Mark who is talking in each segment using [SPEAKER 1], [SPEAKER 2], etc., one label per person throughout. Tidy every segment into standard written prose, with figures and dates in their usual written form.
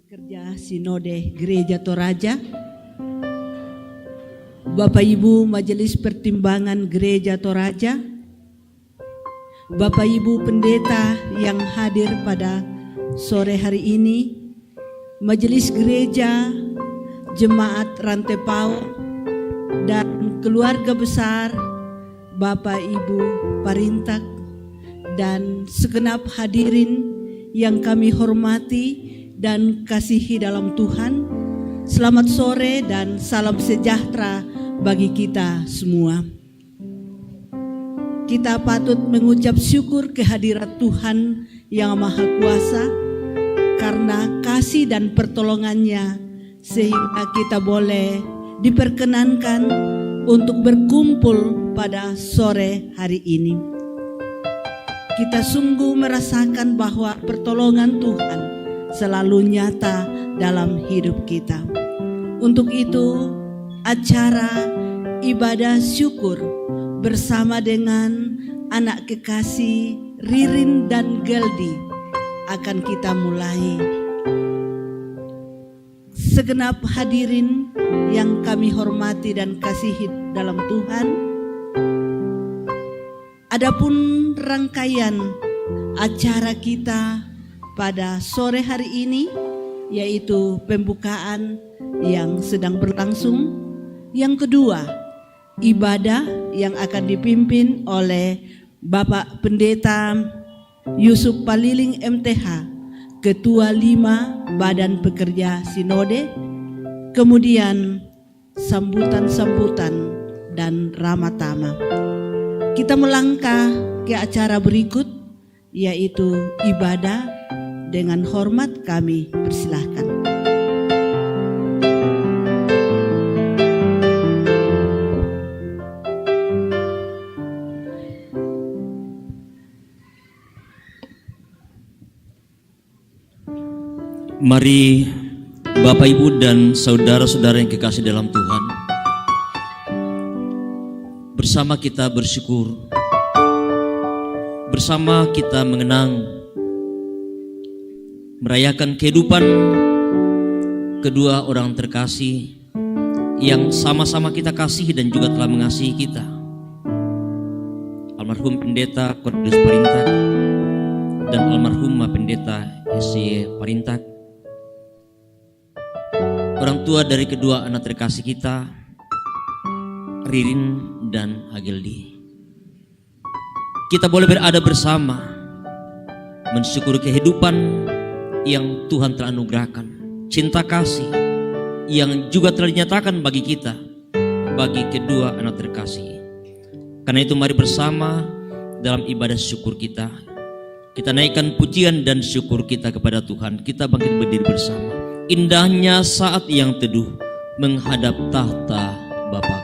[SPEAKER 1] Pekerja Sinode Gereja Toraja, Bapak Ibu Majelis Pertimbangan Gereja Toraja, Bapak Ibu Pendeta yang hadir pada sore hari ini, Majelis Gereja, Jemaat Rantepao, dan keluarga besar Bapak Ibu Parintak, dan segenap hadirin yang kami hormati dan kasihi dalam Tuhan. Selamat sore dan salam sejahtera bagi kita semua. kita patut mengucap syukur kehadirat Tuhan yang Maha Kuasa karena kasih dan pertolongannya sehingga kita boleh diperkenankan untuk berkumpul pada sore hari ini. Kita sungguh merasakan bahwa pertolongan Tuhan selalu nyata dalam hidup kita. Untuk itu, acara ibadah syukur bersama dengan anak kekasih Ririn dan Geldi akan kita mulai. Segenap hadirin yang kami hormati dan kasihi dalam Tuhan, adapun rangkaian acara kita pada sore hari ini yaitu pembukaan yang sedang berlangsung. Yang kedua, ibadah yang akan dipimpin oleh Bapak Pendeta Yusuf Paliling MTH, Ketua 5 Badan Pekerja Sinode, kemudian sambutan-sambutan dan ramah tamah. Kita melangkah ke acara berikut yaitu ibadah. Dengan hormat kami persilahkan.
[SPEAKER 2] Mari Bapak Ibu dan saudara-saudara yang kekasih dalam Tuhan, bersama kita bersyukur, bersama kita mengenang, merayakan kehidupan kedua orang terkasih yang sama-sama kita kasihi dan juga telah mengasihi kita. Almarhum Pendeta Cornelius Parintak dan almarhumah Pendeta SY Parintak, orang tua dari kedua anak terkasih kita, Ririn dan Hageldi. Kita boleh berada bersama mensyukuri kehidupan yang Tuhan telah anugerahkan, cinta kasih yang juga telah dinyatakan bagi kita, bagi kedua anak terkasih. Karena itu mari bersama dalam ibadah syukur kita naikkan pujian dan syukur kita kepada Tuhan. Kita bangkit berdiri bersama. Indahnya saat yang teduh menghadap tahta Bapa.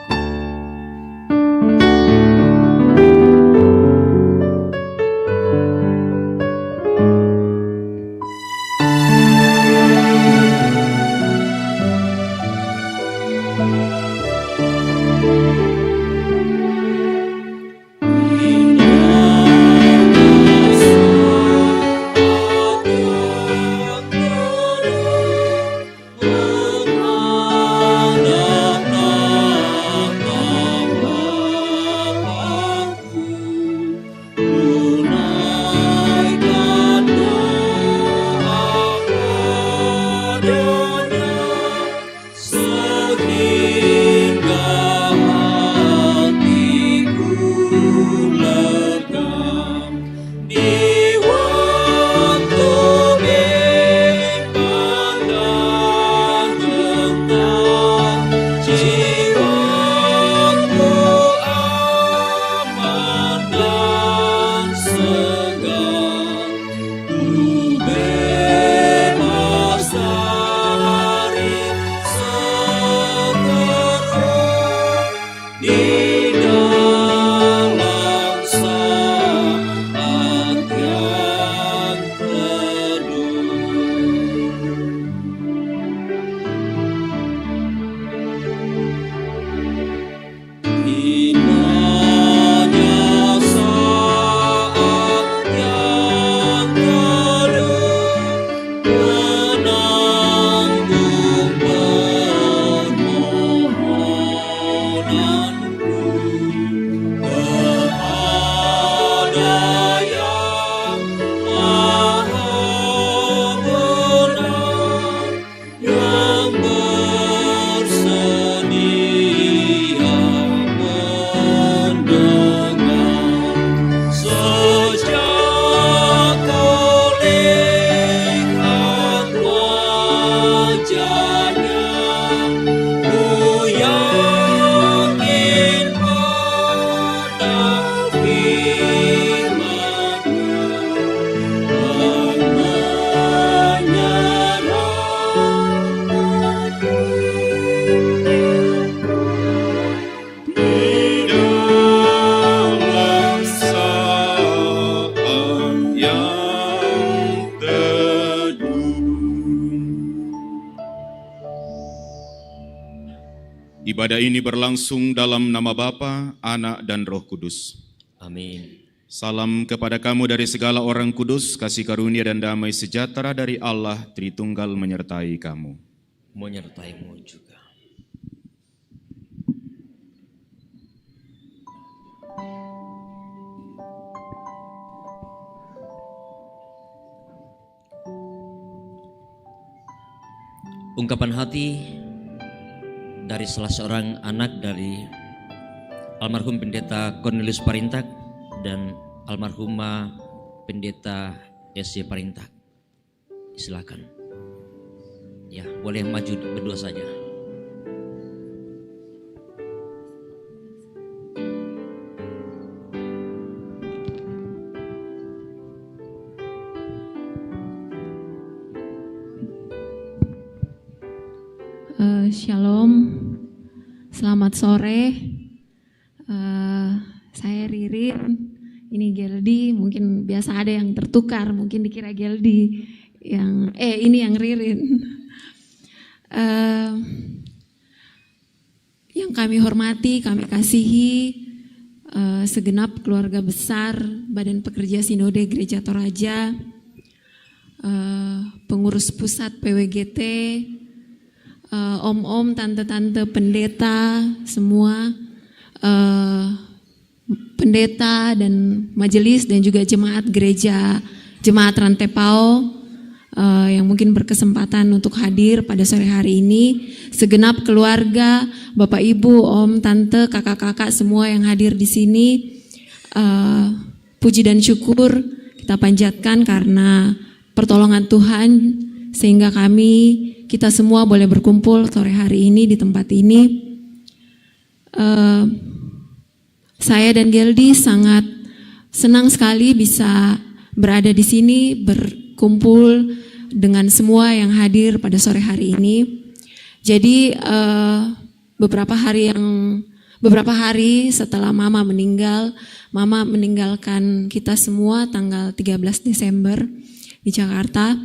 [SPEAKER 3] Ibadah ini berlangsung dalam nama Bapa, Anak, dan Roh Kudus.
[SPEAKER 2] Amin.
[SPEAKER 3] Salam kepada kamu dari segala orang kudus, kasih karunia dan damai sejahtera dari Allah Tritunggal menyertai kamu.
[SPEAKER 2] Menyertaimu juga. Ungkapan hati dari salah seorang anak dari almarhum Pendeta Cornelius Parintak dan almarhumah Pendeta S.Y. Parintak. Silakan. Ya, boleh maju berdua saja.
[SPEAKER 4] Shalom, selamat sore. Saya Ririn, ini Geldi. Mungkin biasa ada yang tertukar, mungkin dikira Geldi yang ini yang Ririn. Yang kami hormati, kami kasihi segenap keluarga besar Badan Pekerja Sinode Gereja Toraja, pengurus pusat PWGT, om-om, tante-tante, pendeta, semua pendeta dan majelis dan juga jemaat gereja, jemaat Rantepao yang mungkin berkesempatan untuk hadir pada sore hari ini, segenap keluarga, bapak ibu, om, tante, kakak-kakak semua yang hadir di sini, puji dan syukur kita panjatkan karena pertolongan Tuhan sehingga kita semua boleh berkumpul sore hari ini di tempat ini. Saya dan Geldi sangat senang sekali bisa berada di sini, berkumpul dengan semua yang hadir pada sore hari ini. Jadi beberapa hari setelah Mama meninggalkan kita semua tanggal 13 Desember di Jakarta.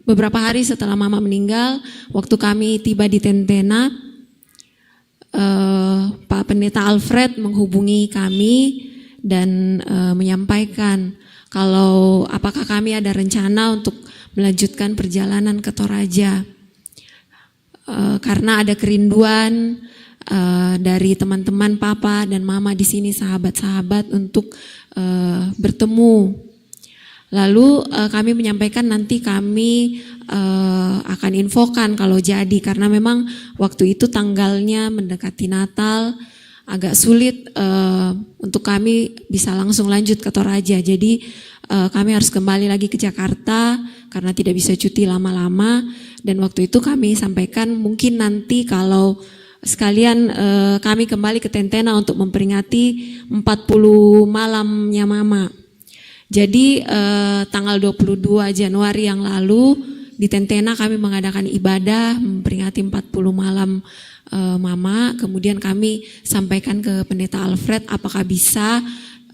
[SPEAKER 4] Beberapa hari setelah Mama meninggal, waktu kami tiba di Tentena, Pak Pendeta Alfred menghubungi kami dan menyampaikan kalau apakah kami ada rencana untuk melanjutkan perjalanan ke Toraja. Karena ada kerinduan dari teman-teman Papa dan Mama di sini, sahabat-sahabat untuk bertemu. Lalu kami menyampaikan nanti kami akan infokan kalau jadi, karena memang waktu itu tanggalnya mendekati Natal, agak sulit untuk kami bisa langsung lanjut ke Toraja. Jadi kami harus kembali lagi ke Jakarta karena tidak bisa cuti lama-lama. Dan waktu itu kami sampaikan mungkin nanti kalau sekalian kami kembali ke Tentena untuk memperingati 40 malamnya Mama. Jadi tanggal 22 Januari yang lalu di Tentena kami mengadakan ibadah memperingati 40 malam Mama. Kemudian kami sampaikan ke Pendeta Alfred apakah bisa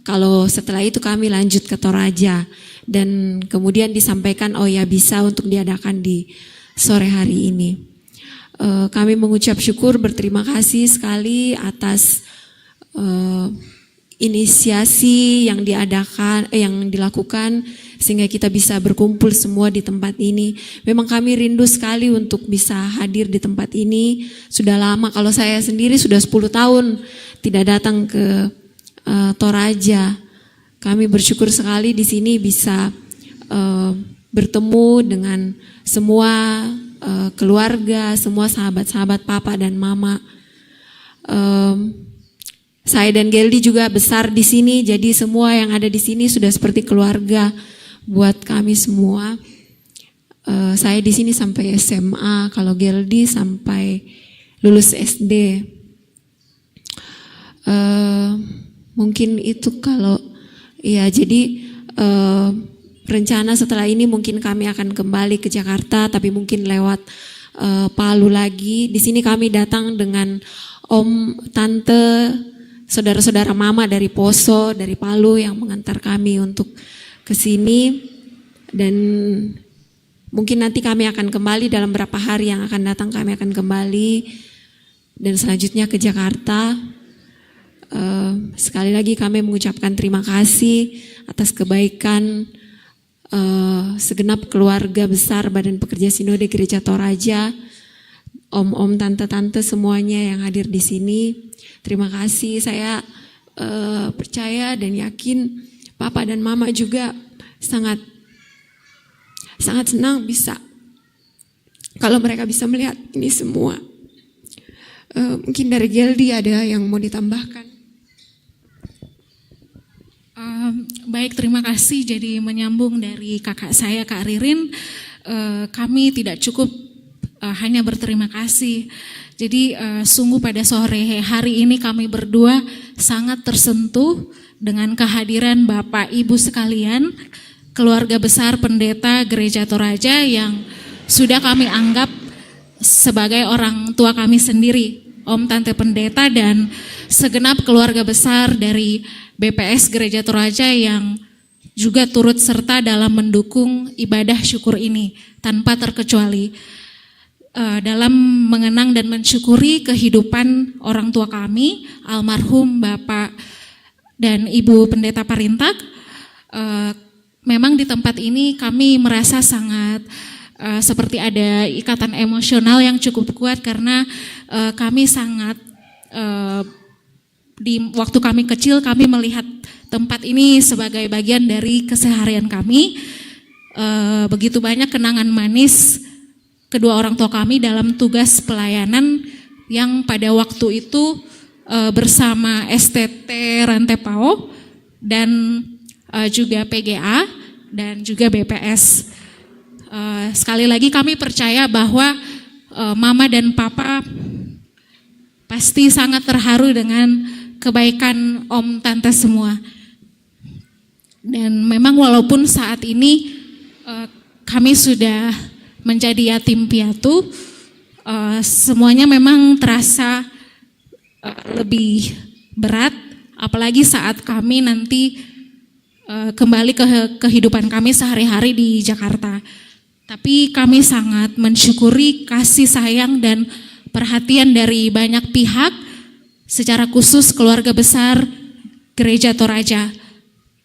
[SPEAKER 4] kalau setelah itu kami lanjut ke Toraja. Dan kemudian disampaikan oh ya bisa untuk diadakan di sore hari ini. Kami mengucap syukur, berterima kasih sekali atas inisiasi yang dilakukan sehingga kita bisa berkumpul semua di tempat ini. Memang kami rindu sekali untuk bisa hadir di tempat ini. Sudah lama, kalau saya sendiri sudah 10 tahun tidak datang ke Toraja. Kami bersyukur sekali di sini bisa bertemu dengan semua keluarga, semua sahabat-sahabat Papa dan Mama. Saya dan Geldi juga besar di sini, jadi semua yang ada di sini sudah seperti keluarga buat kami semua. Saya di sini sampai SMA, kalau Geldi sampai lulus SD. Mungkin itu kalau ya, jadi rencana setelah ini mungkin kami akan kembali ke Jakarta, tapi mungkin lewat Palu lagi. Di sini kami datang dengan om, tante, saudara-saudara Mama dari Poso, dari Palu yang mengantar kami untuk ke sini. Dan Mungkin nanti kami akan kembali dalam beberapa hari yang akan datang, kami akan kembali dan selanjutnya ke Jakarta. Sekali lagi kami mengucapkan terima kasih atas kebaikan segenap keluarga besar Badan Pekerja Sinode Gereja Toraja, om-om, tante-tante semuanya yang hadir di sini. Terima kasih. Saya percaya dan yakin Papa dan Mama juga sangat senang bisa kalau mereka bisa melihat ini semua. Mungkin dari Geldi ada yang mau ditambahkan?
[SPEAKER 5] Baik, terima kasih. Jadi menyambung dari kakak saya, Kak Ririn, kami tidak cukup hanya berterima kasih. Jadi sungguh pada sore hari ini kami berdua sangat tersentuh dengan kehadiran Bapak Ibu sekalian, keluarga besar pendeta Gereja Toraja yang sudah kami anggap sebagai orang tua kami sendiri, Om Tante Pendeta dan segenap keluarga besar dari BPS Gereja Toraja yang juga turut serta dalam mendukung ibadah syukur ini tanpa terkecuali. Dalam mengenang dan mensyukuri kehidupan orang tua kami, almarhum Bapak dan Ibu Pendeta Parintak, memang di tempat ini kami merasa sangat seperti ada ikatan emosional yang cukup kuat karena kami sangat di waktu kami kecil kami melihat tempat ini sebagai bagian dari keseharian kami. Begitu banyak kenangan manis kedua orang tua kami dalam tugas pelayanan yang pada waktu itu bersama STT Rantepao dan juga PGA dan juga BPS. Sekali lagi kami percaya bahwa Mama dan Papa pasti sangat terharu dengan kebaikan Om Tante semua. Dan memang walaupun saat ini kami sudah menjadi yatim piatu, semuanya memang terasa lebih berat, apalagi saat kami nanti kembali ke kehidupan kami sehari-hari di Jakarta. Tapi kami sangat mensyukuri kasih sayang dan perhatian dari banyak pihak, secara khusus keluarga besar Gereja Toraja.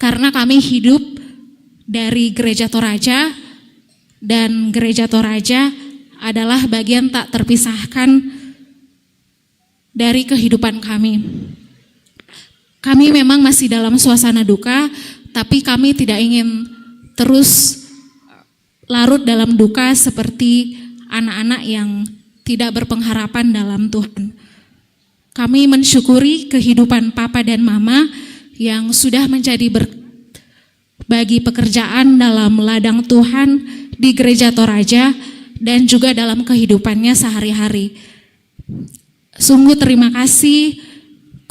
[SPEAKER 5] Karena kami hidup dari Gereja Toraja dan Gereja Toraja adalah bagian tak terpisahkan dari kehidupan kami. Kami memang masih dalam suasana duka, tapi kami tidak ingin terus larut dalam duka seperti anak-anak yang tidak berpengharapan dalam Tuhan. Kami mensyukuri kehidupan Papa dan Mama yang sudah menjadi berbagi pekerjaan dalam ladang Tuhan di Gereja Toraja dan juga dalam kehidupannya sehari-hari. Sungguh terima kasih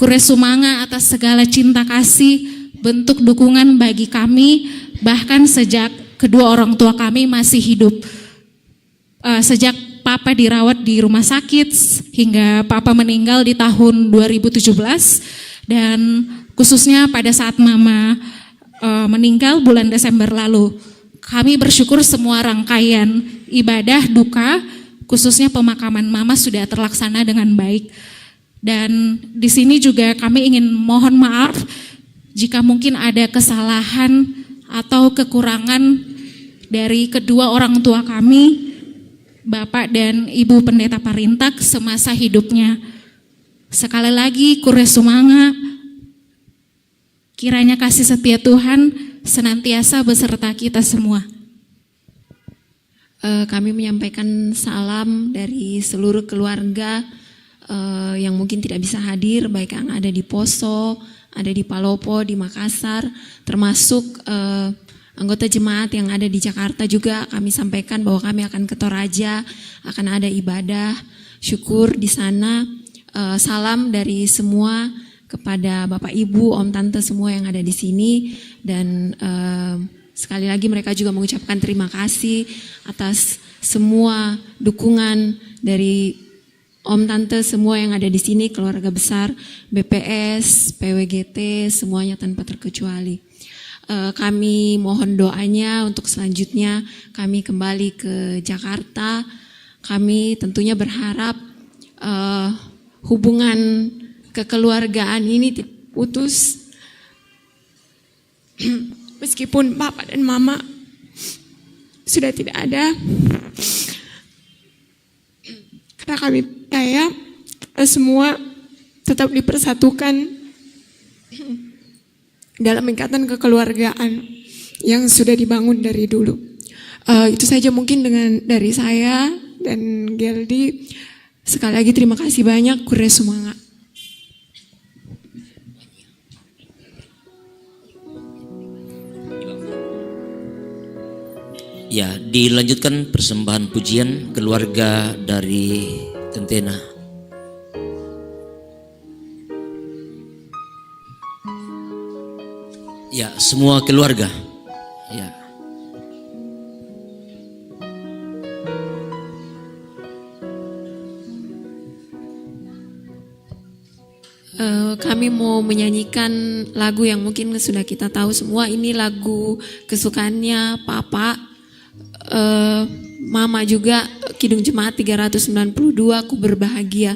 [SPEAKER 5] Kure Sumanga atas segala cinta kasih, bentuk dukungan bagi kami bahkan sejak kedua orang tua kami masih hidup. Sejak Papa dirawat di rumah sakit hingga Papa meninggal di tahun 2017 dan khususnya pada saat Mama meninggal bulan Desember lalu. Kami bersyukur semua rangkaian ibadah duka khususnya pemakaman Mama sudah terlaksana dengan baik. Dan di sini juga kami ingin mohon maaf jika mungkin ada kesalahan atau kekurangan dari kedua orang tua kami, Bapak dan Ibu Pendeta Parintak semasa hidupnya. Sekali lagi Kure Sumanga, kiranya kasih setia Tuhan senantiasa beserta kita semua.
[SPEAKER 4] Kami menyampaikan salam dari seluruh keluarga yang mungkin tidak bisa hadir, baik yang ada di Poso, ada di Palopo, di Makassar, termasuk anggota jemaat yang ada di Jakarta juga kami sampaikan bahwa kami akan ke Toraja, akan ada ibadah syukur di sana. Salam dari semua kepada Bapak Ibu, Om Tante semua yang ada di sini dan sekali lagi mereka juga mengucapkan terima kasih atas semua dukungan dari Om Tante semua yang ada di sini, keluarga besar BPS, PWGT semuanya tanpa terkecuali. Kami mohon doanya untuk selanjutnya kami kembali ke Jakarta. Kami tentunya berharap hubungan kekeluargaan ini putus. Meskipun Papa dan Mama sudah tidak ada, karena kami percaya kita semua tetap dipersatukan dalam ikatan kekeluargaan yang sudah dibangun dari dulu. Itu saja mungkin dari saya dan Geldi. Sekali lagi terima kasih banyak. Kure Sumanga.
[SPEAKER 2] Ya, dilanjutkan persembahan pujian keluarga dari Tentena. Ya, semua keluarga. Ya.
[SPEAKER 4] Kami mau menyanyikan lagu yang mungkin sudah kita tahu semua. Ini lagu kesukaannya Papa, Mama juga, Kidung Jemaat 392, Aku Berbahagia.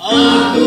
[SPEAKER 6] Aku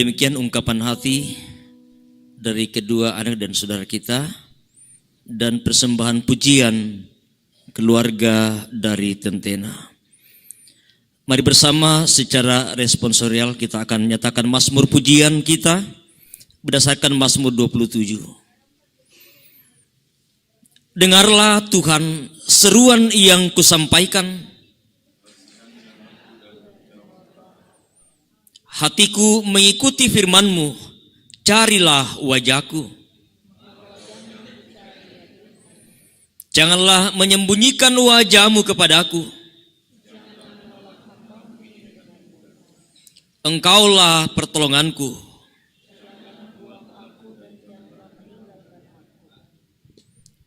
[SPEAKER 2] Demikian ungkapan hati dari kedua anak dan saudara kita dan persembahan pujian keluarga dari Tentena. Mari bersama secara responsorial kita akan nyatakan Mazmur pujian kita berdasarkan Mazmur 27. Dengarlah Tuhan seruan yang kusampaikan. Hatiku mengikuti firman-Mu, carilah wajahku. Janganlah menyembunyikan wajah-Mu kepadaku. Engkaulah pertolonganku.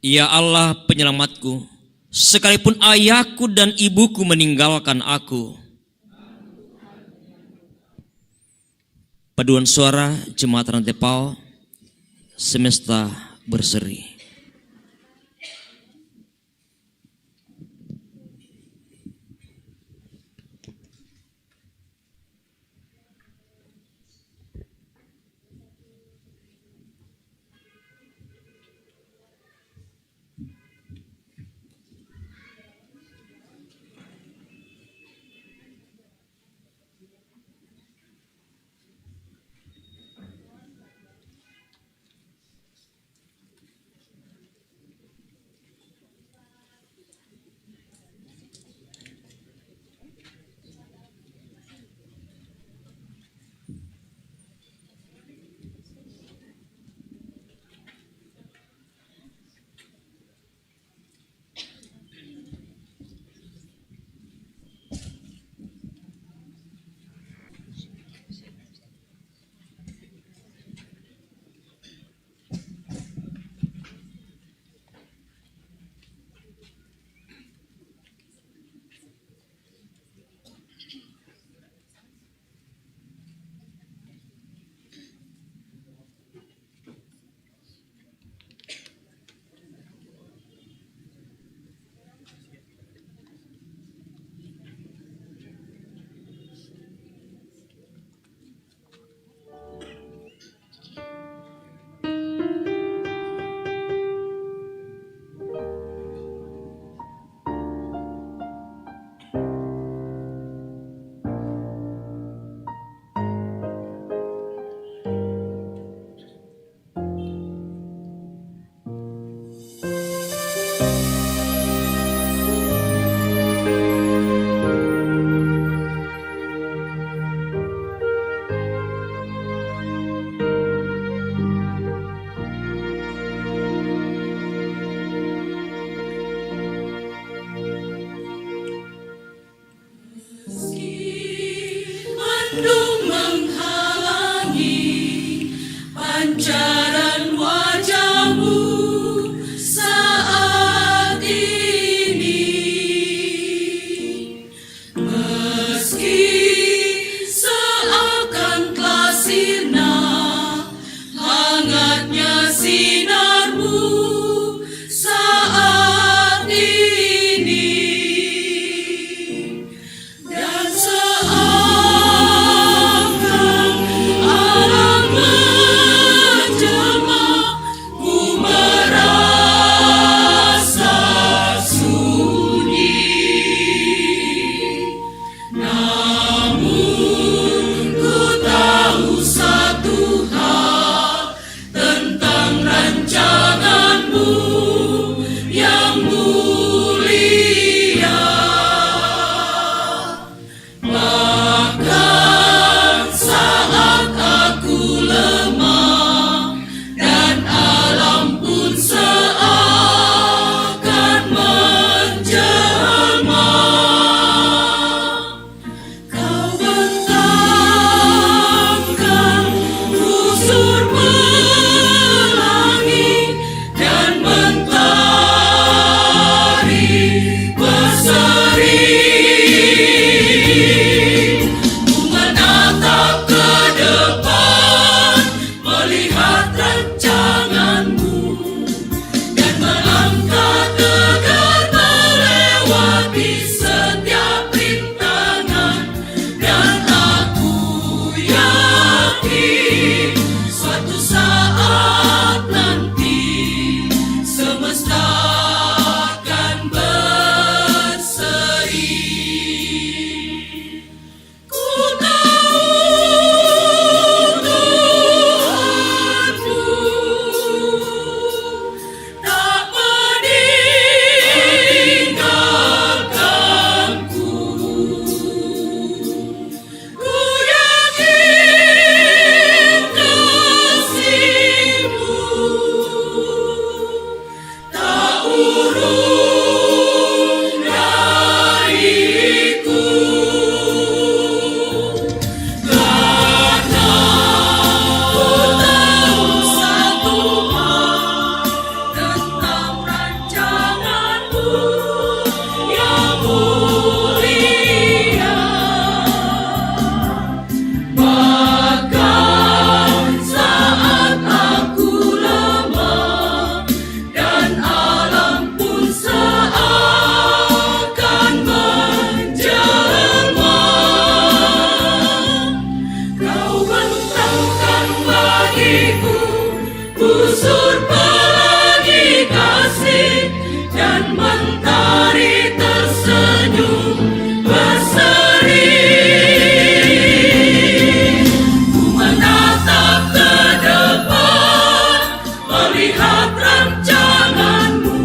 [SPEAKER 2] Ya Allah penyelamatku, sekalipun ayahku dan ibuku meninggalkan aku. Paduan suara Jemaat Rantepao, semesta berseri.
[SPEAKER 6] melihat rancangan-Mu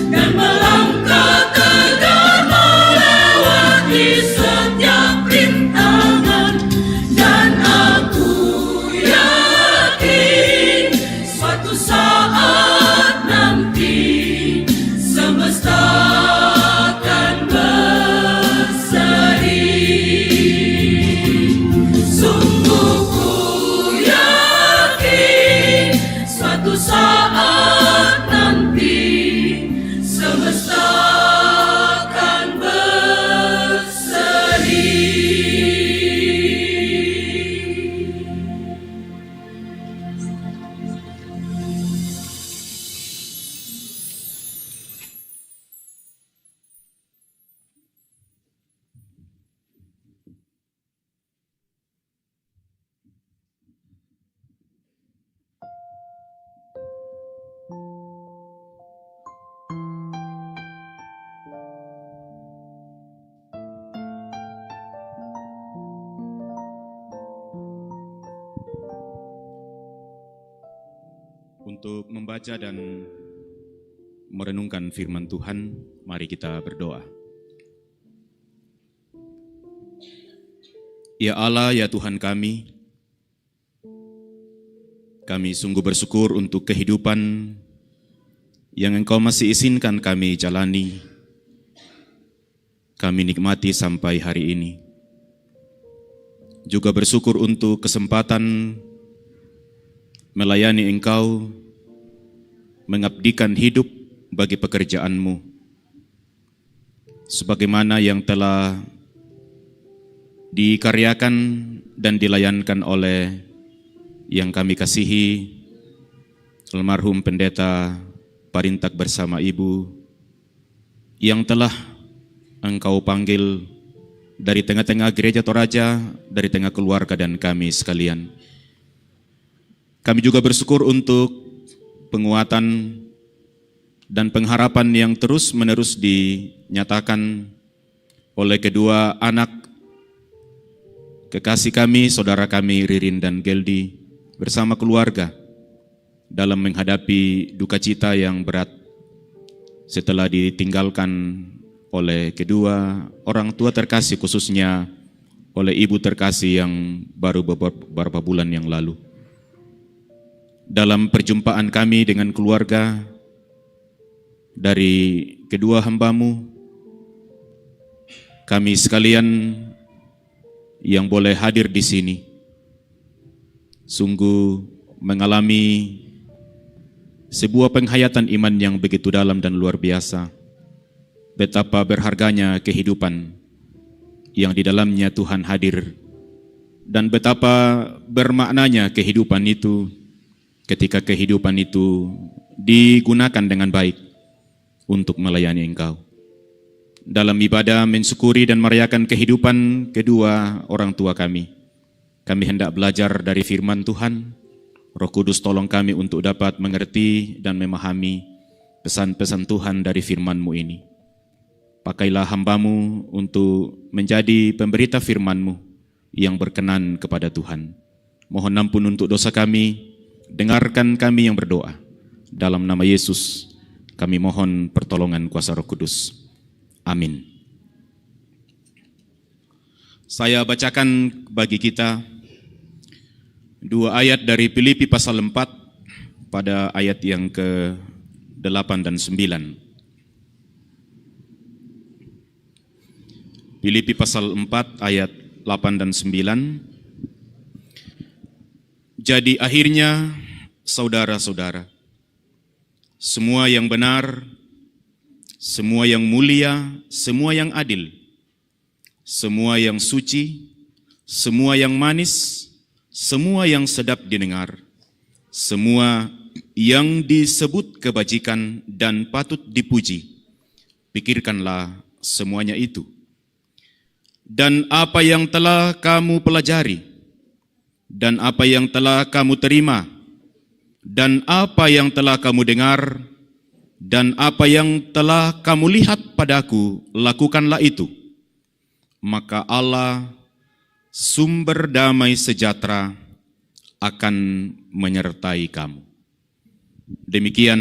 [SPEAKER 6] dan melangkah tegar melewati setiap rintangan. Dan aku yakin suatu saat nanti semesta akan berseri. Sungguh ku yakin suatu saat nanti semesta akan berseri.
[SPEAKER 3] Untuk membaca dan merenungkan firman Tuhan, mari kita berdoa. Ya Allah, ya Tuhan kami sungguh bersyukur untuk kehidupan yang Engkau masih izinkan kami jalani, kami nikmati sampai hari ini. Juga bersyukur untuk kesempatan melayani Engkau, mengabdikan hidup bagi pekerjaan-Mu, sebagaimana yang telah dikaryakan dan dilayankan oleh yang kami kasihi, almarhum Pendeta Parintak bersama Ibu, yang telah Engkau panggil dari tengah-tengah gereja Toraja, dari tengah keluarga dan kami sekalian. Kami juga bersyukur untuk penguatan dan pengharapan yang terus-menerus dinyatakan oleh kedua anak kekasih kami, saudara kami Ririn dan Geldi, bersama keluarga dalam menghadapi duka cita yang berat setelah ditinggalkan oleh kedua orang tua terkasih, khususnya oleh ibu terkasih yang baru beberapa bulan yang lalu. Dalam perjumpaan kami dengan keluarga dari kedua hamba-Mu, kami sekalian yang boleh hadir di sini sungguh mengalami sebuah penghayatan iman yang begitu dalam dan luar biasa. Betapa berharganya kehidupan yang di dalamnya Tuhan hadir, dan betapa bermaknanya kehidupan itu ketika kehidupan itu digunakan dengan baik untuk melayani Engkau. Dalam ibadah mensyukuri dan merayakan kehidupan kedua orang tua kami hendak belajar dari firman Tuhan. Roh Kudus tolong kami untuk dapat mengerti dan memahami pesan-pesan Tuhan dari firman-Mu ini. Pakailah hamba-Mu untuk menjadi pemberita firman-Mu yang berkenan kepada Tuhan. Mohon ampun untuk dosa kami. Dengarkan kami yang berdoa. Dalam nama Yesus kami mohon pertolongan kuasa Roh Kudus. Amin. Saya bacakan bagi kita dua ayat dari Filipi pasal 4 pada ayat yang ke-8 dan 9. Filipi pasal 4 ayat 8 dan 9. Jadi akhirnya, saudara-saudara, semua yang benar, semua yang mulia, semua yang adil, semua yang suci, semua yang manis, semua yang sedap didengar, semua yang disebut kebajikan dan patut dipuji, pikirkanlah semuanya itu. Dan apa yang telah kamu pelajari, dan apa yang telah kamu terima, dan apa yang telah kamu dengar, dan apa yang telah kamu lihat padaku, lakukanlah itu. Maka Allah, sumber damai sejahtera, akan menyertai kamu. Demikian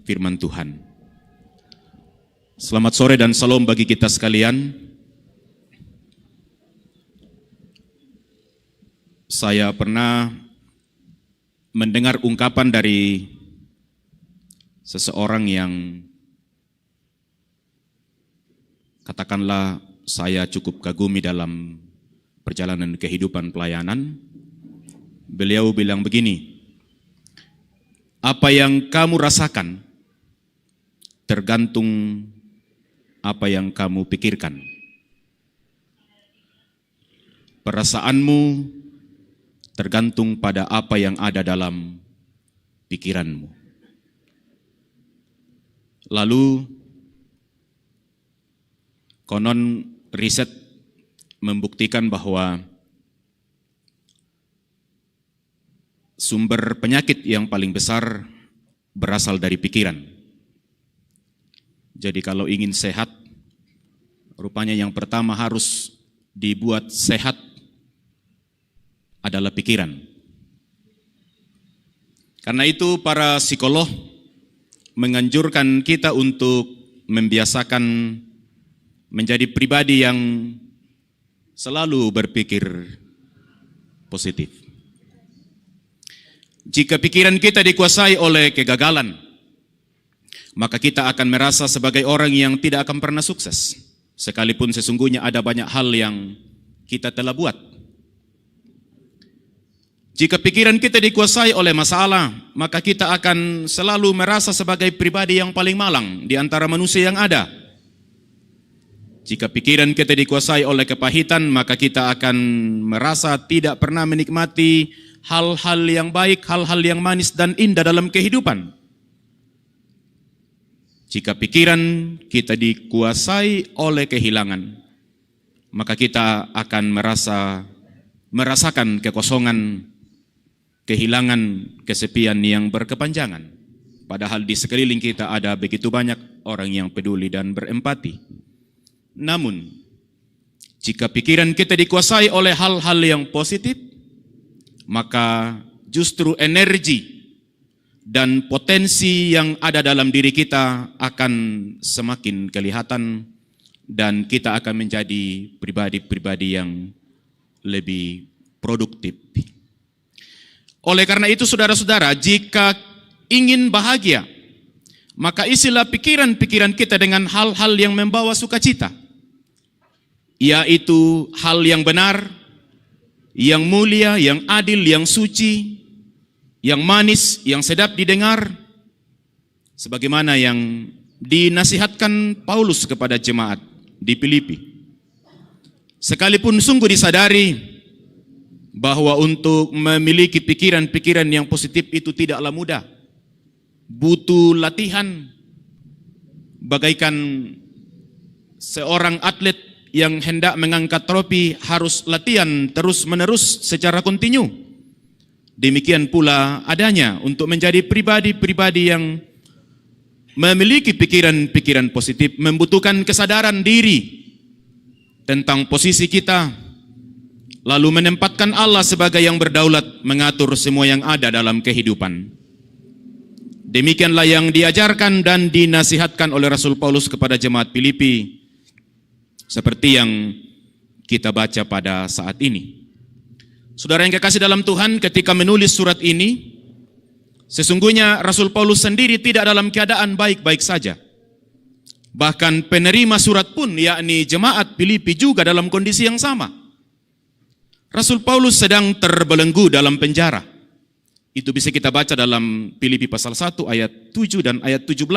[SPEAKER 3] firman Tuhan. Selamat sore dan salam bagi kita sekalian. Saya pernah mendengar ungkapan dari seseorang yang katakanlah saya cukup kagumi dalam perjalanan kehidupan pelayanan. Beliau bilang begini, apa yang kamu rasakan tergantung apa yang kamu pikirkan. Perasaanmu tergantung pada apa yang ada dalam pikiranmu. Lalu konon riset membuktikan bahwa sumber penyakit yang paling besar berasal dari pikiran. Jadi kalau ingin sehat, rupanya yang pertama harus dibuat sehat adalah pikiran. Karena itu para psikolog menganjurkan kita untuk membiasakan menjadi pribadi yang selalu berpikir positif. Jika pikiran kita dikuasai oleh kegagalan, maka kita akan merasa sebagai orang yang tidak akan pernah sukses, sekalipun sesungguhnya ada banyak hal yang kita telah buat. Jika pikiran kita dikuasai oleh masalah, maka kita akan selalu merasa sebagai pribadi yang paling malang di antara manusia yang ada. Jika pikiran kita dikuasai oleh kepahitan, maka kita akan merasa tidak pernah menikmati hal-hal yang baik, hal-hal yang manis dan indah dalam kehidupan. Jika pikiran kita dikuasai oleh kehilangan, maka kita akan merasakan kekosongan, kehilangan, kesepian yang berkepanjangan. Padahal di sekeliling kita ada begitu banyak orang yang peduli dan berempati. Namun, jika pikiran kita dikuasai oleh hal-hal yang positif, maka justru energi dan potensi yang ada dalam diri kita akan semakin kelihatan dan kita akan menjadi pribadi-pribadi yang lebih produktif. Oleh karena itu saudara-saudara, jika ingin bahagia, maka isilah pikiran-pikiran kita dengan hal-hal yang membawa sukacita, yaitu hal yang benar, yang mulia, yang adil, yang suci, yang manis, yang sedap didengar, sebagaimana yang dinasihatkan Paulus kepada jemaat di Filipi. Sekalipun sungguh disadari bahwa untuk memiliki pikiran-pikiran yang positif itu tidaklah mudah, butuh latihan, bagaikan seorang atlet yang hendak mengangkat trofi harus latihan terus-menerus secara kontinu. Demikian pula adanya untuk menjadi pribadi-pribadi yang memiliki pikiran-pikiran positif membutuhkan kesadaran diri tentang posisi kita, lalu menempatkan Allah sebagai yang berdaulat mengatur semua yang ada dalam kehidupan. Demikianlah yang diajarkan dan dinasihatkan oleh Rasul Paulus kepada jemaat Filipi, seperti yang kita baca pada saat ini. Saudara yang kekasih dalam Tuhan, ketika menulis surat ini, sesungguhnya Rasul Paulus sendiri tidak dalam keadaan baik-baik saja. Bahkan penerima surat pun, yakni jemaat Filipi juga dalam kondisi yang sama. Rasul Paulus sedang terbelenggu dalam penjara. Itu bisa kita baca dalam Filipi pasal 1 ayat 7 dan ayat 17.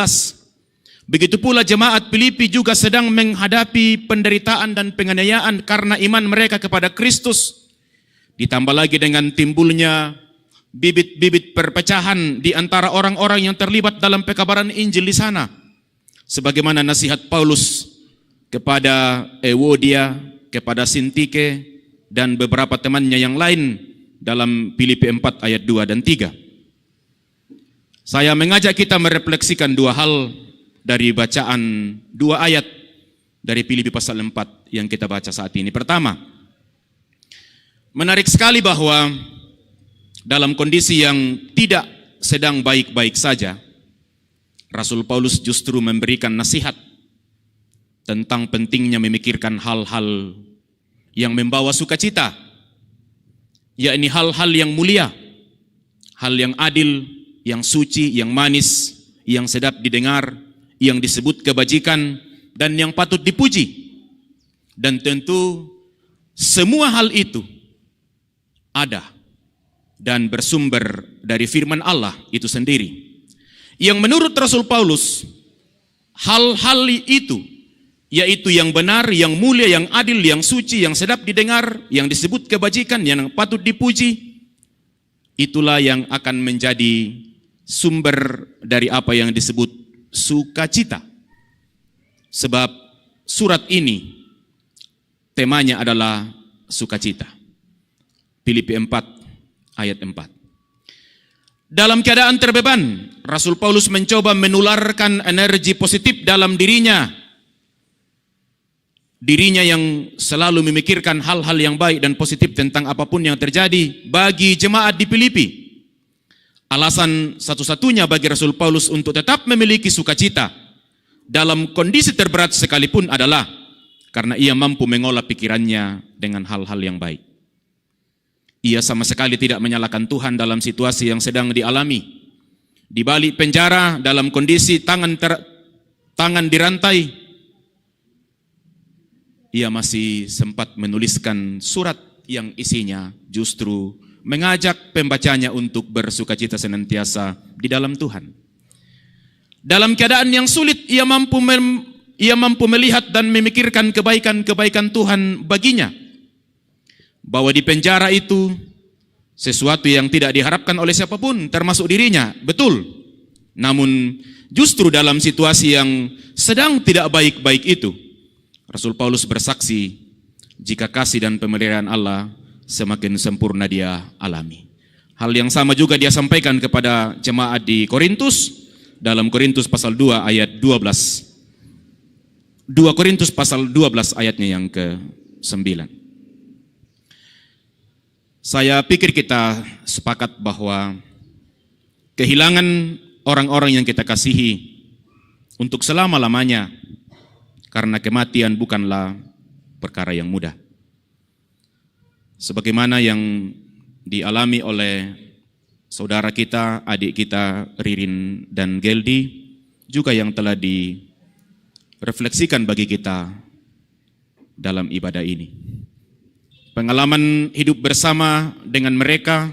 [SPEAKER 3] Begitu pula jemaat Filipi juga sedang menghadapi penderitaan dan penganiayaan karena iman mereka kepada Kristus. Ditambah lagi dengan timbulnya bibit-bibit perpecahan di antara orang-orang yang terlibat dalam pekabaran Injil di sana. Sebagaimana nasihat Paulus kepada Ewodia, kepada Sintike, dan beberapa temannya yang lain dalam Filipi 4 ayat 2 dan 3. Saya mengajak kita merefleksikan dua hal dari bacaan dua ayat dari Filipi pasal 4 yang kita baca saat ini. Pertama, menarik sekali bahwa dalam kondisi yang tidak sedang baik-baik saja, Rasul Paulus justru memberikan nasihat tentang pentingnya memikirkan hal-hal yang membawa sukacita, yakni hal-hal yang mulia, hal yang adil, yang suci, yang manis, yang sedap didengar, yang disebut kebajikan, dan yang patut dipuji. Dan tentu semua hal itu ada dan bersumber dari firman Allah itu sendiri, yang menurut Rasul Paulus hal-hal itu, yaitu yang benar, yang mulia, yang adil, yang suci, yang sedap didengar, yang disebut kebajikan, yang patut dipuji, itulah yang akan menjadi sumber dari apa yang disebut sukacita. Sebab surat ini temanya adalah sukacita. Filipi 4 ayat 4. Dalam keadaan terbeban, Rasul Paulus mencoba menularkan energi positif dalam dirinya. Dirinya yang selalu memikirkan hal-hal yang baik dan positif tentang apapun yang terjadi bagi jemaat di Filipi. Alasan satu-satunya bagi Rasul Paulus untuk tetap memiliki sukacita dalam kondisi terberat sekalipun adalah karena ia mampu mengolah pikirannya dengan hal-hal yang baik. Ia sama sekali tidak menyalahkan Tuhan dalam situasi yang sedang dialami. Di balik penjara, dalam kondisi tangan dirantai, ia masih sempat menuliskan surat yang isinya justru mengajak pembacanya untuk bersukacita senantiasa di dalam Tuhan. Dalam keadaan yang sulit, ia mampu melihat dan memikirkan kebaikan-kebaikan Tuhan baginya. Bahwa di penjara itu sesuatu yang tidak diharapkan oleh siapapun, termasuk dirinya, betul. Namun justru dalam situasi yang sedang tidak baik-baik itu, Rasul Paulus bersaksi jika kasih dan pemeliharaan Allah semakin sempurna dia alami. Hal yang sama juga dia sampaikan kepada jemaat di Korintus dalam Korintus pasal 2 ayat 12. 2 Korintus pasal 12 ayatnya yang ke-9. Saya pikir kita sepakat bahwa kehilangan orang-orang yang kita kasihi untuk selama-lamanya karena kematian bukanlah perkara yang mudah. Sebagaimana yang dialami oleh saudara kita, adik kita Ririn dan Geldi, juga yang telah direfleksikan bagi kita dalam ibadah ini. Pengalaman hidup bersama dengan mereka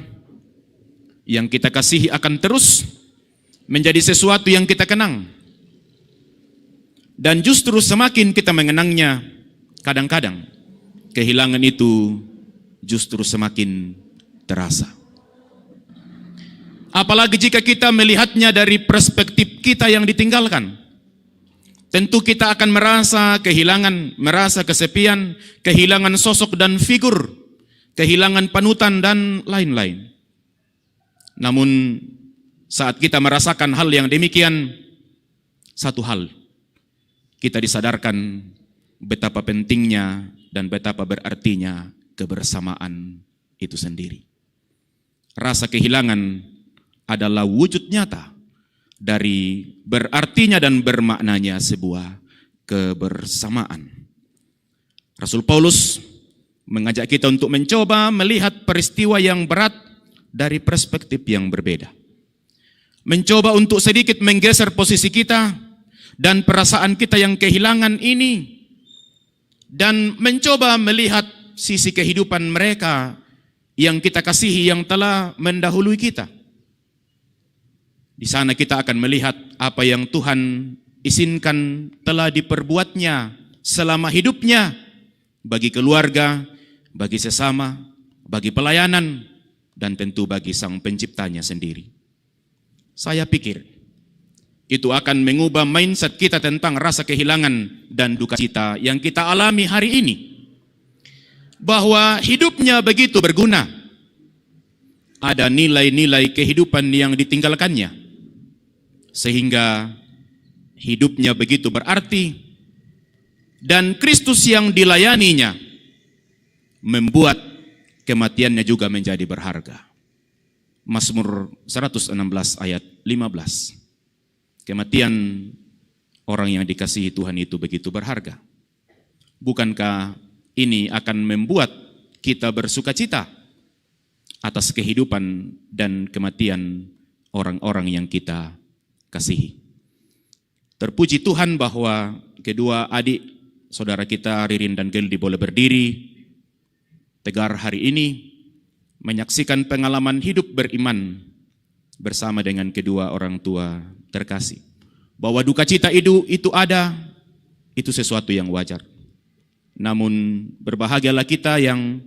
[SPEAKER 3] yang kita kasihi akan terus menjadi sesuatu yang kita kenang. Dan justru semakin kita mengenangnya, kadang-kadang kehilangan itu justru semakin terasa. Apalagi jika kita melihatnya dari perspektif kita yang ditinggalkan. Tentu kita akan merasa kehilangan, merasa kesepian, kehilangan sosok dan figur, kehilangan panutan dan lain-lain. Namun saat kita merasakan hal yang demikian, satu hal, kita disadarkan betapa pentingnya dan betapa berartinya kebersamaan itu sendiri. Rasa kehilangan adalah wujud nyata dari berartinya dan bermaknanya sebuah kebersamaan. Rasul Paulus mengajak kita untuk mencoba melihat peristiwa yang berat dari perspektif yang berbeda. Mencoba untuk sedikit menggeser posisi kita dan perasaan kita yang kehilangan ini, dan mencoba melihat sisi kehidupan mereka yang kita kasihi yang telah mendahului kita. Di sana kita akan melihat apa yang Tuhan izinkan telah diperbuatnya selama hidupnya bagi keluarga, bagi sesama, bagi pelayanan, dan tentu bagi Sang Penciptanya sendiri. Saya pikir itu akan mengubah mindset kita tentang rasa kehilangan dan duka cita yang kita alami hari ini. Bahwa hidupnya begitu berguna. Ada nilai-nilai kehidupan yang ditinggalkannya. Sehingga hidupnya begitu berarti, dan Kristus yang dilayaninya membuat kematiannya juga menjadi berharga. Mazmur 116 ayat 15. Kematian orang yang dikasihi Tuhan itu begitu berharga. Bukankah ini akan membuat kita bersukacita atas kehidupan dan kematian orang-orang yang kita kasihi? Terpuji Tuhan bahwa kedua adik saudara kita Ririn dan Geldi boleh berdiri tegar hari ini menyaksikan pengalaman hidup beriman bersama dengan kedua orang tua terkasih. Bahwa duka cita itu ada, itu sesuatu yang wajar. Namun berbahagialah kita yang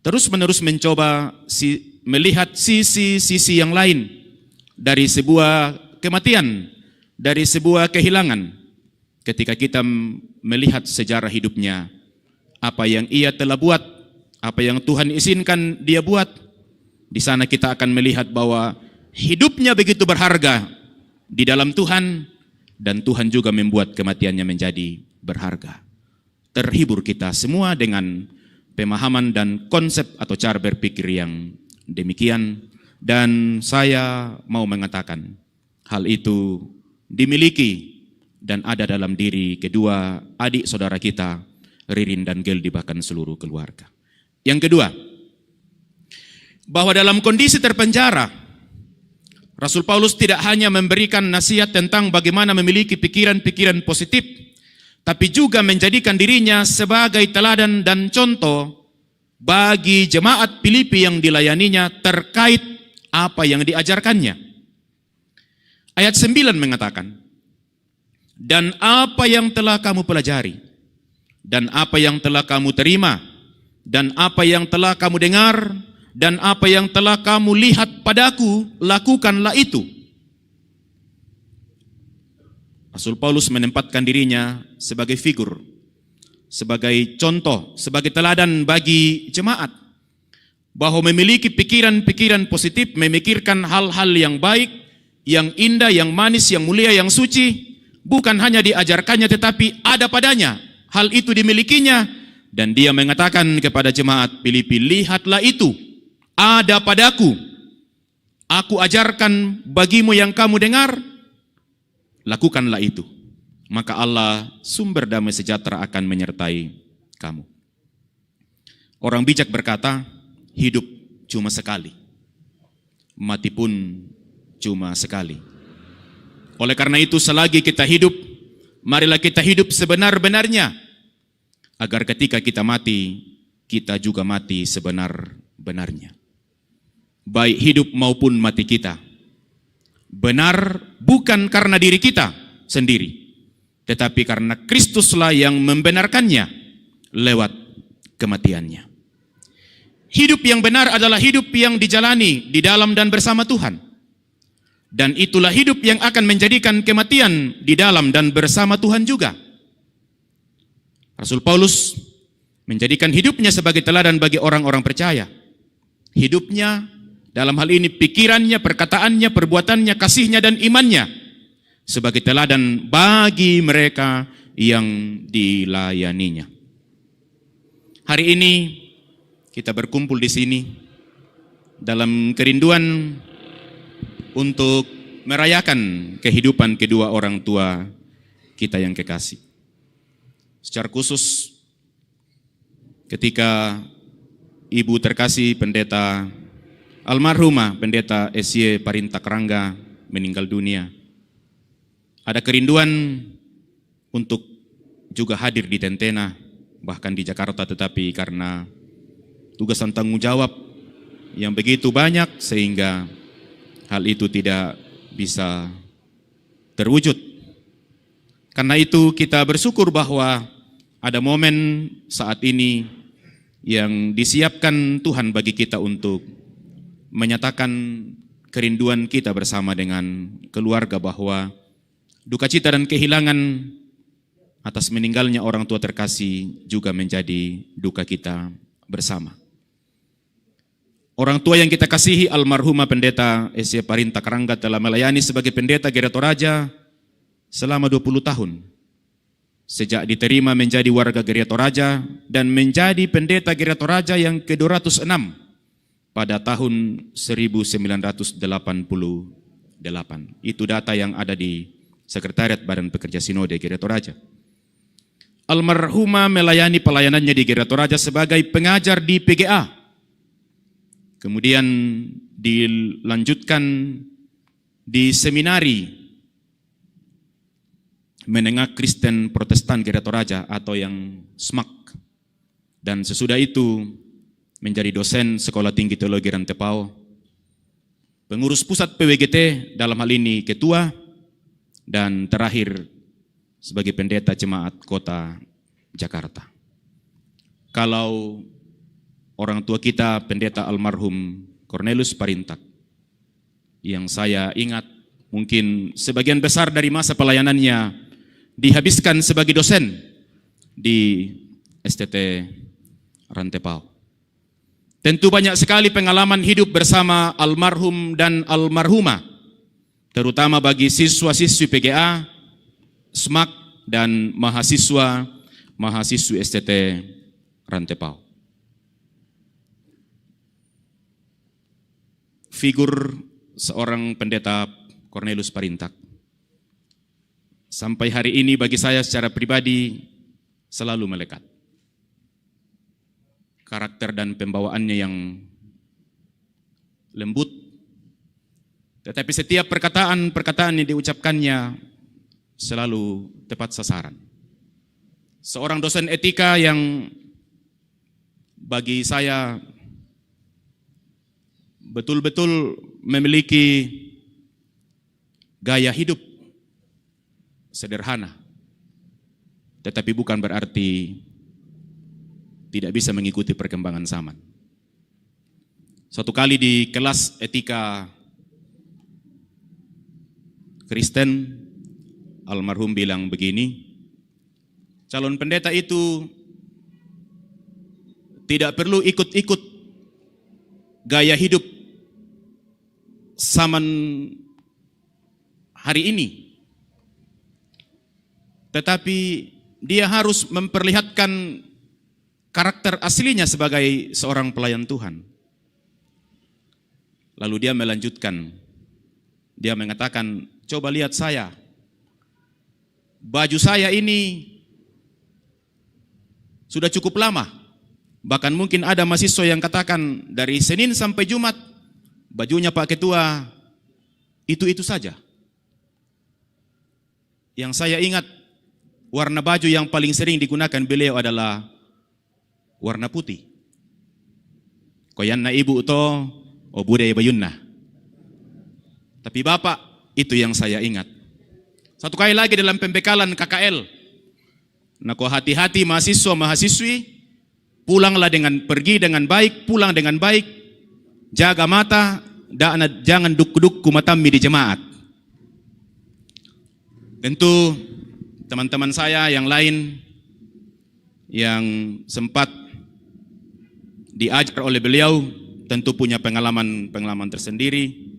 [SPEAKER 3] terus-menerus mencoba melihat sisi-sisi yang lain dari sebuah kematian, dari sebuah kehilangan. Ketika kita melihat sejarah hidupnya, apa yang ia telah buat, apa yang Tuhan izinkan dia buat, di sana kita akan melihat bahwa hidupnya begitu berharga di dalam Tuhan, dan Tuhan juga membuat kematiannya menjadi berharga. Terhibur kita semua dengan pemahaman dan konsep atau cara berpikir yang demikian, dan saya mau mengatakan hal itu dimiliki dan ada dalam diri kedua adik saudara kita Ririn dan Geldi, bahkan seluruh keluarga. Yang kedua, bahwa dalam kondisi terpenjara, Rasul Paulus tidak hanya memberikan nasihat tentang bagaimana memiliki pikiran-pikiran positif, tapi juga menjadikan dirinya sebagai teladan dan contoh bagi jemaat Filipi yang dilayaninya terkait apa yang diajarkannya. Ayat 9 mengatakan, dan apa yang telah kamu pelajari, dan apa yang telah kamu terima, dan apa yang telah kamu dengar, dan apa yang telah kamu lihat padaku, lakukanlah itu. Rasul Paulus menempatkan dirinya sebagai figur, sebagai contoh, sebagai teladan bagi jemaat, bahwa memiliki pikiran-pikiran positif, memikirkan hal-hal yang baik, yang indah, yang manis, yang mulia, yang suci, bukan hanya diajarkannya tetapi ada padanya. Hal itu dimilikinya, dan dia mengatakan kepada jemaat Filipi, lihatlah itu, ada padaku. Aku ajarkan bagimu yang kamu dengar, lakukanlah itu. Maka Allah sumber damai sejahtera akan menyertai kamu. Orang bijak berkata, hidup cuma sekali, mati pun cuma sekali. Oleh karena itu selagi kita hidup, marilah kita hidup sebenar-benarnya, agar ketika kita mati, kita juga mati sebenar-benarnya. Baik hidup maupun mati kita benar bukan karena diri kita sendiri, tetapi karena Kristuslah yang membenarkannya lewat kematiannya. Hidup yang benar adalah hidup yang dijalani di dalam dan bersama Tuhan, dan itulah hidup yang akan menjadikan kematian di dalam dan bersama Tuhan juga. Rasul Paulus menjadikan hidupnya sebagai teladan bagi orang-orang percaya. Hidupnya dalam hal ini pikirannya, perkataannya, perbuatannya, kasihnya, dan imannya sebagai teladan bagi mereka yang dilayaninya. Hari ini kita berkumpul di sini dalam kerinduan untuk merayakan kehidupan kedua orang tua kita yang kekasih. Secara khusus ketika Ibu terkasih Pendeta almarhumah Pendeta Esye Parinta Kerangga meninggal dunia, ada kerinduan untuk juga hadir di Tentena, bahkan di Jakarta, tetapi karena tugas dan tanggung jawab yang begitu banyak sehingga hal itu tidak bisa terwujud. Karena itu kita bersyukur bahwa ada momen saat ini yang disiapkan Tuhan bagi kita untuk menyatakan kerinduan kita bersama dengan keluarga, bahwa duka cita dan kehilangan atas meninggalnya orang tua terkasih juga menjadi duka kita bersama. Orang tua yang kita kasihi, almarhumah Pendeta Esye Parinta Kerangga, telah melayani sebagai pendeta Gereja Toraja selama 20 tahun. Sejak diterima menjadi warga Gereja Toraja dan menjadi pendeta Gereja Toraja yang ke-206 pada tahun 1988. Itu data yang ada di Sekretariat Badan Pekerja Sinode Gereja Toraja. Almarhumah melayani pelayanannya di Gereja Toraja sebagai pengajar di PGA. Kemudian dilanjutkan di seminari Menengah Kristen Protestan Gereja Toraja atau yang SMAK. Dan sesudah itu menjadi dosen Sekolah Tinggi Teologi Rantepao, pengurus pusat PWGT, dalam hal ini ketua, dan terakhir sebagai pendeta jemaat kota Jakarta. Kalau orang tua kita pendeta almarhum Cornelius Parintak, yang saya ingat mungkin sebagian besar dari masa pelayanannya dihabiskan sebagai dosen di STT Rantepao. Tentu banyak sekali pengalaman hidup bersama almarhum dan almarhumah, terutama bagi siswa-siswi PGA, SMAK, dan mahasiswa-mahasiswi STT Rantepao. Figur seorang pendeta Cornelius Parintak sampai hari ini bagi saya secara pribadi selalu melekat. Karakter dan pembawaannya yang lembut, tetapi setiap perkataan yang diucapkannya selalu tepat sasaran. Seorang dosen etika yang bagi saya betul-betul memiliki gaya hidup sederhana, tetapi bukan berarti tidak bisa mengikuti perkembangan zaman. Suatu kali di kelas etika Kristen, almarhum bilang begini, calon pendeta itu tidak perlu ikut-ikut gaya hidup zaman hari ini, tetapi dia harus memperlihatkan karakter aslinya sebagai seorang pelayan Tuhan. Lalu dia melanjutkan, dia mengatakan, coba lihat saya, baju saya ini sudah cukup lama. Bahkan mungkin ada mahasiswa yang katakan dari Senin sampai Jumat bajunya Pak Ketua itu saja. Yang saya ingat warna baju yang paling sering digunakan beliau adalah warna putih. Koyanna ibu to o budaya bayunna. Tapi Bapak, itu yang saya ingat. Satu kali lagi dalam pembekalan KKL, nako hati-hati mahasiswa-mahasiswi, pergi dengan baik, pulang dengan baik, jaga mata, jangan duk-duk kumatami di jemaat. Tentu teman-teman saya yang lain yang sempat diajar oleh beliau tentu punya pengalaman tersendiri.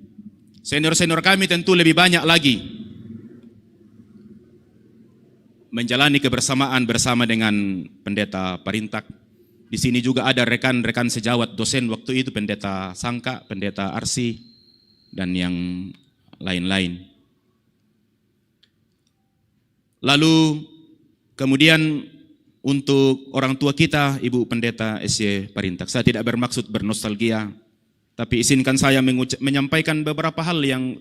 [SPEAKER 3] Senior-senior kami tentu lebih banyak lagi menjalani kebersamaan bersama dengan pendeta Parintak. Di sini juga ada rekan-rekan sejawat dosen waktu itu, pendeta Sangka, pendeta Arsi, dan yang lain-lain. Lalu kemudian untuk orang tua kita, Ibu Pendeta SY Parintak, saya tidak bermaksud bernostalgia, tapi izinkan saya menyampaikan beberapa hal yang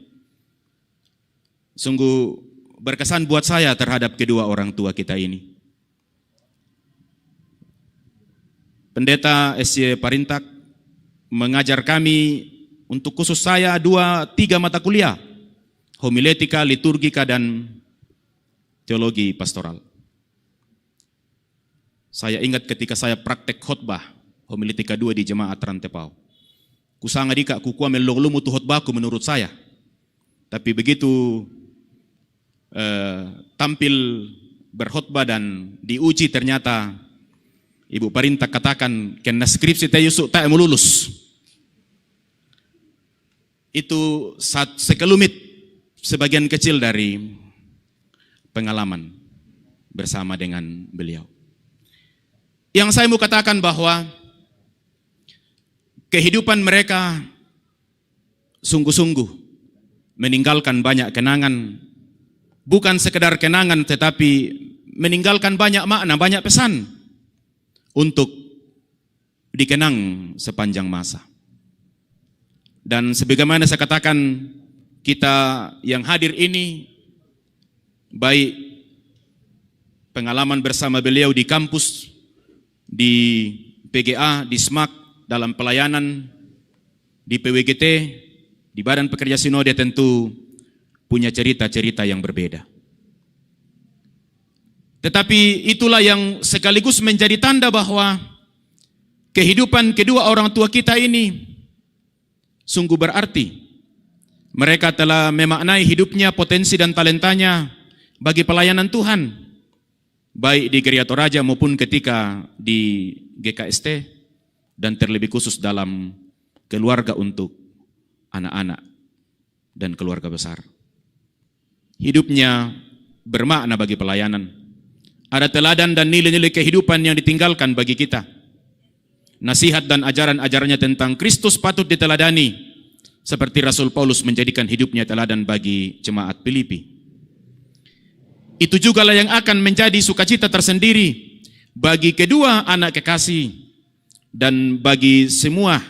[SPEAKER 3] sungguh berkesan buat saya terhadap kedua orang tua kita ini. Pendeta SY Parintak mengajar kami, untuk khusus saya, 2-3 mata kuliah, homiletika, liturgika, dan teologi pastoral. Saya ingat ketika saya praktek khotbah homiletika 2 di jemaat Rantepao. Kusanga dika kukua melulu tu khotbahku menurut saya. Tapi begitu tampil berkhotbah dan diuji, ternyata Ibu Parintak katakan, kena skripsi teh yusuk tak melulus. Itu sekelumit, sebagian kecil dari pengalaman bersama dengan beliau. Yang saya mau katakan bahwa kehidupan mereka sungguh-sungguh meninggalkan banyak kenangan, bukan sekedar kenangan tetapi meninggalkan banyak makna, banyak pesan untuk dikenang sepanjang masa. Dan sebagaimana saya katakan, kita yang hadir ini baik pengalaman bersama beliau di kampus, di PGA, di SMAK, dalam pelayanan, di PWGT, di Badan Pekerja Sinode, tentu punya cerita-cerita yang berbeda. Tetapi itulah yang sekaligus menjadi tanda bahwa kehidupan kedua orang tua kita ini sungguh berarti. Mereka telah memaknai hidupnya, potensi dan talentanya bagi pelayanan Tuhan, baik di Gereja Toraja maupun ketika di GKST, dan terlebih khusus dalam keluarga untuk anak-anak dan keluarga besar. Hidupnya bermakna bagi pelayanan. Ada teladan dan nilai-nilai kehidupan yang ditinggalkan bagi kita. Nasihat dan ajaran-ajarannya tentang Kristus patut diteladani, seperti Rasul Paulus menjadikan hidupnya teladan bagi jemaat Filipi. Itu jugalah yang akan menjadi sukacita tersendiri bagi kedua anak kekasih dan bagi semua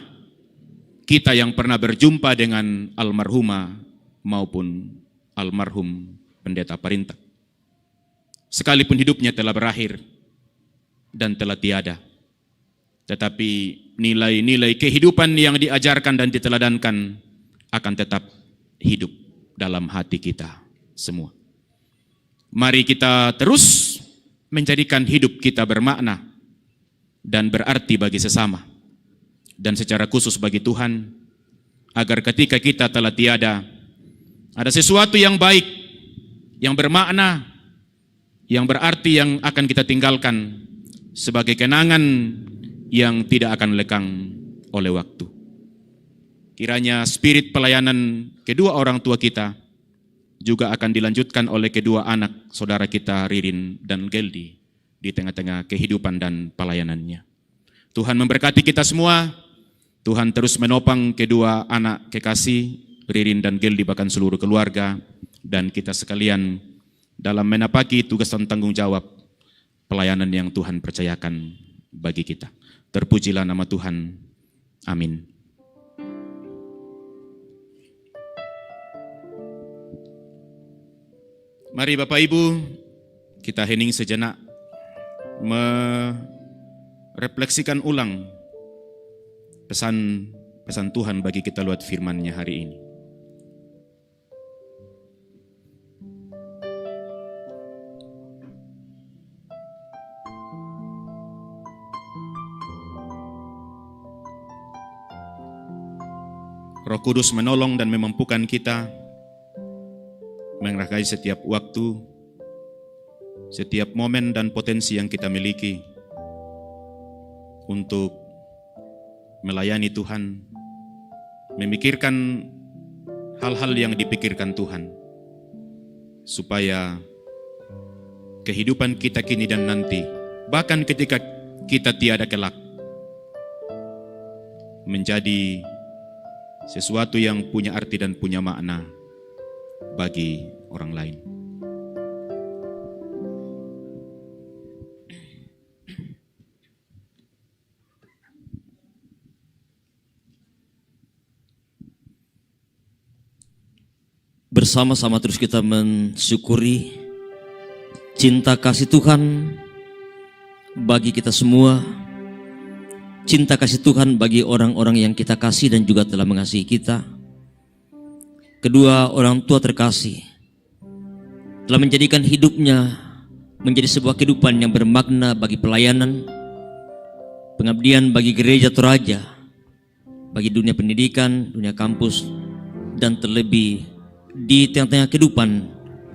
[SPEAKER 3] kita yang pernah berjumpa dengan almarhumah maupun almarhum Pendeta Parinta. Sekalipun hidupnya telah berakhir dan telah tiada, tetapi nilai-nilai kehidupan yang diajarkan dan diteladankan akan tetap hidup dalam hati kita semua. Mari kita terus menjadikan hidup kita bermakna dan berarti bagi sesama, dan secara khusus bagi Tuhan, agar ketika kita telah tiada, ada sesuatu yang baik, yang bermakna, yang berarti yang akan kita tinggalkan sebagai kenangan yang tidak akan lekang oleh waktu. Kiranya spirit pelayanan kedua orang tua kita juga akan dilanjutkan oleh kedua anak saudara kita, Ririn dan Geldi, di tengah-tengah kehidupan dan pelayanannya. Tuhan memberkati kita semua. Tuhan terus menopang kedua anak kekasih, Ririn dan Geldi, bahkan seluruh keluarga, dan kita sekalian dalam menapaki tugas dan tanggung jawab pelayanan yang Tuhan percayakan bagi kita. Terpujilah nama Tuhan. Amin. Mari Bapak Ibu, kita hening sejenak, merefleksikan ulang pesan Tuhan bagi kita lewat firman-Nya hari ini. Roh Kudus menolong dan memampukan kita menghargai setiap waktu, setiap momen dan potensi yang kita miliki untuk melayani Tuhan, memikirkan hal-hal yang dipikirkan Tuhan, supaya kehidupan kita kini dan nanti, bahkan ketika kita tiada kelak, menjadi sesuatu yang punya arti dan punya makna bagi orang lain.
[SPEAKER 2] Bersama-sama terus kita mensyukuri cinta kasih Tuhan bagi kita semua, cinta kasih Tuhan bagi orang-orang yang kita kasih dan juga telah mengasihi kita. Kedua orang tua terkasih telah menjadikan hidupnya menjadi sebuah kehidupan yang bermakna bagi pelayanan, pengabdian bagi Gereja Toraja, bagi dunia pendidikan, dunia kampus, dan terlebih di tengah-tengah kehidupan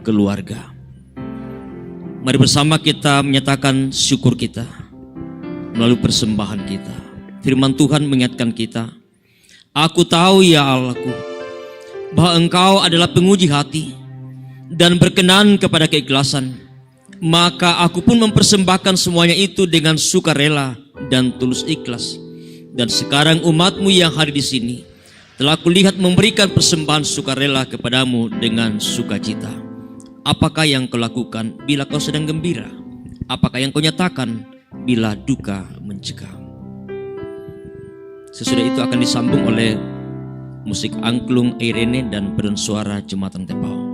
[SPEAKER 2] keluarga. Mari bersama kita menyatakan syukur kita melalui persembahan kita. Firman Tuhan mengingatkan kita, "Aku tahu ya Allahku, bahwa Engkau adalah penguji hati dan berkenan kepada keikhlasan. Maka aku pun mempersembahkan semuanya itu dengan sukarela dan tulus ikhlas. Dan sekarang umatmu yang hadir di sini telah kulihat memberikan persembahan sukarela kepadamu dengan sukacita. Apakah yang kau lakukan bila kau sedang gembira? Apakah yang kau nyatakan bila duka mencekam? Sesudah itu akan disambung oleh musik angklung Irene dan paduan suara Jembatan Tepau.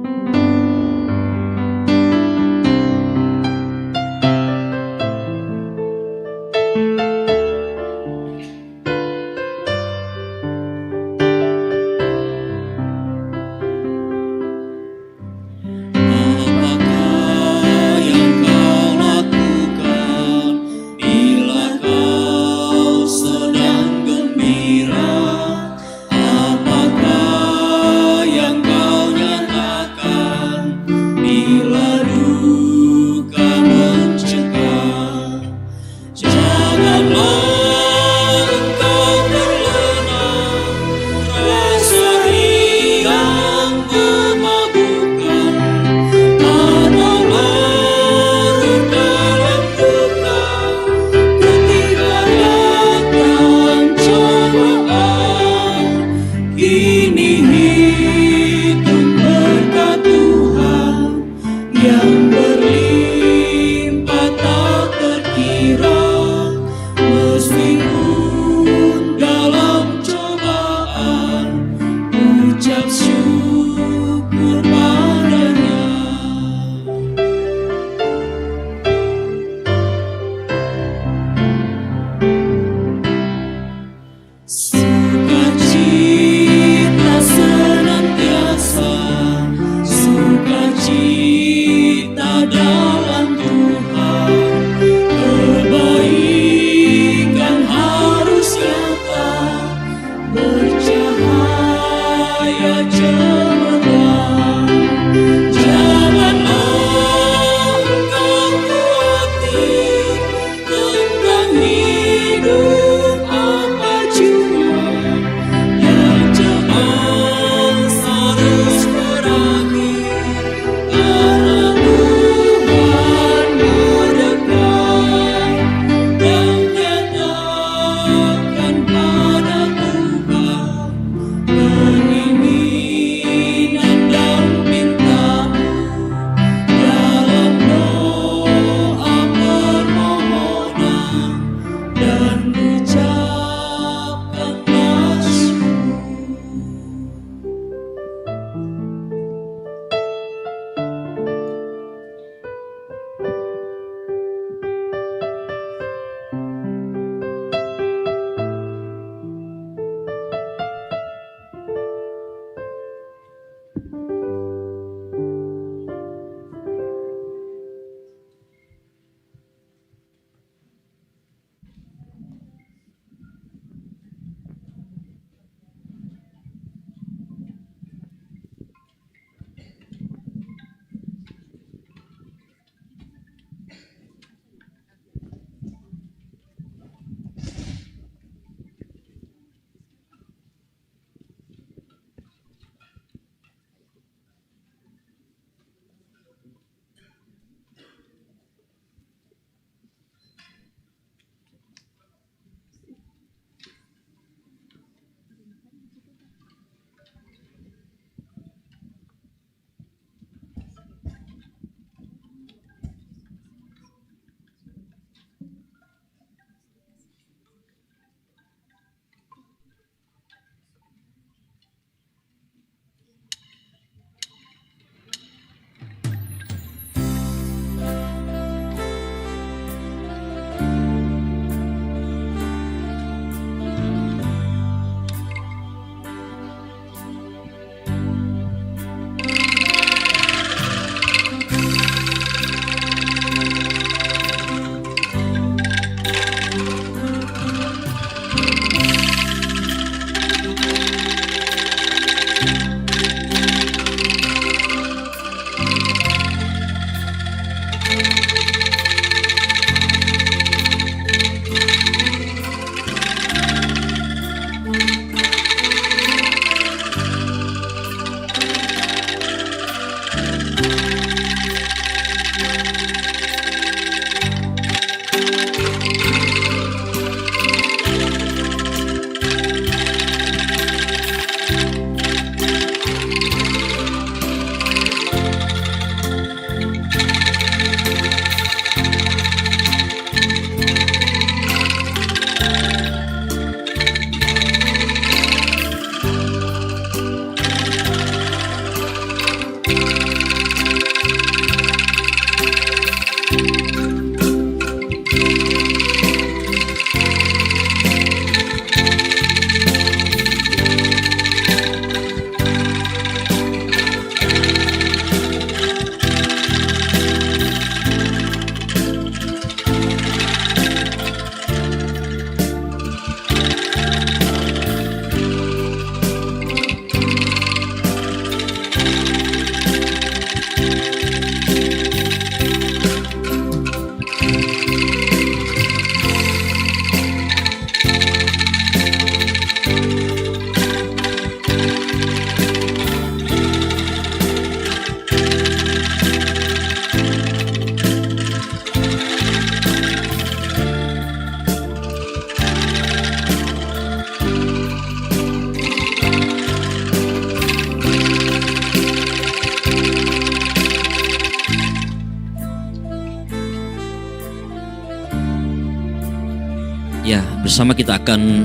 [SPEAKER 2] Ya, bersama kita akan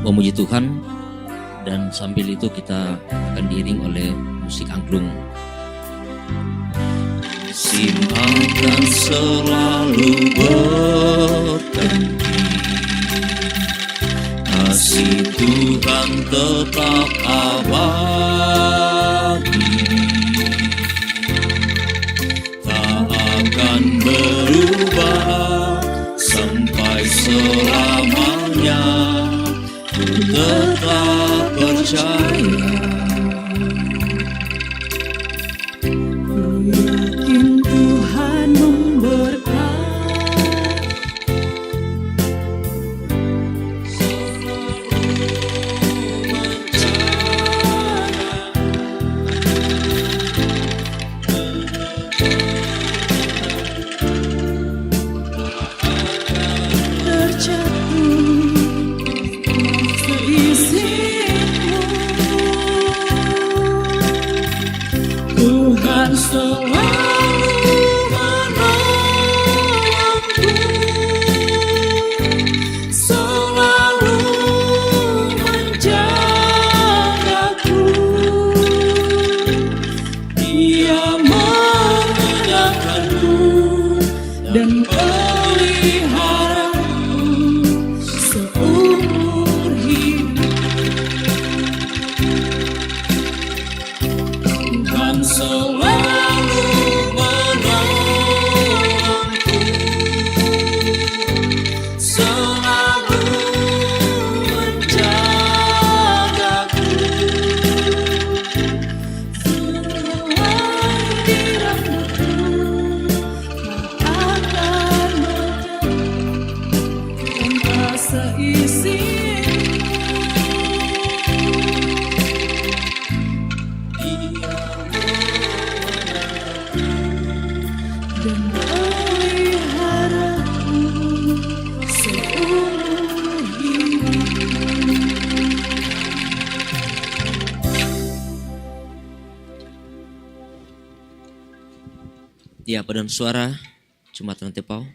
[SPEAKER 2] memuji Tuhan, dan sambil itu kita akan diiring oleh musik angklung. Musim akan selalu berganti, kasih Tuhan tetap abadi, tak akan berubah sampai selamanya. Ku tetap percaya.
[SPEAKER 6] Yakin Tuhan memberkati, terjatuh seisimu. Tuhan selalu menolongku, selalu menjagaku. Dia mengudahkanku dan peliharaku seumur hidup. Tuhan selalu menolongku, selalu menjagaku. Selai di rambutku, tak akan menjauh tanpa seisimu. Dan peliharaku seumur hidup.
[SPEAKER 2] Ya, paduan suara Jumatan Tepau.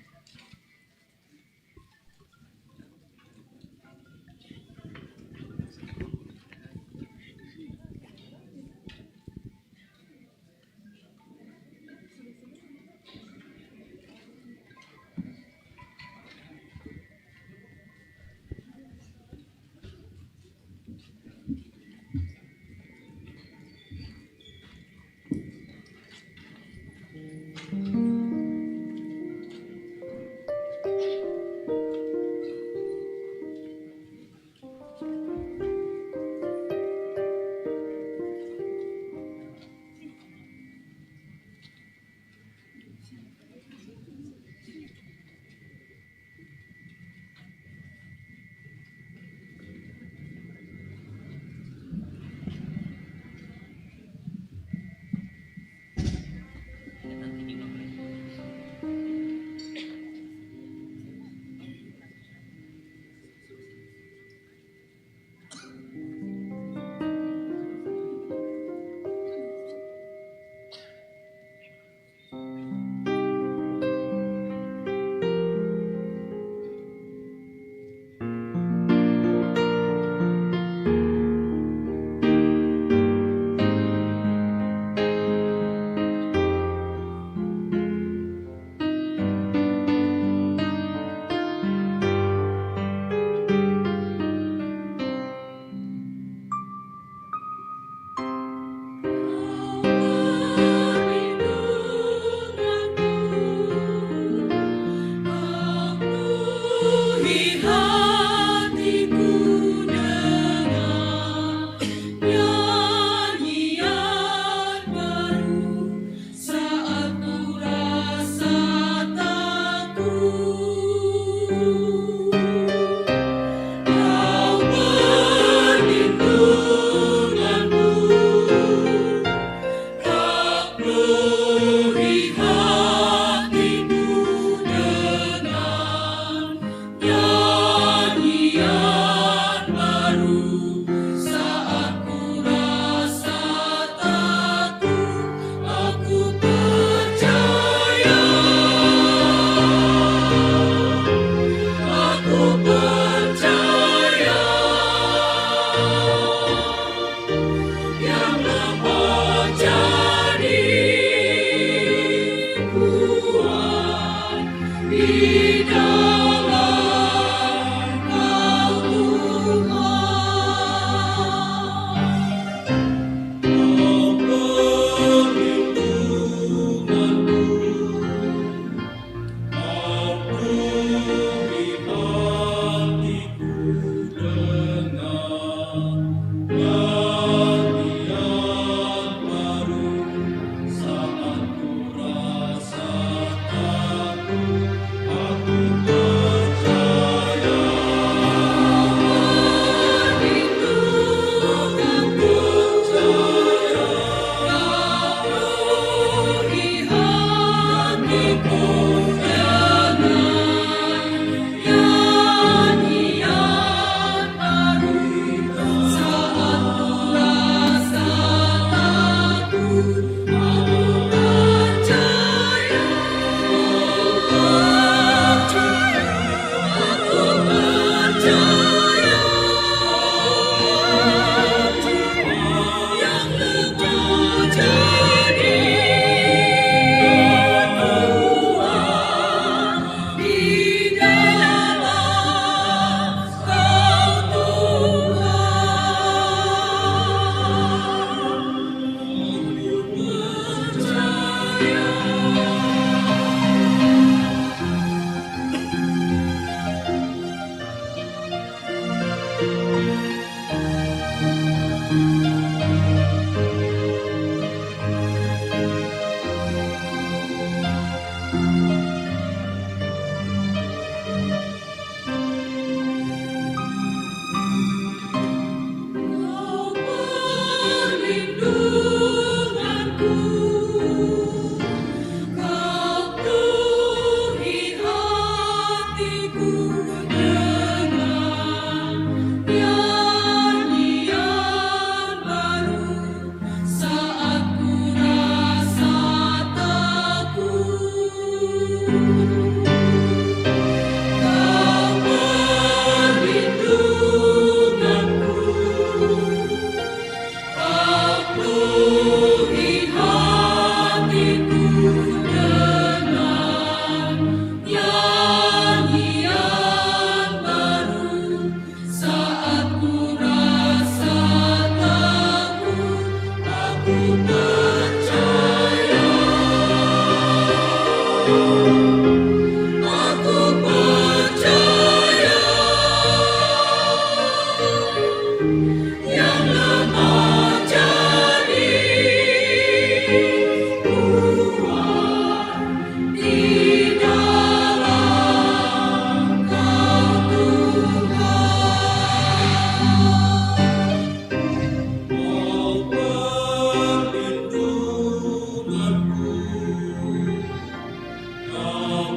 [SPEAKER 6] Kau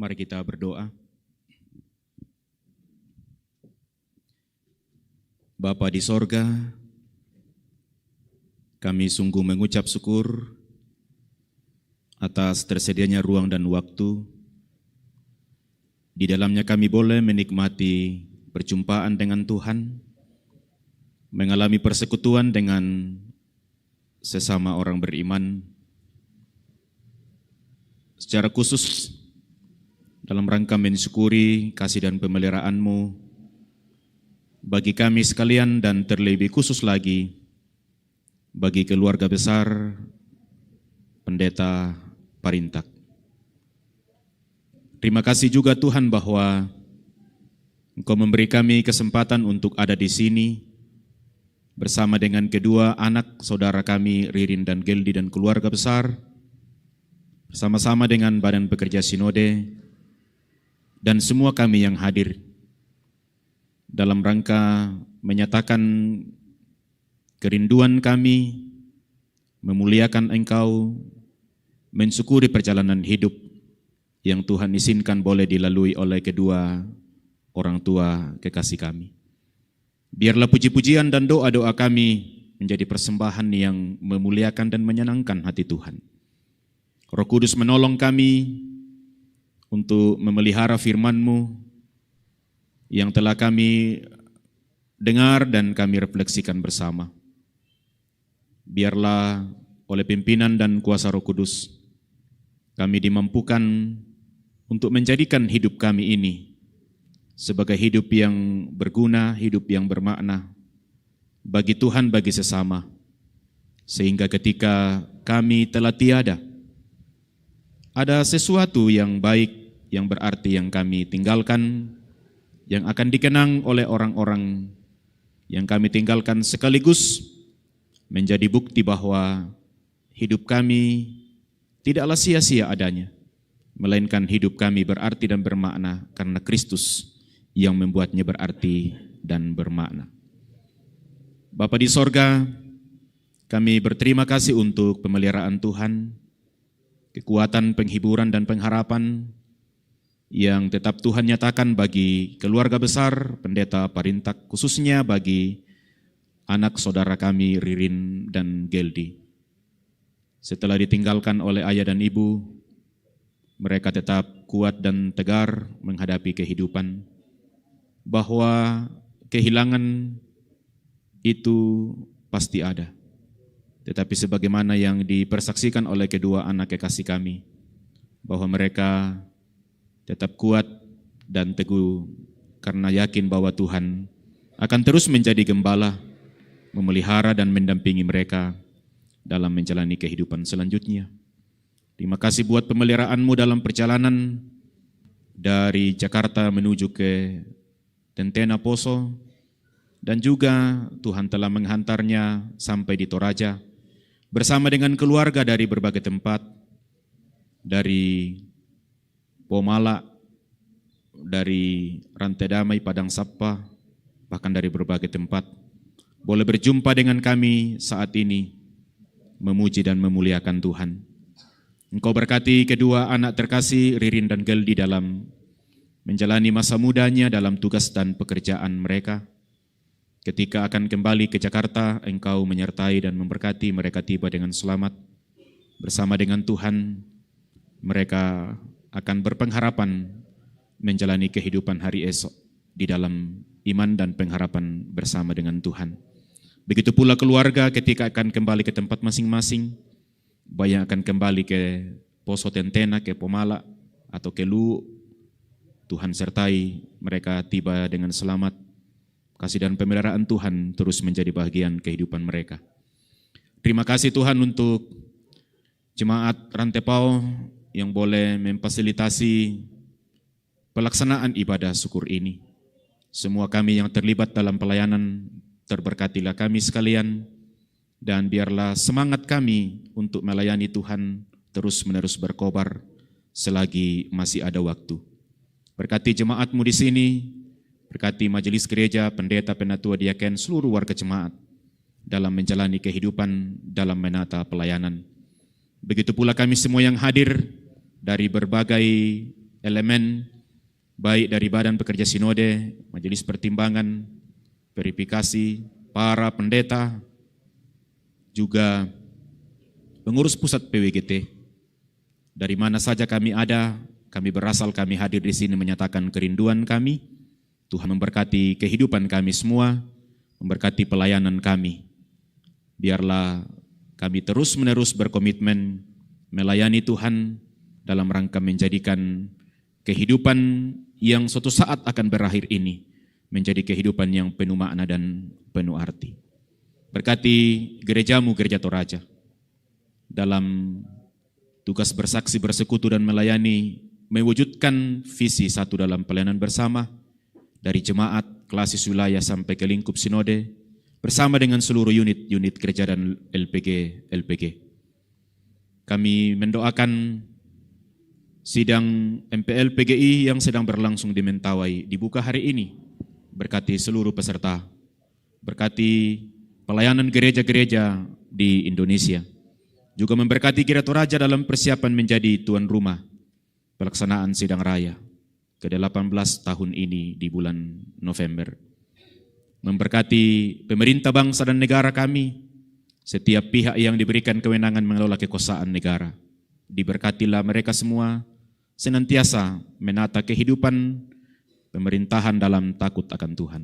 [SPEAKER 3] Mari kita berdoa. Bapa di sorga, kami sungguh mengucap syukur atas tersedianya ruang dan waktu. Di dalamnya kami boleh menikmati perjumpaan dengan Tuhan, mengalami persekutuan dengan sesama orang beriman, secara khusus dalam rangka mensyukuri kasih dan pemeliharaan-Mu bagi kami sekalian, dan terlebih khusus lagi bagi keluarga besar Pendeta Parintak. Terima kasih juga Tuhan bahwa Engkau memberi kami kesempatan untuk ada di sini bersama dengan kedua anak saudara kami, Ririn dan Geldi, dan keluarga besar, bersama-sama dengan Badan Pekerja Sinode, dan semua kami yang hadir dalam rangka menyatakan kerinduan kami, memuliakan Engkau, mensyukuri perjalanan hidup yang Tuhan izinkan boleh dilalui oleh kedua orang tua kekasih kami. Biarlah puji-pujian dan doa-doa kami menjadi persembahan yang memuliakan dan menyenangkan hati Tuhan. Roh Kudus menolong kami untuk memelihara firman-Mu yang telah kami dengar dan kami refleksikan bersama. Biarlah oleh pimpinan dan kuasa Roh Kudus kami dimampukan untuk menjadikan hidup kami ini sebagai hidup yang berguna, hidup yang bermakna bagi Tuhan, bagi sesama, sehingga ketika kami telah tiada, ada sesuatu yang baik, yang berarti yang kami tinggalkan, yang akan dikenang oleh orang-orang yang kami tinggalkan, sekaligus menjadi bukti bahwa hidup kami tidaklah sia-sia adanya, melainkan hidup kami berarti dan bermakna karena Kristus yang membuatnya berarti dan bermakna. Bapa di sorga, kami berterima kasih untuk pemeliharaan Tuhan, kekuatan, penghiburan, dan pengharapan yang tetap Tuhan nyatakan bagi keluarga besar Pendeta Parintak, khususnya bagi anak saudara kami Ririn dan Geldi. Setelah ditinggalkan oleh ayah dan ibu, mereka tetap kuat dan tegar menghadapi kehidupan, bahwa kehilangan itu pasti ada. Tetapi sebagaimana yang dipersaksikan oleh kedua anak kekasih kami, bahwa mereka tetap kuat dan teguh karena yakin bahwa Tuhan akan terus menjadi gembala, memelihara dan mendampingi mereka dalam menjalani kehidupan selanjutnya. Terima kasih buat pemeliharaan-Mu dalam perjalanan dari Jakarta menuju ke Tentena Poso, dan juga Tuhan telah menghantarnya sampai di Toraja bersama dengan keluarga dari berbagai tempat, dari Pomala, dari Rantai Damai, Padang Sapa, bahkan dari berbagai tempat, boleh berjumpa dengan kami saat ini, memuji dan memuliakan Tuhan. Engkau berkati kedua anak terkasih Ririn dan Geldi dalam menjalani masa mudanya dalam tugas dan pekerjaan mereka. Ketika akan kembali ke Jakarta, Engkau menyertai dan memberkati mereka tiba dengan selamat. Bersama dengan Tuhan, mereka akan berpengharapan menjalani kehidupan hari esok di dalam iman dan pengharapan bersama dengan Tuhan. Begitu pula keluarga ketika akan kembali ke tempat masing-masing, baik akan kembali ke Poso Tentena, ke Pomala, atau ke Luwu, Tuhan sertai mereka tiba dengan selamat. Kasih dan pemeliharaan Tuhan terus menjadi bagian kehidupan mereka. Terima kasih Tuhan untuk jemaat Rantepao yang boleh memfasilitasi pelaksanaan ibadah syukur ini. Semua kami yang terlibat dalam pelayanan, terberkatilah kami sekalian, dan biarlah semangat kami untuk melayani Tuhan terus-menerus berkobar selagi masih ada waktu. Berkati jemaat-Mu di sini, berkati majelis gereja, pendeta, penatua, diaken, seluruh warga jemaat dalam menjalani kehidupan, dalam menata pelayanan. Begitu pula kami semua yang hadir dari berbagai elemen baik dari Badan Pekerja Sinode, Majelis Pertimbangan, verifikasi, para pendeta, juga pengurus pusat PWGT. Dari mana saja kami ada, kami berasal, kami hadir di sini menyatakan kerinduan kami. Tuhan memberkati kehidupan kami semua, memberkati pelayanan kami. Biarlah kami terus-menerus berkomitmen melayani Tuhan dalam rangka menjadikan kehidupan yang suatu saat akan berakhir ini menjadi kehidupan yang penuh makna dan penuh arti. Berkati gerejamu, Gereja Toraja, dalam tugas bersaksi, bersekutu dan melayani, mewujudkan visi satu dalam pelayanan bersama, dari jemaat, klasis wilayah sampai ke lingkup sinode, bersama dengan seluruh unit-unit gereja dan LPG. Kami mendoakan sidang MPL PGI yang sedang berlangsung di Mentawai dibuka hari ini, berkati seluruh peserta, berkati pelayanan gereja-gereja di Indonesia, juga memberkati Gereja Toraja dalam persiapan menjadi tuan rumah pelaksanaan sidang raya ke-18 tahun ini di bulan November. Memberkati pemerintah bangsa dan negara kami, setiap pihak yang diberikan kewenangan mengelola kekuasaan negara. Diberkatilah mereka semua senantiasa menata kehidupan pemerintahan dalam takut akan Tuhan.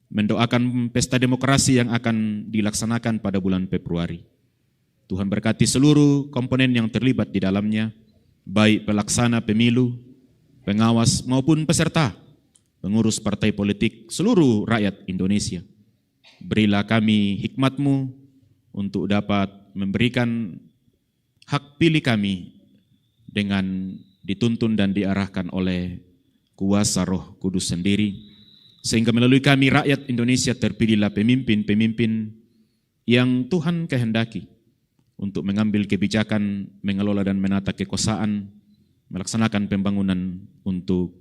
[SPEAKER 3] Mendoakan pesta demokrasi yang akan dilaksanakan pada bulan Februari. Tuhan berkati seluruh komponen yang terlibat di dalamnya, baik pelaksana pemilu, pengawas maupun peserta, pengurus partai politik, seluruh rakyat Indonesia. Berilah kami hikmat-Mu untuk dapat memberikan hak pilih kami dengan dituntun dan diarahkan oleh kuasa Roh Kudus sendiri, sehingga melalui kami rakyat Indonesia terpilihlah pemimpin-pemimpin yang Tuhan kehendaki untuk mengambil kebijakan, mengelola dan menata kekuasaan, melaksanakan pembangunan untuk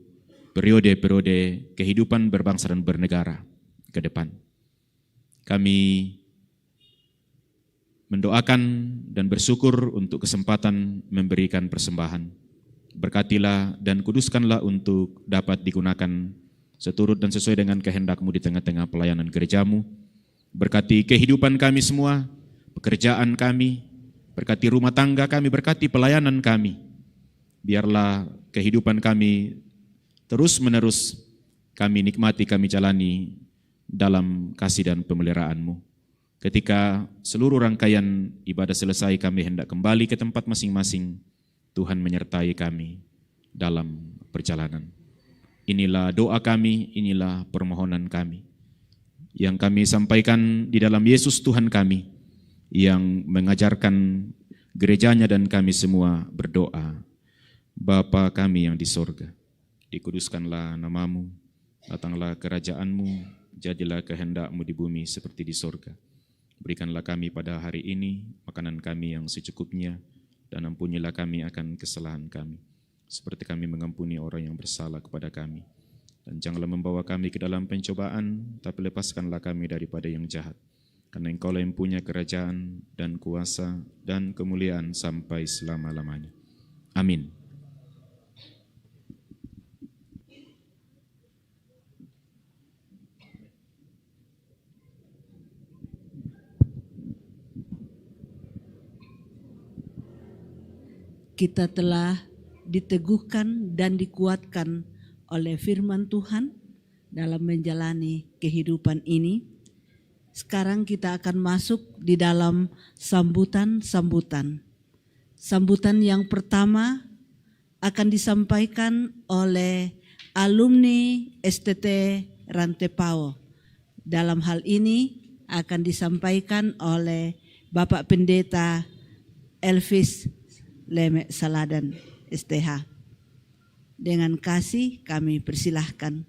[SPEAKER 3] periode-periode kehidupan berbangsa dan bernegara ke depan. Kami mendoakan dan bersyukur untuk kesempatan memberikan persembahan. Berkatilah dan kuduskanlah untuk dapat digunakan seturut dan sesuai dengan kehendak-Mu di tengah-tengah pelayanan gerejamu. Berkati kehidupan kami semua, pekerjaan kami, berkati rumah tangga kami, berkati pelayanan kami. Biarlah kehidupan kami terus-menerus kami nikmati, kami jalani dalam kasih dan pemeliharaan-Mu. Ketika seluruh rangkaian ibadah selesai, kami hendak kembali ke tempat masing-masing. Tuhan menyertai kami dalam perjalanan. Inilah doa kami, inilah permohonan kami, yang kami sampaikan di dalam Yesus Tuhan kami, yang mengajarkan gerejanya dan kami semua berdoa. Bapa kami yang di sorga, dikuduskanlah nama-Mu, datanglah kerajaan-Mu, jadilah kehendak-Mu di bumi seperti di sorga. Berikanlah kami pada hari ini makanan kami yang secukupnya, dan ampunilah kami akan kesalahan kami, seperti kami mengampuni orang yang bersalah kepada kami. Dan janganlah membawa kami ke dalam pencobaan, tapi lepaskanlah kami daripada yang jahat. Karena Engkau-lah yang punya kerajaan dan kuasa dan kemuliaan sampai selama-lamanya. Amin.
[SPEAKER 1] Kita telah diteguhkan dan dikuatkan oleh firman Tuhan dalam menjalani kehidupan ini. Sekarang kita akan masuk di dalam sambutan-sambutan. Sambutan yang pertama akan disampaikan oleh alumni STT Rantepao. Dalam hal ini akan disampaikan oleh Bapak Pendeta Elvis Lemek Saladan STH. Dengan kasih kami persilahkan.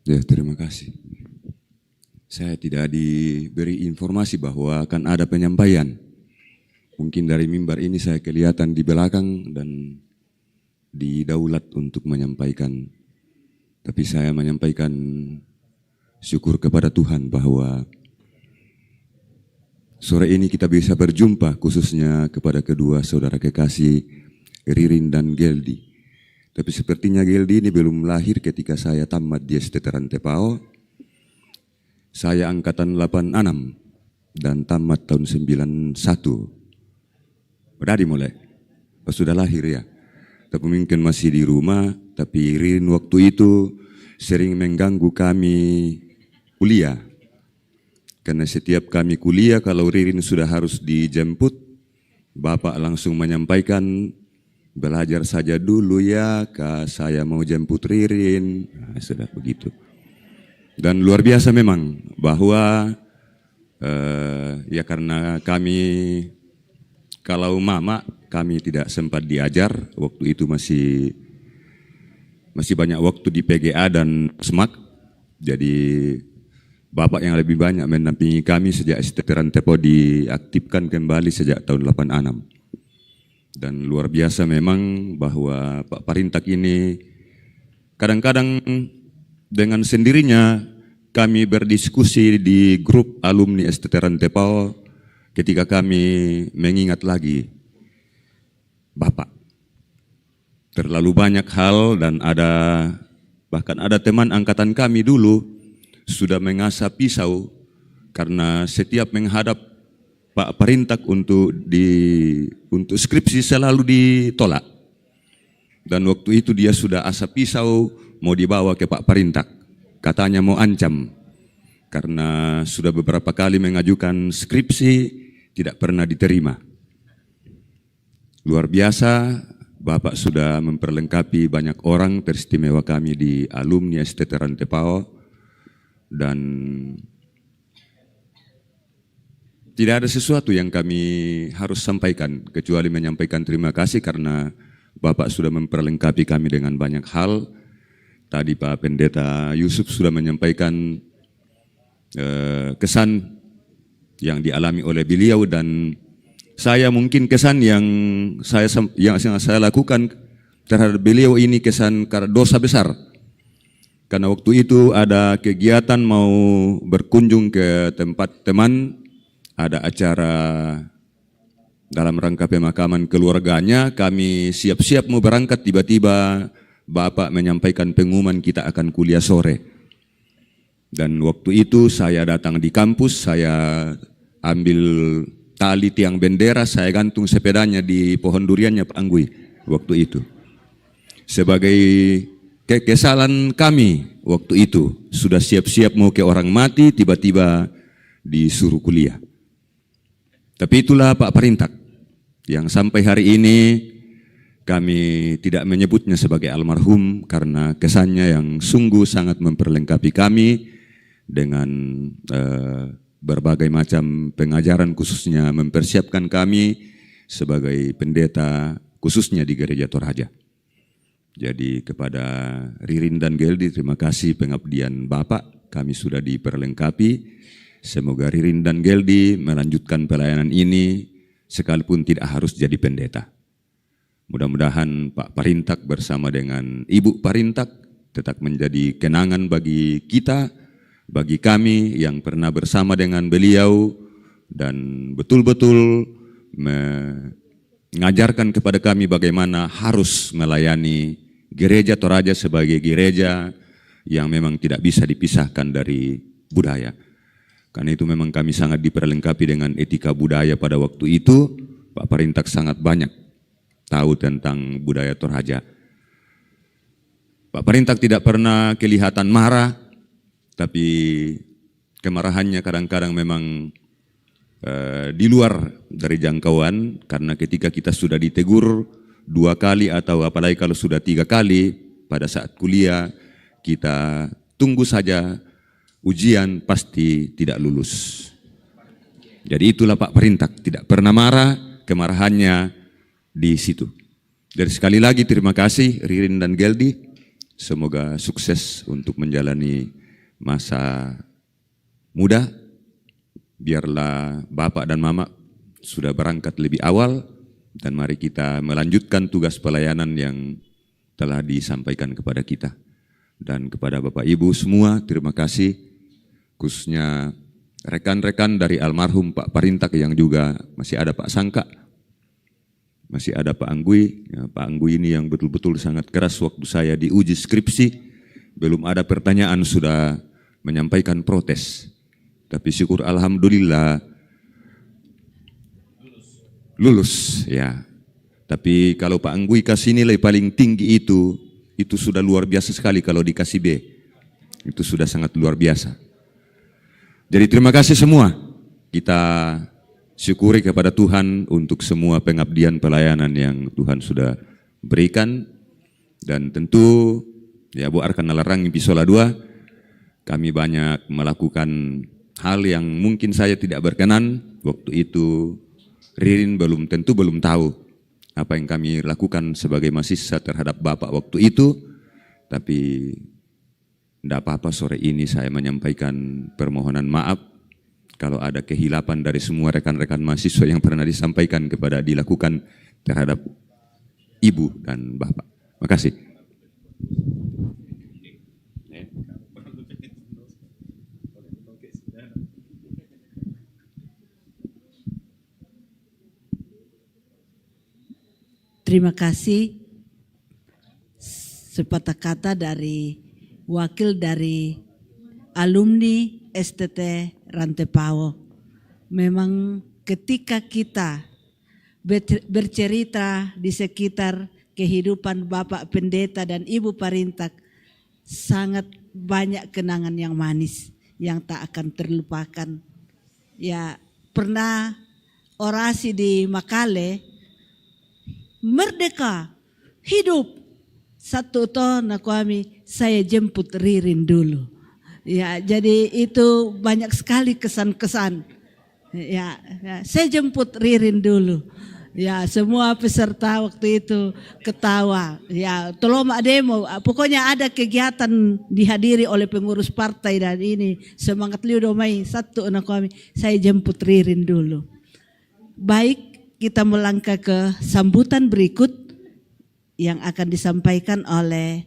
[SPEAKER 7] Ya, terima kasih. saya tidak diberi informasi bahwa akan ada penyampaian. Mungkin dari mimbar ini saya kelihatan di belakang dan didaulat untuk menyampaikan. Tapi saya menyampaikan syukur kepada Tuhan bahwa sore ini kita bisa berjumpa, khususnya kepada kedua saudara kekasih Ririn dan Geldi. Tapi sepertinya Geldi ini belum lahir ketika saya tamat di STTRan Tepao. Saya angkatan 86 dan tamat tahun 91. Udah dimulai? Oh, sudah lahir ya? Tapi mungkin masih di rumah, tapi Ririn waktu itu sering mengganggu kami kuliah. Karena setiap kami kuliah, kalau Ririn sudah harus dijemput, Bapak langsung menyampaikan, belajar saja dulu ya, Kak, saya mau jemput Ririn. Nah, sudah begitu. Dan luar biasa memang, bahwa ya karena kami, kalau mama, kami tidak sempat diajar, waktu itu masih banyak waktu di PGA dan SMAK, jadi Bapak yang lebih banyak mendampingi kami sejak STTRan Tepao diaktifkan kembali sejak tahun 86. Dan luar biasa memang bahwa Pak Parintak ini kadang-kadang dengan sendirinya kami berdiskusi di grup alumni STTRan Tepao ketika kami mengingat lagi Bapak. Terlalu banyak hal dan bahkan ada teman angkatan kami dulu sudah mengasah pisau karena setiap menghadap Pak Parintak untuk skripsi selalu ditolak. Dan waktu itu dia sudah asah pisau mau dibawa ke Pak Parintak. Katanya mau ancam karena sudah beberapa kali mengajukan skripsi tidak pernah diterima. Luar biasa, Bapak sudah memperlengkapi banyak orang teristimewa kami di alumni STTRan Tepao. Dan tidak ada sesuatu yang kami harus sampaikan kecuali menyampaikan terima kasih karena Bapak sudah memperlengkapi kami dengan banyak hal. Tadi Pak Pendeta Yusuf sudah menyampaikan kesan yang dialami oleh beliau dan saya mungkin kesan yang saya lakukan terhadap beliau ini kesan karena dosa besar. Karena waktu itu ada kegiatan mau berkunjung ke tempat teman, ada acara dalam rangka pemakaman keluarganya, kami siap-siap mau berangkat, tiba-tiba Bapak menyampaikan pengumuman kita akan kuliah sore. Dan waktu itu saya datang di kampus, saya ambil tali tiang bendera, saya gantung sepedanya di pohon duriannya Pak Anggui waktu itu. Sebagai kekesalan kami waktu itu, sudah siap-siap mau ke orang mati, tiba-tiba disuruh kuliah. Tapi itulah Pak Parintak, yang sampai hari ini kami tidak menyebutnya sebagai almarhum, karena kesannya yang sungguh sangat memperlengkapi kami dengan berbagai macam pengajaran, khususnya mempersiapkan kami sebagai pendeta, khususnya di Gereja Toraja. Jadi kepada Ririn dan Geldi, terima kasih pengabdian Bapak, kami sudah diperlengkapi. Semoga Ririn dan Geldi melanjutkan pelayanan ini sekalipun tidak harus jadi pendeta. Mudah-mudahan Pak Parintak bersama dengan Ibu Parintak tetap menjadi kenangan bagi kita, bagi kami yang pernah bersama dengan beliau dan betul-betul mengajarkan kepada kami bagaimana harus melayani Gereja Toraja sebagai gereja yang memang tidak bisa dipisahkan dari budaya. Karena itu memang kami sangat diperlengkapi dengan etika budaya pada waktu itu. Pak Parintak sangat banyak tahu tentang budaya Toraja. Pak Parintak tidak pernah kelihatan marah, tapi kemarahannya kadang-kadang memang di luar dari jangkauan, karena ketika kita sudah ditegur 2 kali atau apalagi kalau sudah 3 kali pada saat kuliah, kita tunggu saja ujian pasti tidak lulus. Jadi itulah Pak Parintak, tidak pernah marah, kemarahannya di situ. Dan sekali lagi terima kasih Ririn dan Geldi, semoga sukses untuk menjalani masa muda, biarlah Bapak dan Mama sudah berangkat lebih awal, dan mari kita melanjutkan tugas pelayanan yang telah disampaikan kepada kita. Dan kepada Bapak Ibu semua, terima kasih, khususnya rekan-rekan dari almarhum Pak Parintak yang juga masih ada Pak Sangka, masih ada Pak Anggui. Ya, Pak Anggui ini yang betul-betul sangat keras waktu saya diuji skripsi, belum ada pertanyaan sudah menyampaikan protes. Tapi syukur alhamdulillah lulus ya. Tapi kalau Pak Anggui kasih nilai paling tinggi itu sudah luar biasa sekali. Kalau dikasih B, itu sudah sangat luar biasa. Jadi terima kasih semua. Kita syukuri kepada Tuhan untuk semua pengabdian pelayanan yang Tuhan sudah berikan. Dan tentu ya Bu Arkan Nalarang Bisola 2, kami banyak melakukan hal yang mungkin saya tidak berkenan. Waktu itu Ririn belum tahu apa yang kami lakukan sebagai mahasiswa terhadap Bapak waktu itu. Tapi tidak apa-apa, sore ini saya menyampaikan permohonan maaf kalau ada kehilapan dari semua rekan-rekan mahasiswa yang pernah dilakukan terhadap Ibu dan Bapak. Terima kasih.
[SPEAKER 1] Terima kasih. Sepatah kata dari wakil dari alumni STT Rantepao. Memang ketika kita bercerita di sekitar kehidupan Bapak Pendeta dan Ibu Parintak, sangat banyak kenangan yang manis yang tak akan terlupakan. Ya, pernah orasi di Makale, merdeka, hidup. Satu tahun kami, saya jemput Ririn dulu. Ya, jadi itu banyak sekali kesan-kesan. Ya, saya jemput Ririn dulu. Ya, semua peserta waktu itu ketawa. Ya, toloma demo, pokoknya ada kegiatan dihadiri oleh pengurus partai dan ini semangat liu domai satu anak kami, saya jemput Ririn dulu. Baik, kita melangkah ke sambutan berikut yang akan disampaikan oleh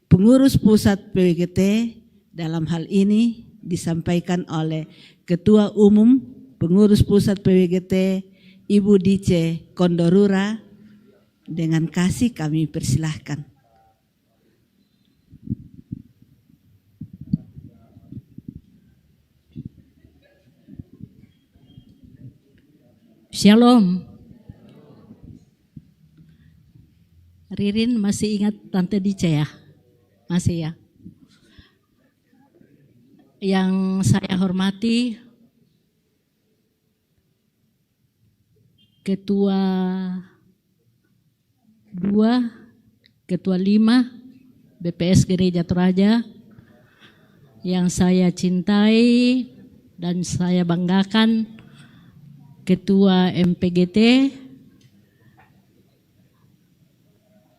[SPEAKER 1] pengurus pusat PWGT. Dalam hal ini disampaikan oleh Ketua Umum Pengurus Pusat PWGT Ibu Dice Kondorura. Dengan kasih kami persilahkan.
[SPEAKER 8] Shalom. Ririn masih ingat Tante Dice ya? Masih ya? Yang saya hormati Ketua 2, Ketua 5 BPS Gereja Toraja, yang saya cintai dan saya banggakan, Ketua MPGT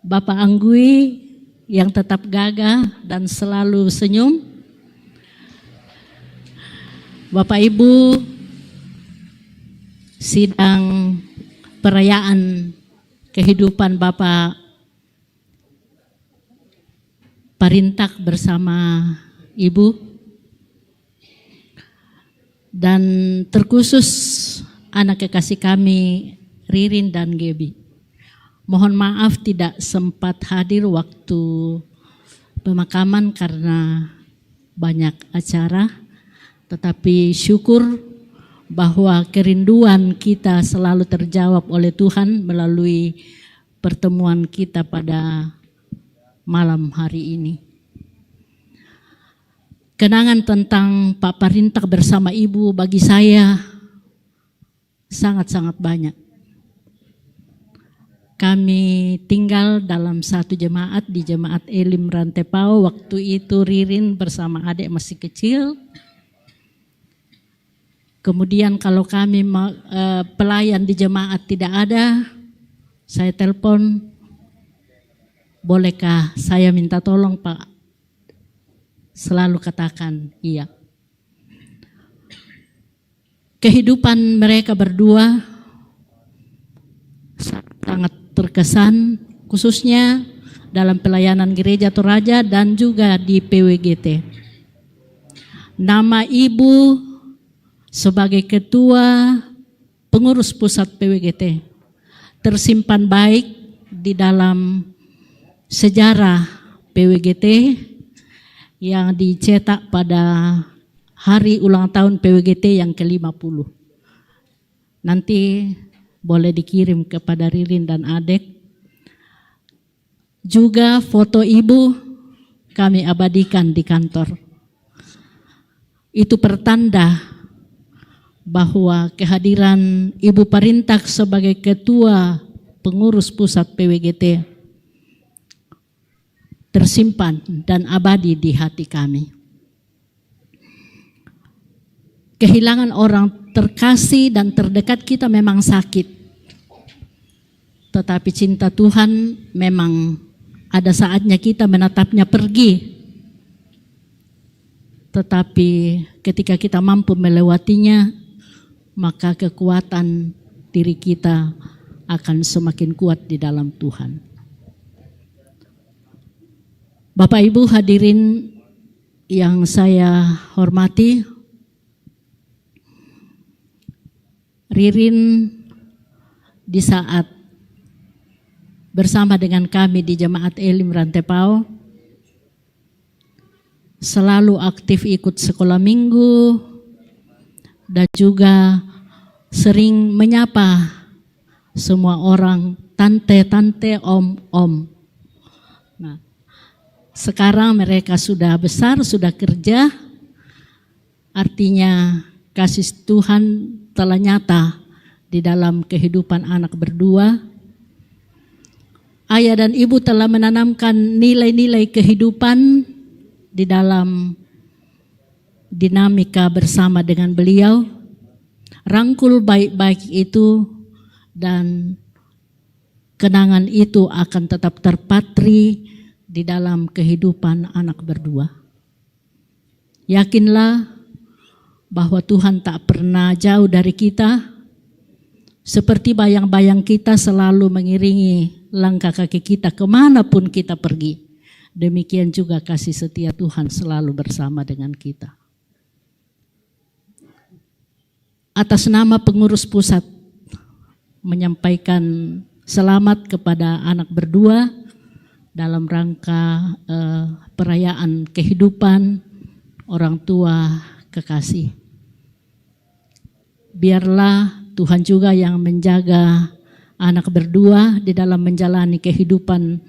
[SPEAKER 8] Bapak Anggui yang tetap gagah dan selalu senyum, Bapak Ibu, sidang perayaan kehidupan Bapak Parintak bersama Ibu, dan terkhusus anak kekasih kami Ririn dan Gebi. Mohon maaf tidak sempat hadir waktu pemakaman karena banyak acara, tetapi syukur bahwa kerinduan kita selalu terjawab oleh Tuhan melalui pertemuan kita pada malam hari ini. Kenangan tentang Pak Parintak bersama Ibu bagi saya sangat-sangat banyak. Kami tinggal dalam satu jemaat di Jemaat Elim Rantepao. Waktu itu Ririn bersama adik masih kecil. Kemudian kalau kami pelayan di jemaat tidak ada, saya telepon, bolehkah saya minta tolong Pak? Selalu katakan iya. Kehidupan mereka berdua sangat terkesan, khususnya dalam pelayanan gereja Toraja dan juga di PWGT. Nama ibu sebagai ketua pengurus pusat PWGT tersimpan baik di dalam sejarah PWGT yang dicetak pada hari ulang tahun PWGT yang ke-50. Nanti boleh dikirim kepada Ririn dan Adek. Juga foto ibu kami abadikan di kantor. Itu pertanda bahwa kehadiran Ibu Parintak sebagai ketua pengurus pusat PWGT tersimpan dan abadi di hati kami. Kehilangan orang terkasih dan terdekat kita memang sakit. Tetapi cinta Tuhan memang ada saatnya kita menatapnya pergi. Tetapi ketika kita mampu melewatinya, maka kekuatan diri kita akan semakin kuat di dalam Tuhan. Bapak Ibu hadirin yang saya hormati, Ririn di saat bersama dengan kami di Jemaat Elim Rantepao selalu aktif ikut sekolah minggu dan juga sering menyapa semua orang tante-tante, om-om. Nah, sekarang mereka sudah besar, sudah kerja, artinya kasih Tuhan telah nyata di dalam kehidupan anak berdua. Ayah dan ibu telah menanamkan nilai-nilai kehidupan di dalam dinamika bersama dengan beliau. Rangkul baik-baik itu dan kenangan itu akan tetap terpatri di dalam kehidupan anak berdua. Yakinlah bahwa Tuhan tak pernah jauh dari kita, seperti bayang-bayang kita selalu mengiringi langkah kaki kita kemanapun kita pergi. Demikian juga kasih setia Tuhan selalu bersama dengan kita. Atas nama pengurus pusat, menyampaikan selamat kepada anak berdua dalam rangka perayaan kehidupan orang tua kekasih. Biarlah Tuhan juga yang menjaga anak berdua di dalam menjalani kehidupan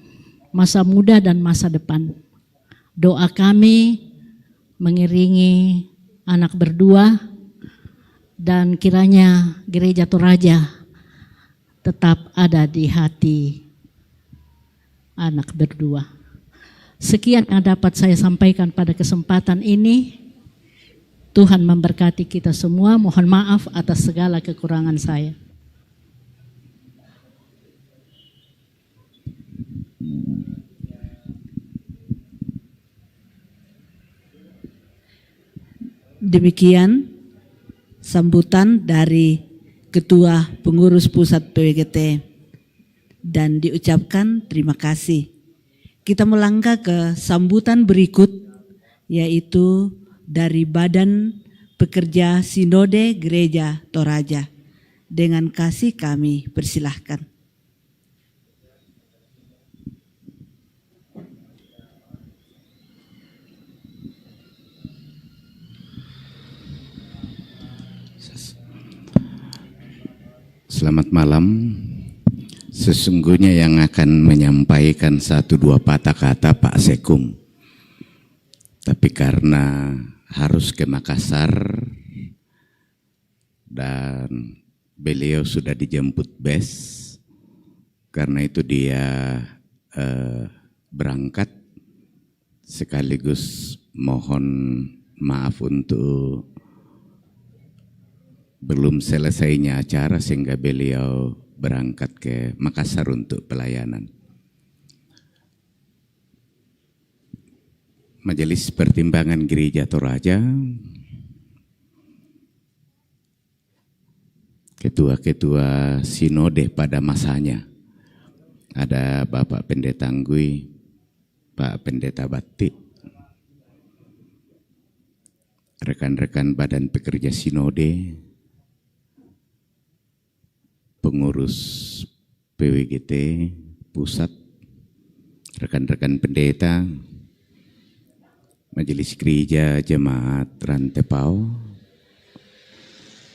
[SPEAKER 8] masa muda dan masa depan. Doa kami mengiringi anak berdua dan kiranya Gereja Toraja tetap ada di hati anak berdua. Sekian yang dapat saya sampaikan pada kesempatan ini. Tuhan memberkati kita semua. Mohon maaf atas segala kekurangan saya.
[SPEAKER 1] Demikian sambutan dari Ketua Pengurus Pusat PWGT dan diucapkan terima kasih. Kita melangkah ke sambutan berikut, yaitu dari Badan Pekerja Sinode Gereja Toraja. Dengan kasih kami persilahkan.
[SPEAKER 9] Selamat malam. Sesungguhnya yang akan menyampaikan 1-2 patah kata Pak Sekung. Tapi karena harus ke Makassar dan beliau sudah dijemput bus, karena itu dia berangkat, sekaligus mohon maaf untuk belum selesainya acara sehingga beliau berangkat ke Makassar untuk pelayanan. Majelis Pertimbangan Gereja Toraja, ketua-ketua sinode pada masanya. Ada Bapak Pendeta Anggui, Pak Pendeta Batik, rekan-rekan badan pekerja sinode, pengurus PWGT pusat, rekan-rekan pendeta, Majelis Gereja Jemaat Rantepao,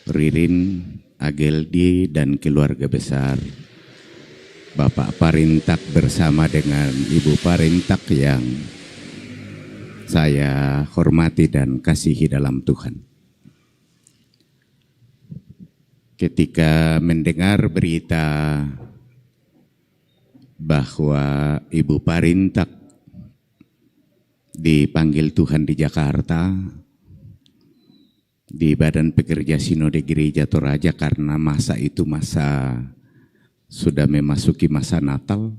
[SPEAKER 9] Ririn, Ageldi, dan keluarga besar Bapak Parintak bersama dengan Ibu Parintak yang saya hormati dan kasihi dalam Tuhan. Ketika mendengar berita bahwa Ibu Parintak dipanggil Tuhan di Jakarta, di Badan Pekerja Sinode Gereja Toraja, karena masa itu masa sudah memasuki masa Natal,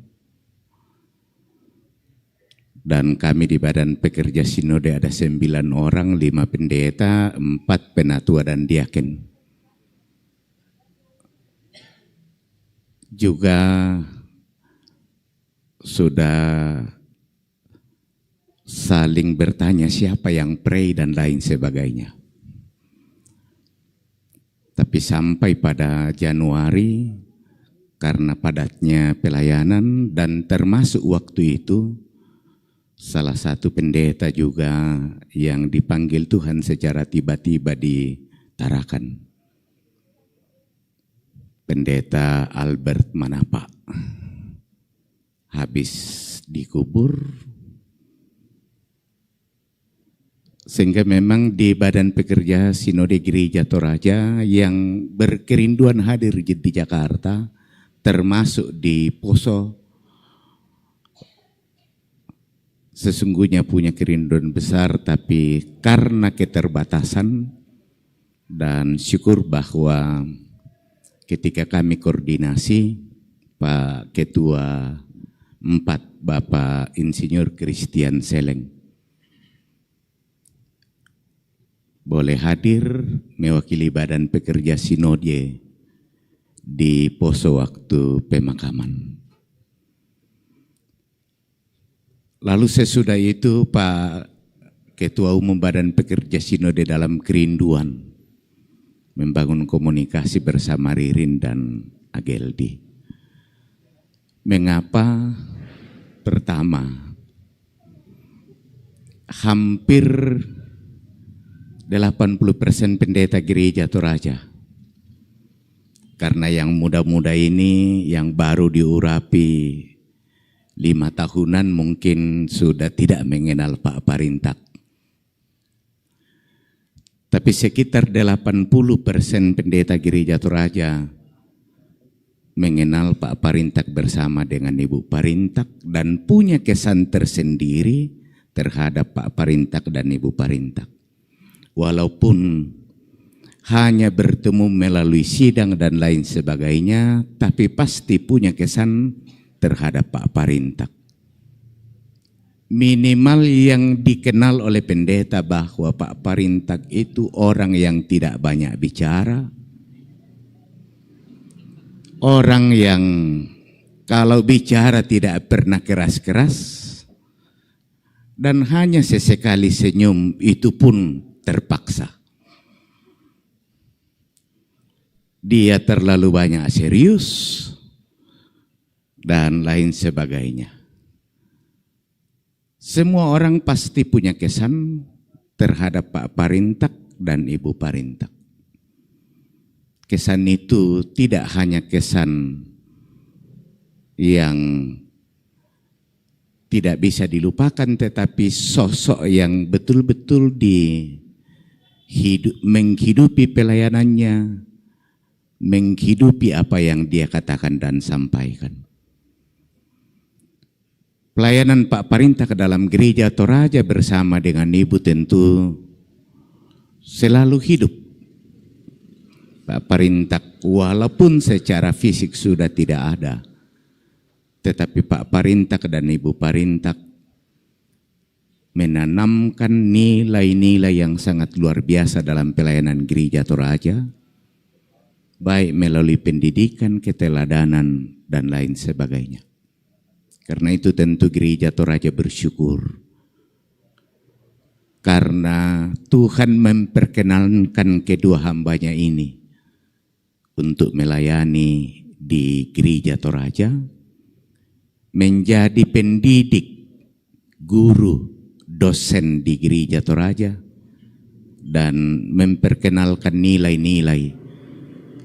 [SPEAKER 9] dan kami di Badan Pekerja Sinode ada 9 orang, 5 pendeta, 4 penatua dan diaken. Juga sudah saling bertanya siapa yang pray dan lain sebagainya. Tapi sampai pada Januari, karena padatnya pelayanan dan termasuk waktu itu salah satu pendeta juga yang dipanggil Tuhan secara tiba-tiba di Tarakan, Pendeta Albert Manapa, habis dikubur. Sehingga memang di Badan Pekerja Sinode Gereja Toraja yang berkerinduan hadir di Jakarta, termasuk di Poso, sesungguhnya punya kerinduan besar, tapi karena keterbatasan, dan syukur bahwa ketika kami koordinasi, Pak Ketua 4, Bapak Insinyur Christian Seleng, boleh hadir mewakili Badan Pekerja Sinode di Poso waktu pemakaman. Lalu sesudah itu Pak Ketua Umum Badan Pekerja Sinode dalam kerinduan membangun komunikasi bersama Ririn dan Ageldi. Mengapa? Pertama, hampir 80% pendeta gereja Toraja, karena yang muda-muda ini yang baru diurapi 5 tahunan mungkin sudah tidak mengenal Pak Parintak. Tapi sekitar 80% pendeta gereja Toraja mengenal Pak Parintak bersama dengan Ibu Parintak dan punya kesan tersendiri terhadap Pak Parintak dan Ibu Parintak. Walaupun hanya bertemu melalui sidang dan lain sebagainya, tapi pasti punya kesan terhadap Pak Parintak. Minimal yang dikenal oleh pendeta bahwa Pak Parintak itu orang yang tidak banyak bicara, orang yang kalau bicara tidak pernah keras-keras, dan hanya sesekali senyum, itu pun terpaksa. Dia terlalu banyak serius dan lain sebagainya. Semua orang pasti punya kesan terhadap Pak Parintak dan Ibu Parintak. Kesan itu tidak hanya kesan yang tidak bisa dilupakan, tetapi sosok yang betul-betul menghidupi pelayanannya, menghidupi apa yang dia katakan dan sampaikan. Pelayanan Pak Parintak dalam gereja Toraja bersama dengan Ibu tentu selalu hidup. Pak Parintak walaupun secara fisik sudah tidak ada, tetapi Pak Parintak dan Ibu Parintak menanamkan nilai-nilai yang sangat luar biasa dalam pelayanan gereja Toraja, baik melalui pendidikan, keteladanan, dan lain sebagainya. Karena itu tentu Gereja Toraja bersyukur karena Tuhan memperkenalkan kedua hambanya ini untuk melayani di Gereja Toraja, menjadi pendidik, guru, dosen di Gereja Toraja, dan memperkenalkan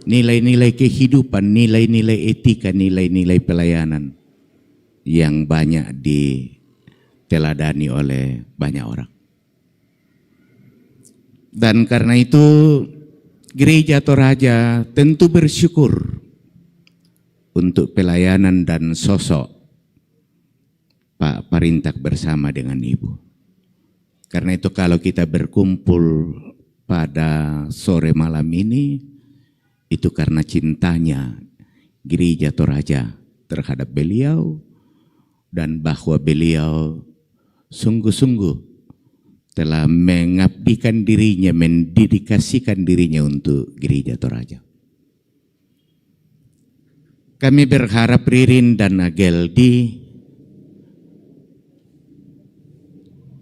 [SPEAKER 9] nilai-nilai kehidupan, nilai-nilai etika, nilai-nilai pelayanan yang banyak diteladani oleh banyak orang. Dan karena itu Gereja Toraja tentu bersyukur untuk pelayanan dan sosok Pak Parintak bersama dengan Ibu. Karena itu kalau kita berkumpul pada sore malam ini, itu karena cintanya Gereja Toraja terhadap beliau, dan bahwa beliau sungguh-sungguh telah mengabdikan dirinya, mendedikasikan dirinya untuk Gereja Toraja. Kami berharap Ririn dan Ageldi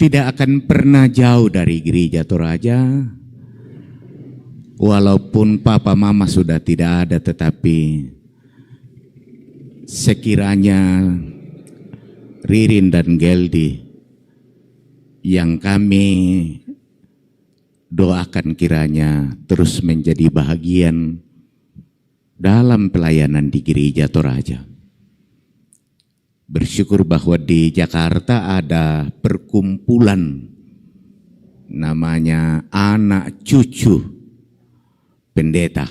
[SPEAKER 9] tidak akan pernah jauh dari Gereja Toraja, walaupun papa mama sudah tidak ada, tetapi sekiranya Ririn dan Geldi yang kami doakan kiranya terus menjadi bahagian dalam pelayanan di Gereja Toraja. Bersyukur bahwa di Jakarta ada perkumpulan namanya Anak Cucu Pendeta.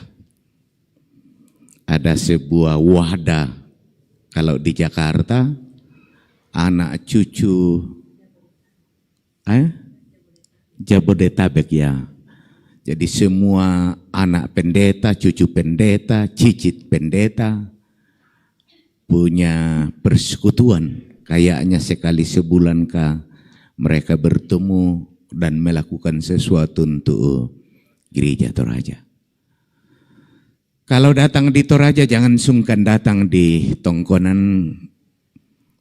[SPEAKER 9] Ada sebuah wadah kalau di Jakarta, anak cucu Jabodetabek ya. Jadi semua anak pendeta, cucu pendeta, cicit pendeta punya persekutuan. Kayaknya sekali sebulan mereka bertemu dan melakukan sesuatu untuk Gereja Toraja. Kalau datang di Toraja jangan sungkan datang di Tongkonan,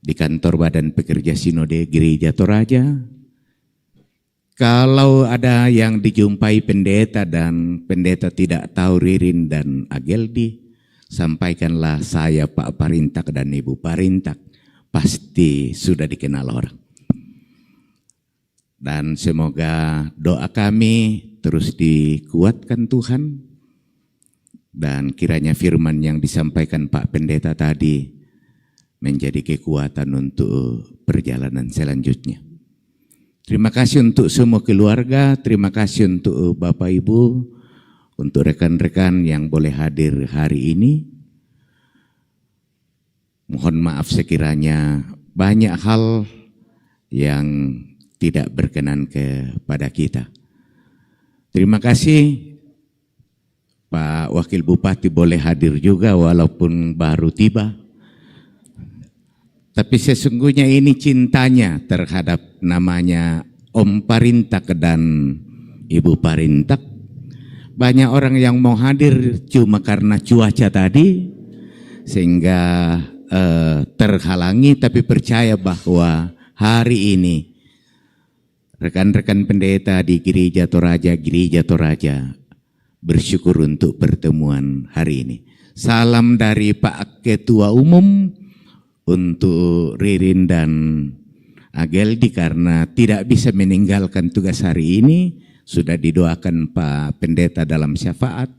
[SPEAKER 9] di kantor Badan Pekerja Sinode Gereja Toraja. Kalau ada yang dijumpai pendeta dan pendeta tidak tahu Ririn dan Ageldi, sampaikanlah saya Pak Parintak dan Ibu Parintak, pasti sudah dikenal orang. Dan semoga doa kami terus dikuatkan Tuhan, dan kiranya firman yang disampaikan Pak Pendeta tadi menjadi kekuatan untuk perjalanan selanjutnya. Terima kasih untuk semua keluarga, terima kasih untuk Bapak Ibu, untuk rekan-rekan yang boleh hadir hari ini. Mohon maaf sekiranya banyak hal yang tidak berkenan kepada kita. Terima kasih Pak Wakil Bupati boleh hadir juga walaupun baru tiba. Tapi sesungguhnya ini cintanya terhadap namanya Om Parintak dan Ibu Parintak. Banyak orang yang mau hadir cuma karena cuaca tadi sehingga terhalangi, tapi percaya bahwa hari ini rekan-rekan pendeta di Gereja Toraja bersyukur untuk pertemuan hari ini. Salam dari Pak Ketua Umum untuk Ririn dan Ageldi karena tidak bisa meninggalkan tugas hari ini. Sudah didoakan Pak Pendeta dalam syafaat.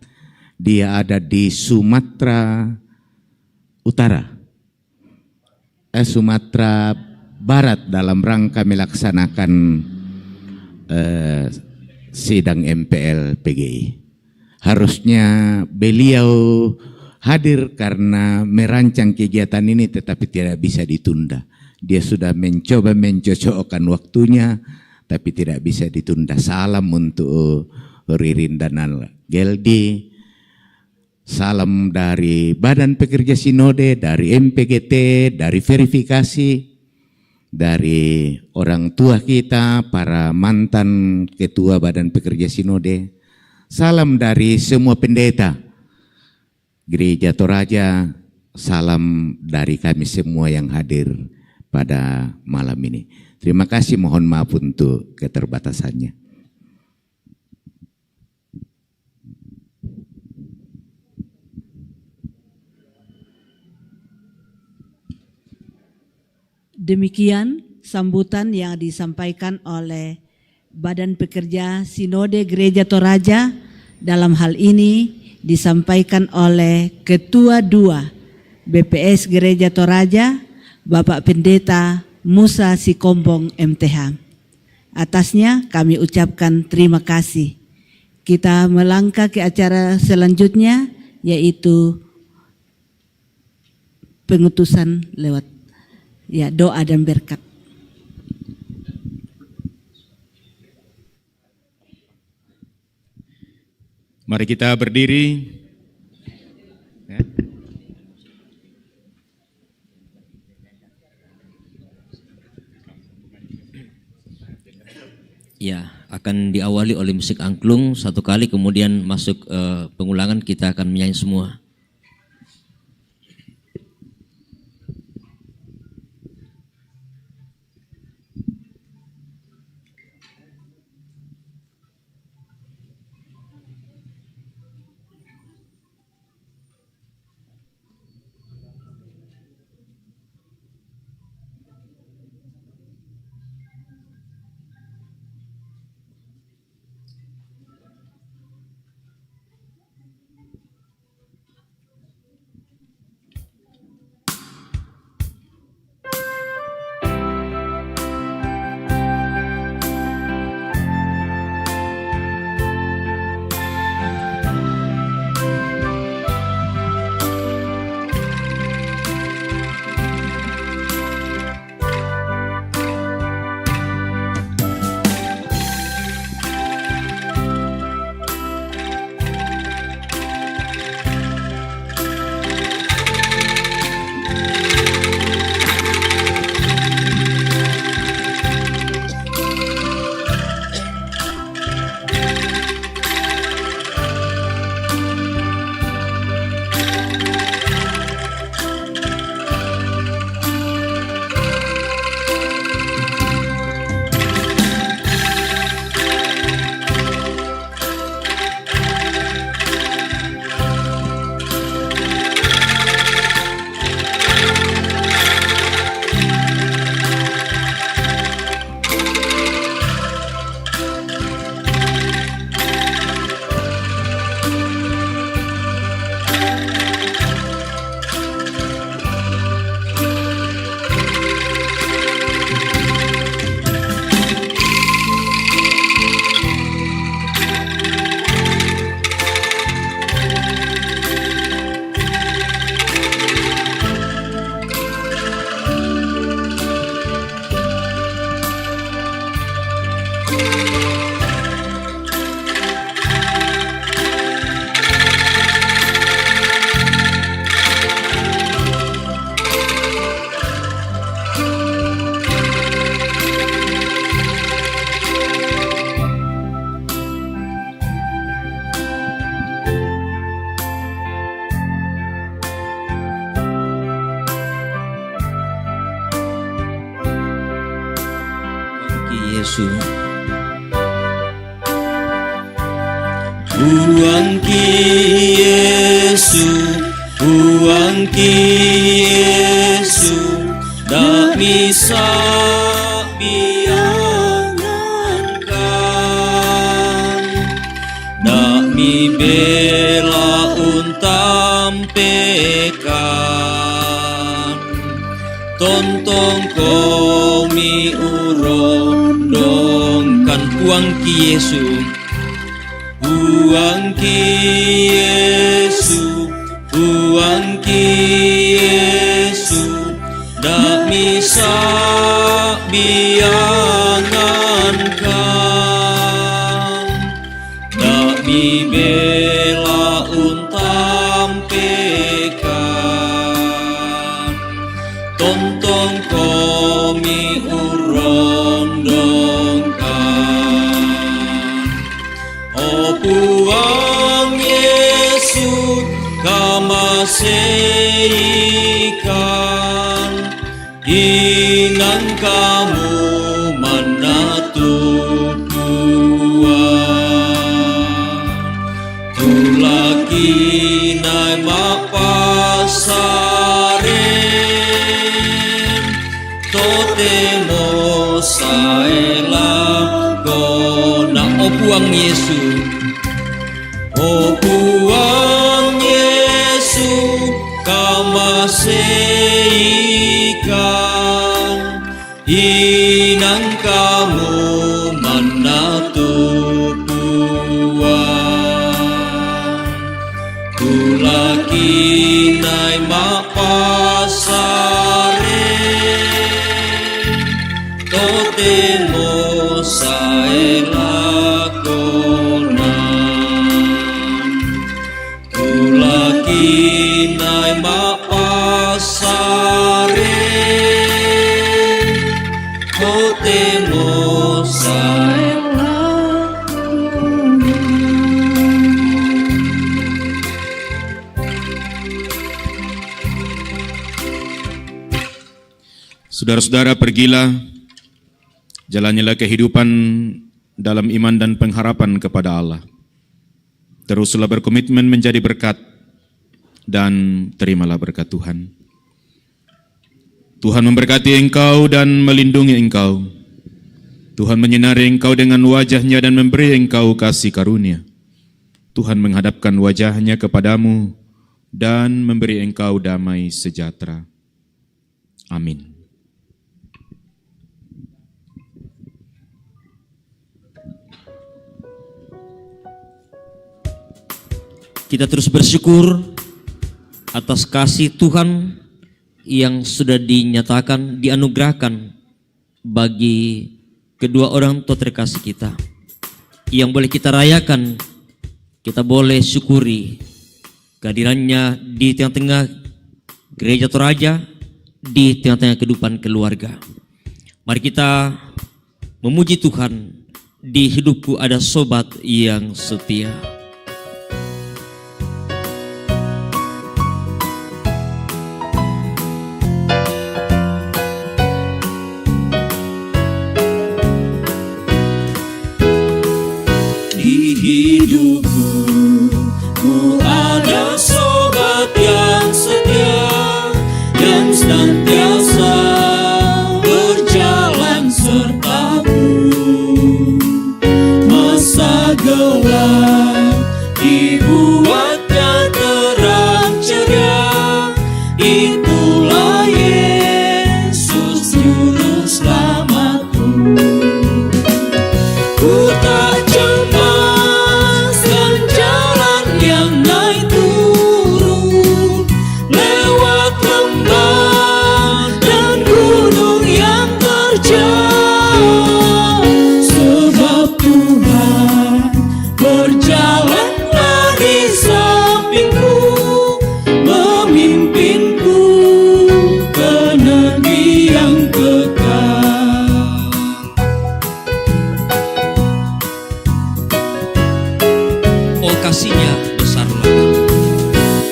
[SPEAKER 9] Dia ada di Sumatera Utara, Sumatera Barat dalam rangka melaksanakan sidang MPL PGI. Harusnya beliau hadir karena merancang kegiatan ini tetapi tidak bisa ditunda. Dia sudah mencoba mencocokkan waktunya tapi tidak bisa ditunda. Salam untuk Ririn dan Ageldi. Salam dari Badan Pekerja Sinode, dari MPGT, dari verifikasi, dari orang tua kita, para mantan ketua Badan Pekerja Sinode. Salam dari semua pendeta Gereja Toraja, salam dari kami semua yang hadir pada malam ini. Terima kasih, mohon maaf untuk keterbatasannya.
[SPEAKER 1] Demikian sambutan yang disampaikan oleh Badan Pekerja Sinode Gereja Toraja. Dalam hal ini disampaikan oleh Ketua 2 BPS Gereja Toraja, Bapak Pendeta Musa Sikombong MTH. Atasnya kami ucapkan terima kasih. Kita melangkah ke acara selanjutnya, yaitu pengutusan lewat doa dan berkat.
[SPEAKER 3] Mari kita berdiri.
[SPEAKER 2] Ya, akan diawali oleh musik angklung satu kali, kemudian masuk pengulangan, kita akan menyanyi semua. Yesus.
[SPEAKER 10] Uang ki Yesus, uang ki Yesus, dak bisa biangankan, dak mi bela untam pekan, tontong komi uron dongkan uang ki Yesus. Uang ki Yesus, uang ki Yesus, dak bisa biangankan, dak bibela untam pekan, tontong komi uron dongkan. O puang Yesus, kama kasihkan, ingat kamu menatu kuat. Tulaki nai mapasaren, totemo saela kona. O puang Yesu, o puang Yesu, kamaseikan, inang kamu manatu puang. Tulaki nai mapasaren, totemo saela kona. Tulaki nai mapasaren, totemo saela kona.
[SPEAKER 3] Saudara-saudara, pergilah, jalanilah kehidupan dalam iman dan pengharapan kepada Allah. Teruslah berkomitmen menjadi berkat dan terimalah berkat Tuhan. Tuhan memberkati engkau dan melindungi engkau. Tuhan menyinari engkau dengan wajah-Nya dan memberi engkau kasih karunia. Tuhan menghadapkan wajah-Nya kepadamu dan memberi engkau damai sejahtera. Amin.
[SPEAKER 2] Kita terus bersyukur atas kasih Tuhan yang sudah dinyatakan, dianugerahkan bagi kedua orang tua terkasih kita, yang boleh kita rayakan, kita boleh syukuri kehadirannya di tengah-tengah gereja Toraja, di tengah-tengah kehidupan keluarga. Mari kita memuji Tuhan. Di hidupku ada sobat yang setia.
[SPEAKER 10] Hidupku, ku ada sobat yang setia, yang senantiasa berjalan sertaku. Masa gelap dibuatnya terang ceria, itulah Yesus juru selamatku. Ku tak cemaskan jalan yang naik turun, lewat lembah dan gunung yang terjal, sebab Tuhan berjalanlah di sampingku, memimpinku ke negeri yang kekal.
[SPEAKER 2] Oh kasih-Nya besarlah,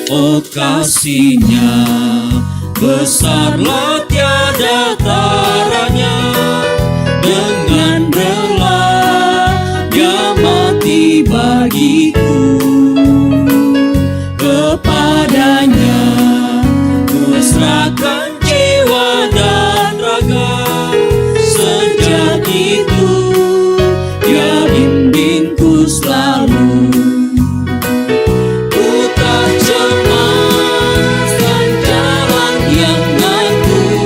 [SPEAKER 10] Oh kasih-Nya besarlah tiada taranya, dengan rela Dia mati bagiku. Kepadanya ku serahkan jiwa dan raga, sejak itu Dia bimbingku selalu. Ku tak cemaskan jalan yang naik turun,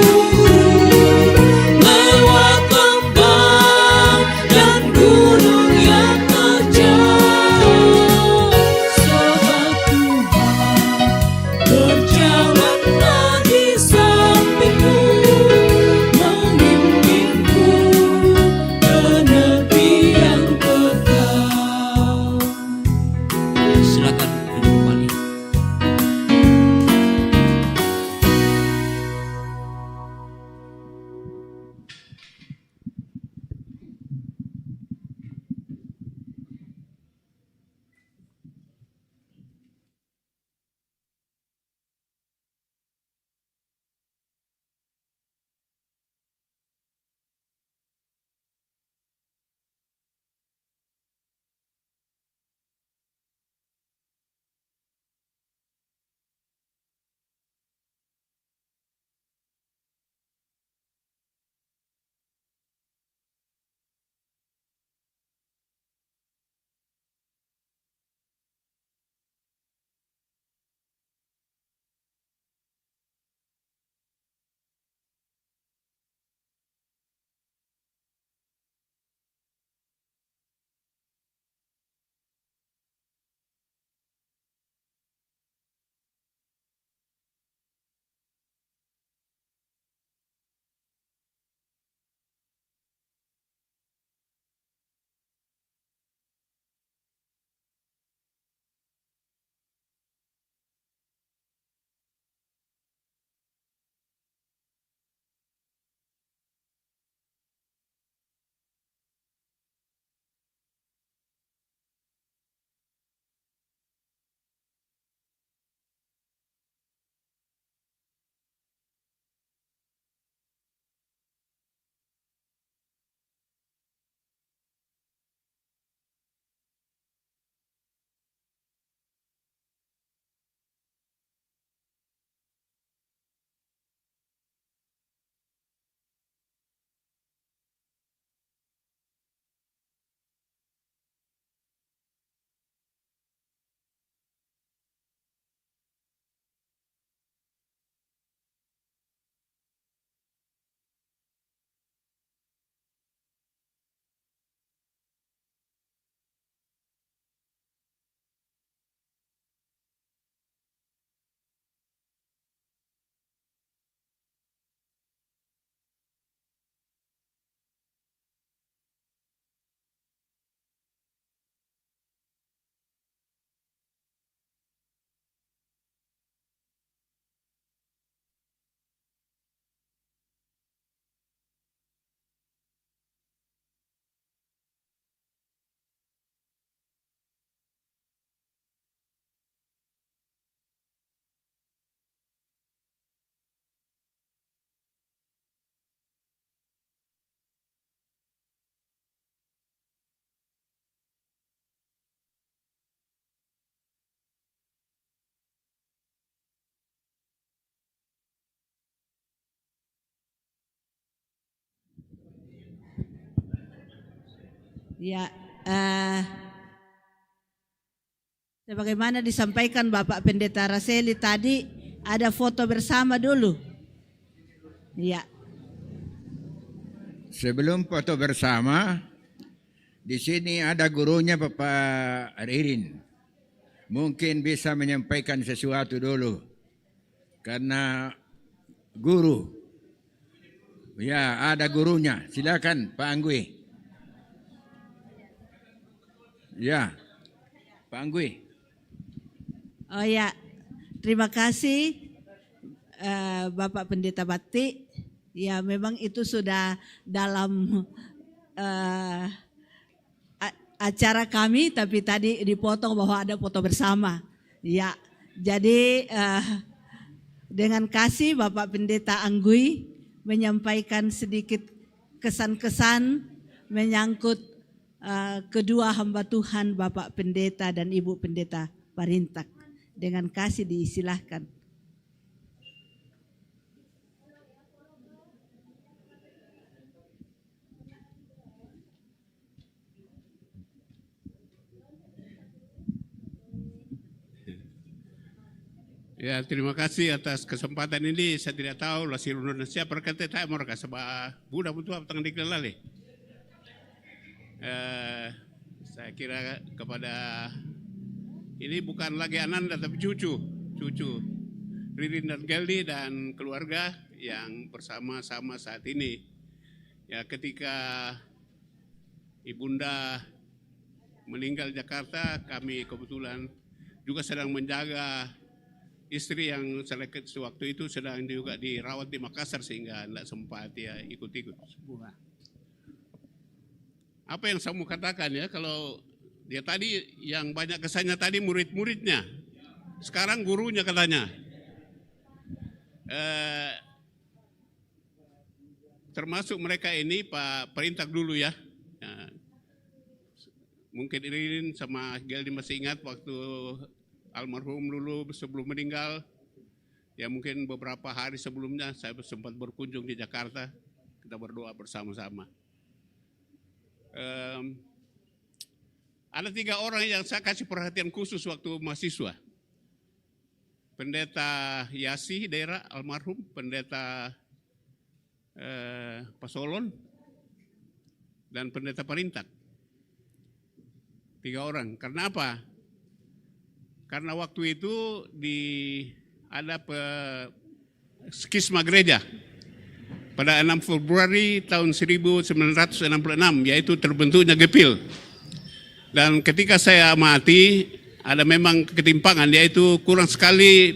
[SPEAKER 1] Ya, sebagaimana disampaikan Bapak Pendeta Raseli tadi, ada foto bersama dulu. Ya.
[SPEAKER 11] Sebelum foto bersama, di sini ada gurunya Bapak Ririn. Mungkin bisa menyampaikan sesuatu dulu. Karena guru. Ya, ada gurunya. Silakan Pak Anggui. Ya, Pak Anggui.
[SPEAKER 1] Oh ya, terima kasih Bapak Pendeta Bakti. Ya, memang itu sudah dalam acara kami, tapi tadi dipotong bahwa ada foto bersama. Ya, jadi dengan kasih Bapak Pendeta Anggui menyampaikan sedikit kesan-kesan menyangkut kedua hamba Tuhan, Bapak Pendeta dan Ibu Pendeta Parintak. Dengan kasih disilahkan.
[SPEAKER 12] Ya, terima kasih atas kesempatan ini. Saya tidak tahu lah si Indonesia perkata tak mereka sebab budak butuh apa tengah dikelali. Saya kira kepada ini bukan lagi Ananda tapi cucu Ririn dan Geldi dan keluarga yang bersama-sama saat ini. Ya, ketika Ibunda meninggal Jakarta, kami kebetulan juga sedang menjaga istri yang sewaktu itu sedang juga dirawat di Makassar sehingga tidak sempat ya ikut-ikut semua. Apa yang saya mau katakan ya, kalau dia tadi yang banyak kesannya tadi murid-muridnya, sekarang gurunya katanya. Termasuk mereka ini Pak Parintak dulu ya. Mungkin Ririn sama Geldi masih ingat waktu almarhum dulu sebelum meninggal, ya mungkin beberapa hari sebelumnya saya sempat berkunjung di Jakarta, kita berdoa bersama-sama. Ada 3 orang yang saya kasih perhatian khusus waktu mahasiswa. Pendeta Yasi daerah almarhum, pendeta Pasolon, dan pendeta Parintak. 3 orang. Karena apa? Karena waktu itu ada skisma gereja pada 6 Februari tahun 1966, yaitu terbentuknya Gepil. Dan ketika saya amati, ada memang ketimpangan, yaitu kurang sekali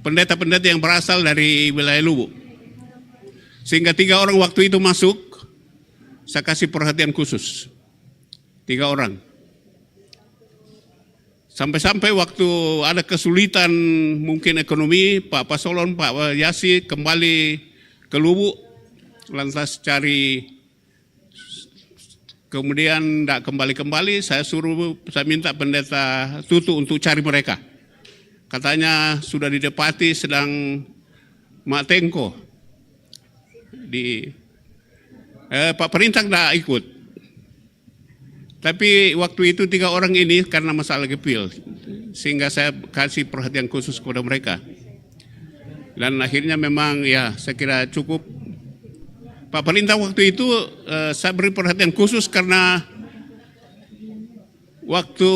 [SPEAKER 12] pendeta-pendeta yang berasal dari wilayah Lubuk. Sehingga 3 orang waktu itu masuk, saya kasih perhatian khusus. 3 orang. Sampai-sampai waktu ada kesulitan mungkin ekonomi, Pak Pasolon, Pak Yasi kembali ke Lubuk, lantas cari, kemudian tidak kembali-kembali, saya minta pendeta Tutu untuk cari mereka. Katanya sudah didapati sedang Mak Tengko. Pak Parintak tidak ikut. Tapi waktu itu 3 orang ini karena masalah Gepil, sehingga saya kasih perhatian khusus kepada mereka. Dan akhirnya memang ya saya kira cukup. Pak Parintak waktu itu saya beri perhatian khusus karena waktu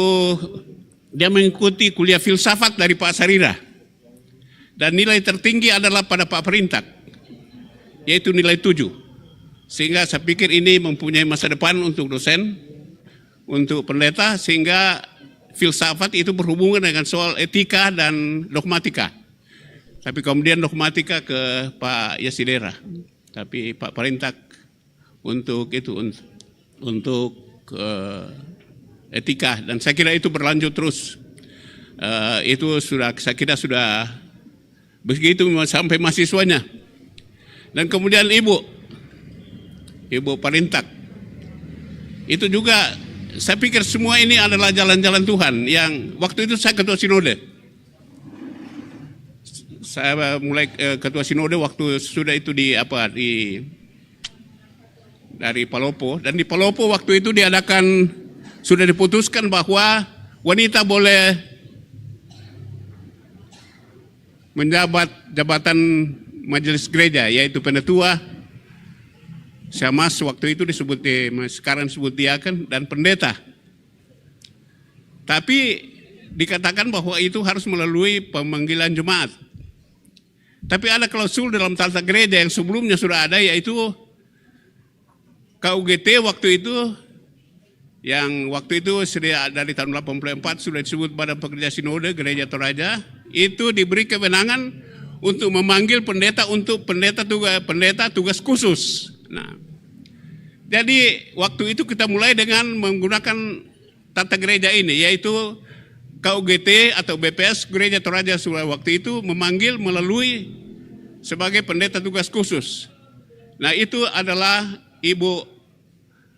[SPEAKER 12] dia mengikuti kuliah filsafat dari Pak Sarira. Dan nilai tertinggi adalah pada Pak Parintak, yaitu nilai 7. Sehingga saya pikir ini mempunyai masa depan untuk dosen, untuk pendeta, sehingga filsafat itu berhubungan dengan soal etika dan dogmatika. Tapi kemudian dogmatika ke Pak Yasidera. Tapi Pak Parintak untuk itu, untuk etika. Dan saya kira itu berlanjut terus. Itu sudah, saya kira sudah begitu sampai mahasiswanya. Dan kemudian Ibu Parintak. Itu juga saya pikir semua ini adalah jalan-jalan Tuhan yang waktu itu saya ketua sinode. Saya mulai ketua sinode waktu sudah itu dari Palopo, dan di Palopo waktu itu sudah diputuskan bahwa wanita boleh menjabat jabatan majelis gereja, yaitu penatua, syamas waktu itu sekarang disebut diaken, dan pendeta. Tapi dikatakan bahwa itu harus melalui pemanggilan jemaat. Tapi ada klausul dalam tata gereja yang sebelumnya sudah ada, yaitu KUGT waktu itu, yang waktu itu dari tahun 84 sudah disebut Badan Pekerja Sinode Gereja Toraja, itu diberi kewenangan untuk memanggil pendeta untuk pendeta tugas khusus. Nah, jadi waktu itu kita mulai dengan menggunakan tata gereja ini, yaitu KUGT atau BPS Gereja Toraja waktu itu memanggil melalui sebagai pendeta tugas khusus. Nah, itu adalah Ibu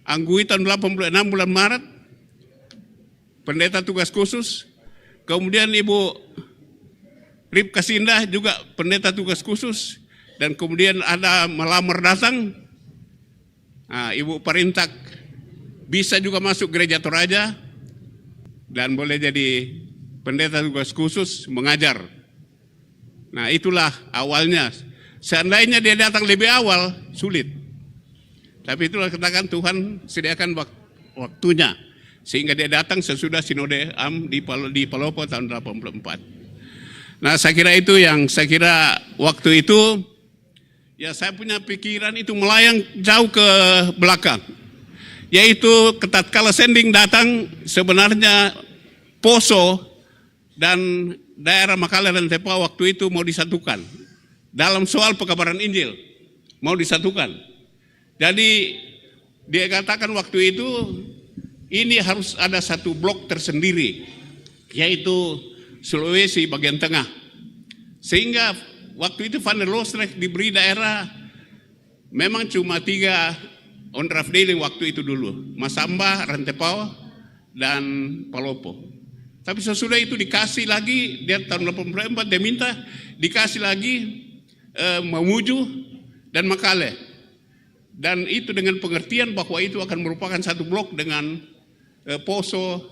[SPEAKER 12] Anggui tahun 86 bulan Maret, pendeta tugas khusus. Kemudian Ibu Ripka Sindah juga pendeta tugas khusus. Dan kemudian ada melamar datang, Ibu Parintak bisa juga masuk Gereja Toraja dan boleh jadi pendeta tugas khusus mengajar. Nah, itulah awalnya. Seandainya dia datang lebih awal, sulit. Tapi itulah katakan Tuhan sediakan waktunya, sehingga dia datang sesudah Sinode Am di Palopo tahun 84. Nah, saya kira itu yang saya kira waktu itu, ya saya punya pikiran itu melayang jauh ke belakang. Yaitu tatkala sending datang, sebenarnya Poso dan daerah Makale dan Tepa waktu itu mau disatukan. Dalam soal pekabaran Injil, mau disatukan. Jadi dia katakan waktu itu ini harus ada satu blok tersendiri, yaitu Sulawesi bagian tengah. Sehingga waktu itu Van der Loosdrecht diberi daerah memang cuma 3 ondrafdeling waktu itu dulu, Masamba, Rantepao, dan Palopo. Tapi sesudah itu dikasih lagi, dia tahun 84 dia minta dikasih lagi Mamuju dan Makale. Dan itu dengan pengertian bahwa itu akan merupakan satu blok dengan Poso,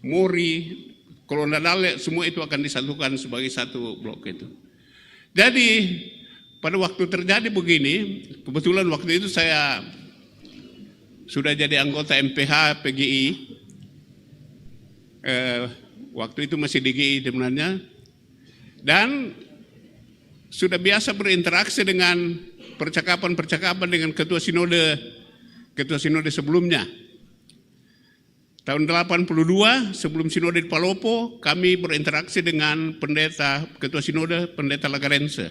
[SPEAKER 12] Mori, Kolondadale, semua itu akan disatukan sebagai satu blok itu. Jadi pada waktu terjadi begini, kebetulan waktu itu saya sudah jadi anggota MPH PGI, waktu itu masih di GI sebenarnya, dan sudah biasa berinteraksi dengan percakapan dengan ketua sinode sebelumnya. Tahun 82 sebelum sinode di Palopo, kami berinteraksi dengan ketua sinode pendeta Lagarense.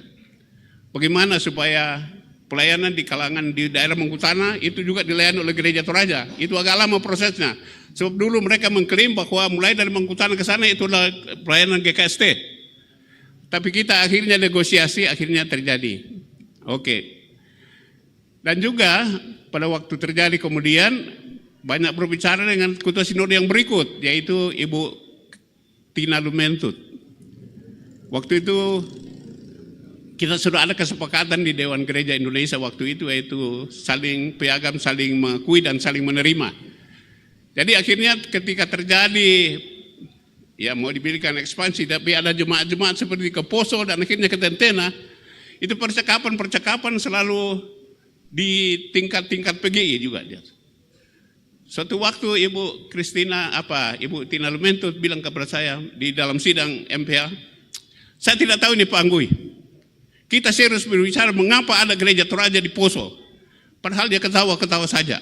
[SPEAKER 12] Bagaimana supaya pelayanan di kalangan di daerah Mangkutana itu juga dilayani oleh Gereja Toraja. Itu agak lama prosesnya. Sebab dulu mereka mengklaim bahwa mulai dari Mangkutana ke sana itu adalah pelayanan GKST. Tapi kita akhirnya negosiasi, akhirnya terjadi. Oke. Dan juga pada waktu terjadi kemudian banyak berbicara dengan ketua sinode yang berikut, yaitu Ibu Tina Lumentut. Waktu itu kita sudah ada kesepakatan di Dewan Gereja Indonesia waktu itu, yaitu saling piagam, saling mengakui dan saling menerima. Jadi akhirnya ketika terjadi, ya mau diberikan ekspansi, tapi ada jemaat-jemaat seperti ke Poso dan akhirnya ke Tentena, itu percakapan selalu di tingkat-tingkat PGI juga. Suatu waktu Ibu Tina Lumentut bilang kepada saya di dalam sidang MPH, saya tidak tahu ini Pak Anggui, kita serius berbicara mengapa ada Gereja Toraja di Poso, padahal dia ketawa-ketawa saja.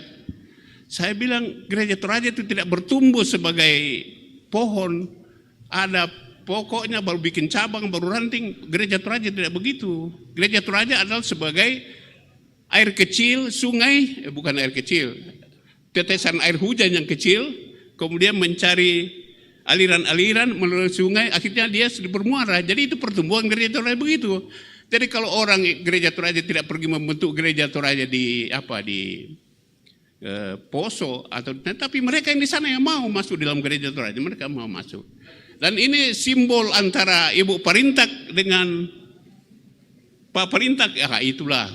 [SPEAKER 12] Saya bilang Gereja Toraja itu tidak bertumbuh sebagai pohon, ada pokoknya baru bikin cabang, baru ranting. Gereja Toraja tidak begitu. Gereja Toraja adalah sebagai air kecil, sungai, bukan air kecil, tetesan air hujan yang kecil, kemudian mencari aliran-aliran melalui sungai, akhirnya dia sudah bermuara. Jadi itu pertumbuhan Gereja Toraja begitu. Jadi kalau orang Gereja Toraja tidak pergi membentuk Gereja Toraja di Poso, tapi mereka yang di sana yang mau masuk dalam Gereja Toraja, mereka mau masuk. Dan ini simbol antara Ibu Parintak dengan Pak Parintak, ya itulah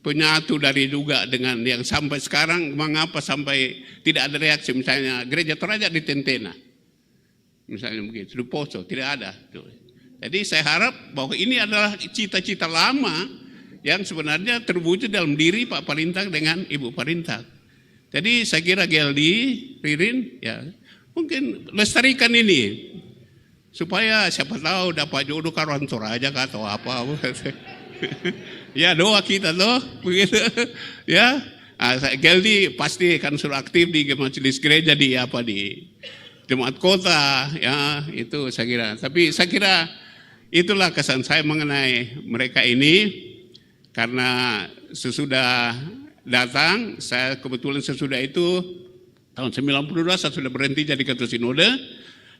[SPEAKER 12] penyatu dari juga dengan yang sampai sekarang, mengapa sampai tidak ada reaksi, misalnya gereja Toraja di Tentena, misalnya begitu, di Poso, tidak ada. Jadi saya harap bahwa ini adalah cita-cita lama yang sebenarnya terwujud dalam diri Pak Parintak dengan Ibu Parintak. Jadi saya kira Geldi, Ririn, ya mungkin lestarikan ini, supaya siapa tahu dapat jodoh karuan Toraja atau apa. Ya doa kita loh, begitu. Ya, Geldi pasti kan sudah aktif di majelis gereja di jemaat kota, ya itu saya kira. Tapi saya kira itulah kesan saya mengenai mereka ini, karena sesudah datang, saya kebetulan sesudah itu tahun 92 saya sudah berhenti jadi ketua sinode,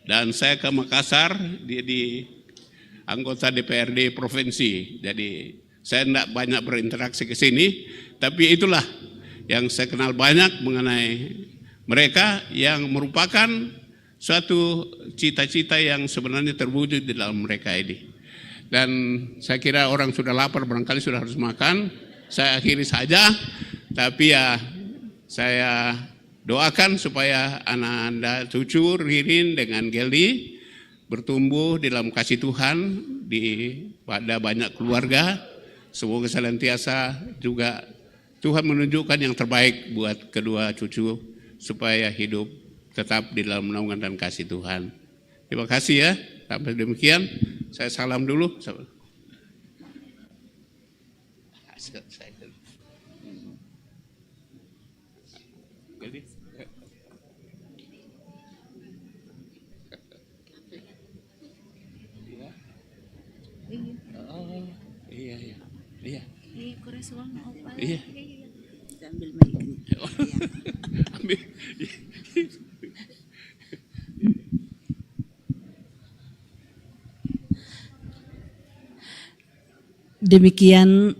[SPEAKER 12] dan saya ke Makassar di anggota DPRD provinsi. Jadi saya tidak banyak berinteraksi ke sini, tapi itulah yang saya kenal banyak mengenai mereka, yang merupakan suatu cita-cita yang sebenarnya terwujud di dalam mereka ini. Dan saya kira orang sudah lapar, barangkali sudah harus makan. Saya akhiri saja, tapi ya saya doakan supaya anak Anda, cucu Ririn dengan Geldi, bertumbuh dalam kasih Tuhan pada banyak keluarga. Semoga senantiasa juga Tuhan menunjukkan yang terbaik buat kedua cucu, supaya hidup tetap di dalam naungan dan kasih Tuhan. Terima kasih ya. Sampai demikian, saya salam dulu. Iya. Iya.
[SPEAKER 1] Ambil mic-nya.
[SPEAKER 12] Ambil.
[SPEAKER 1] Demikian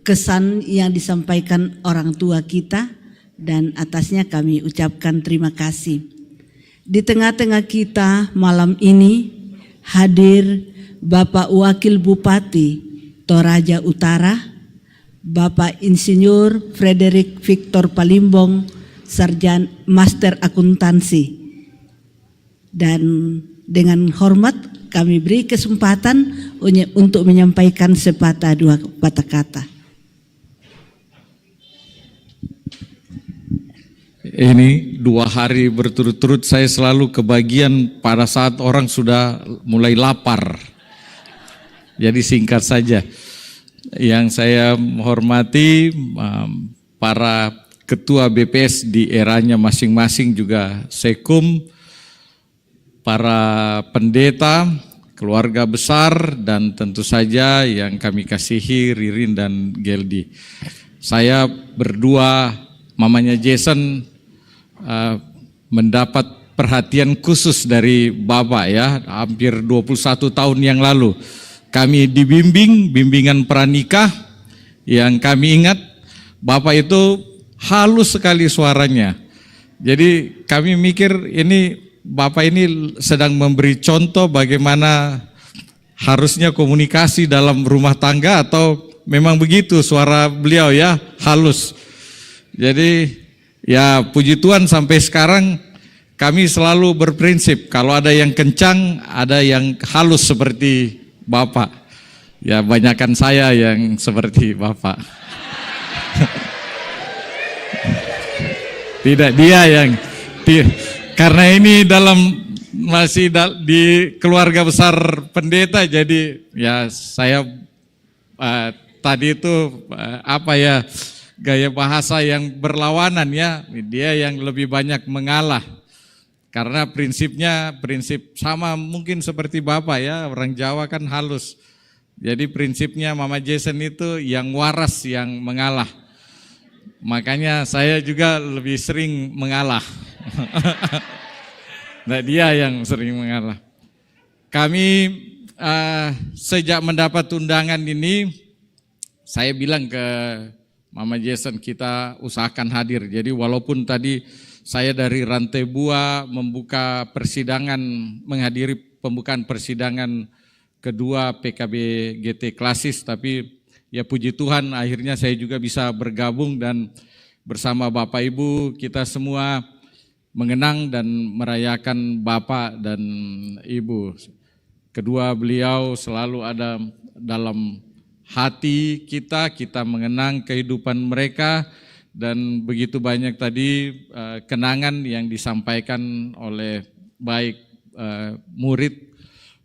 [SPEAKER 1] kesan yang disampaikan orang tua kita, dan atasnya kami ucapkan terima kasih. Di tengah-tengah kita malam ini hadir Bapak Wakil Bupati Toraja Utara, Bapak Insinyur Frederick Victor Palimbong, Sarjana Master Akuntansi. Dan dengan hormat kami beri kesempatan untuk menyampaikan sepatah dua patah kata.
[SPEAKER 13] Ini 2 hari berturut-turut saya selalu kebagian pada saat orang sudah mulai lapar. Jadi singkat saja. Yang saya hormati para ketua BPS di eranya masing-masing, juga Sekum, para pendeta, keluarga besar, dan tentu saja yang kami kasihi Ririn dan Geldi. Saya berdua, mamanya Jason, mendapat perhatian khusus dari Bapak ya, hampir 21 tahun yang lalu. Kami bimbingan pranikah, yang kami ingat Bapak itu halus sekali suaranya. Jadi kami mikir ini Bapak ini sedang memberi contoh bagaimana harusnya komunikasi dalam rumah tangga, atau memang begitu suara beliau ya, halus. Jadi ya puji Tuhan sampai sekarang kami selalu berprinsip kalau ada yang kencang, ada yang halus seperti Bapak. Ya banyakkan saya yang seperti Bapak. Tidak dia yang karena ini masih di keluarga besar pendeta, jadi ya saya tadi itu gaya bahasa yang berlawanan ya, dia yang lebih banyak mengalah. Karena prinsip sama mungkin seperti Bapak ya, orang Jawa kan halus. Jadi prinsipnya Mama Jason itu yang waras, yang mengalah. Makanya saya juga lebih sering mengalah. Nah dia yang sering mengalah. Kami sejak mendapat undangan ini, saya bilang ke Mama Jason, kita usahakan hadir. Jadi walaupun tadi saya dari Rantai Bua membuka persidangan, menghadiri pembukaan persidangan kedua PKB GT Klasis, tapi ya puji Tuhan akhirnya saya juga bisa bergabung dan bersama Bapak Ibu kita semua mengenang dan merayakan Bapak dan Ibu. Kedua beliau selalu ada dalam hati kita, kita mengenang kehidupan mereka dan begitu banyak tadi kenangan yang disampaikan oleh baik murid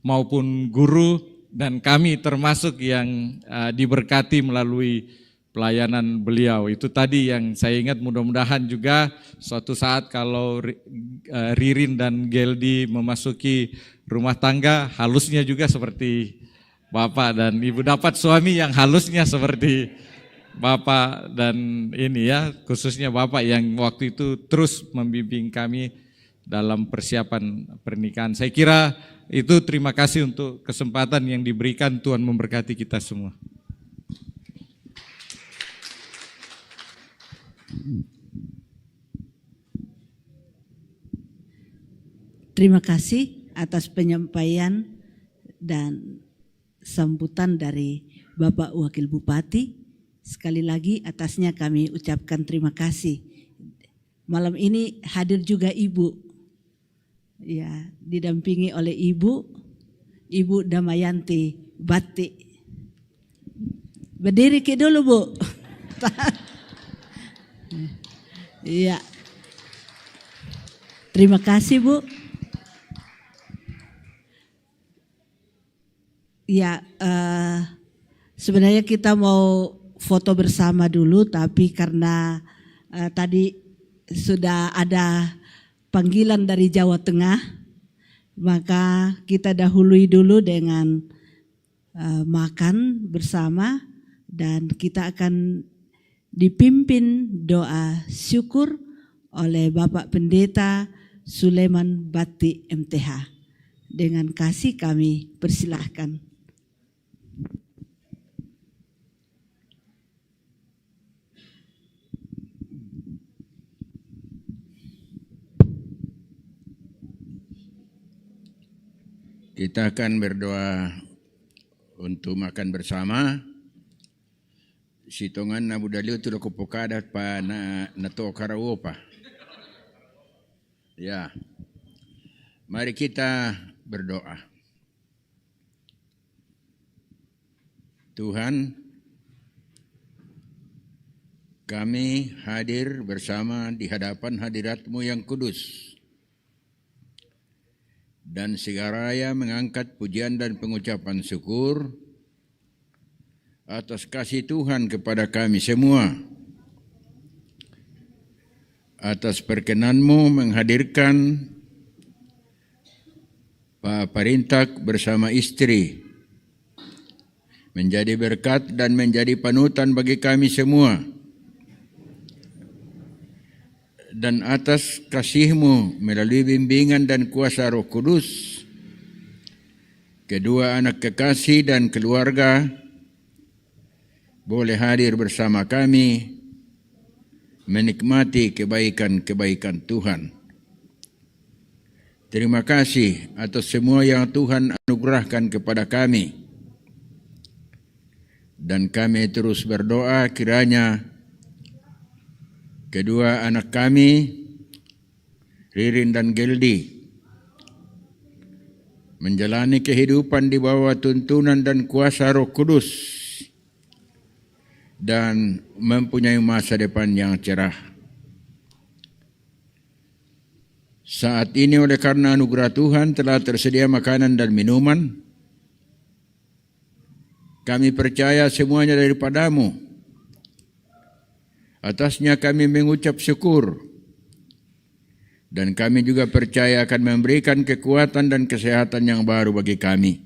[SPEAKER 13] maupun guru dan kami termasuk yang diberkati melalui pelayanan beliau. Itu tadi yang saya ingat, mudah-mudahan juga suatu saat kalau Ririn dan Geldi memasuki rumah tangga, halusnya juga seperti Bapak dan Ibu, dapat suami yang halusnya seperti Bapak dan ini ya, khususnya Bapak yang waktu itu terus membimbing kami dalam persiapan pernikahan. Saya kira itu, terima kasih untuk kesempatan yang diberikan, Tuhan memberkati kita semua.
[SPEAKER 1] Terima kasih atas penyampaian dan sambutan dari Bapak Wakil Bupati. Sekali lagi atasnya kami ucapkan terima kasih. Malam ini hadir juga Ibu, ya, didampingi oleh Ibu Damayanti Batti. Berdiri ke dulu, Bu. Iya. Terima kasih, Bu. Ya, sebenarnya kita mau foto bersama dulu, tapi karena tadi sudah ada panggilan dari Jawa Tengah, maka kita dahului dulu dengan makan bersama dan kita akan dipimpin doa syukur oleh Bapak Pendeta Sulaiman Batti MTH. Dengan kasih kami persilahkan.
[SPEAKER 11] Kita akan berdoa untuk makan bersama. Sitongan na budalio tu ko pokada pa na to karawopa. Ya. Mari kita berdoa. Tuhan, kami hadir bersama di hadapan hadirat-Mu yang kudus. Dan segaraya mengangkat pujian dan pengucapan syukur atas kasih Tuhan kepada kami semua. Atas perkenan-Mu menghadirkan Pak Parintak bersama istri menjadi berkat dan menjadi panutan bagi kami semua. Dan atas kasih-Mu melalui bimbingan dan kuasa Roh Kudus, kedua anak kekasih dan keluarga boleh hadir bersama kami menikmati kebaikan-kebaikan Tuhan. Terima kasih atas semua yang Tuhan anugerahkan kepada kami. Dan kami terus berdoa kiranya kedua anak kami, Ririn dan Geldi, menjalani kehidupan di bawah tuntunan dan kuasa Roh Kudus dan mempunyai masa depan yang cerah. Saat ini oleh karena anugerah Tuhan telah tersedia makanan dan minuman, kami percaya semuanya daripada-Mu. Atasnya kami mengucap syukur dan kami juga percaya akan memberikan kekuatan dan kesehatan yang baru bagi kami.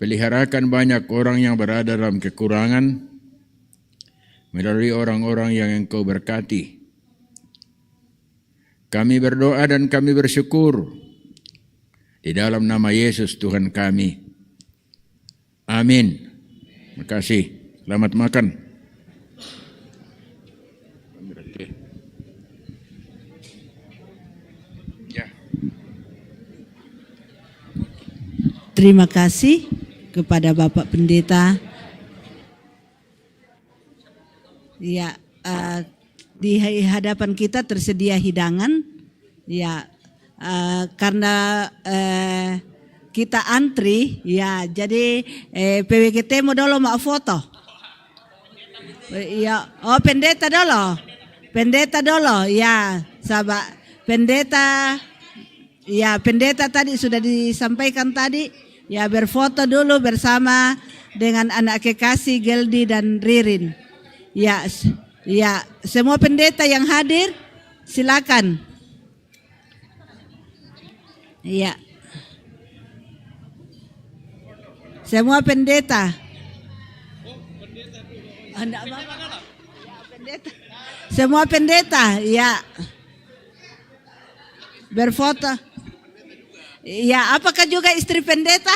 [SPEAKER 11] Peliharakan banyak orang yang berada dalam kekurangan melalui orang-orang yang Engkau berkati. Kami berdoa dan kami bersyukur di dalam nama Yesus Tuhan kami. Amin. Terima kasih. Selamat makan.
[SPEAKER 1] Terima kasih kepada Bapak Pendeta. Ya, di hadapan kita tersedia hidangan. Ya, karena kita antri, ya, jadi PWGT mau dulu mau foto. Ya, oh pendeta dulu, ya, sahabat pendeta. Ya, pendeta tadi sudah disampaikan tadi. Ya, berfoto dulu bersama dengan anak kekasih Geldi dan Ririn. Ya, semua pendeta yang hadir, silakan. Ya, semua pendeta. Semua pendeta, ya, berfoto. Ya, apakah juga istri pendeta?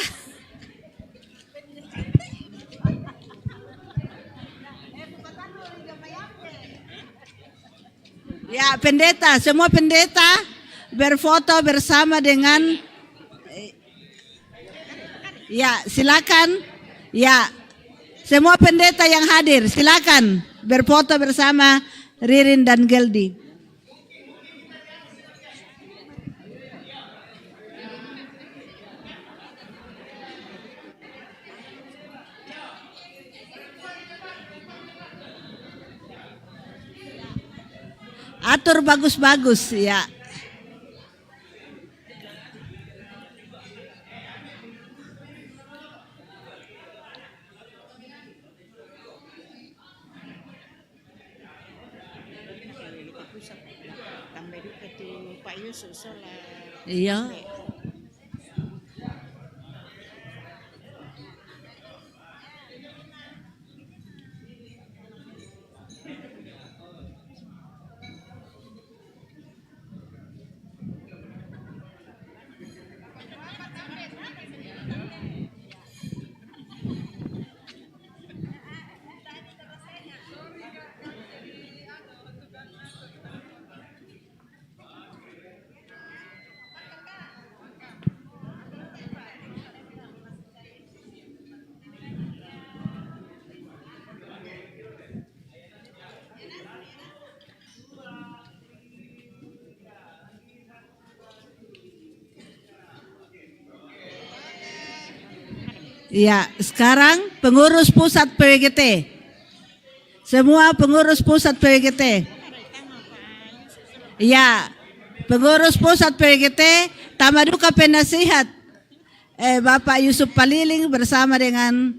[SPEAKER 1] Ya, pendeta, semua pendeta berfoto bersama dengan, ya, silakan. Ya, semua pendeta yang hadir, silakan berfoto bersama Ririn dan Geldi. Atur bagus-bagus, ya. Iya. Ya, sekarang pengurus pusat PWGT. Semua pengurus pusat PWGT. Ya, pengurus pusat PWGT, Tamaduka Penasihat Bapak Yusuf Paliling bersama dengan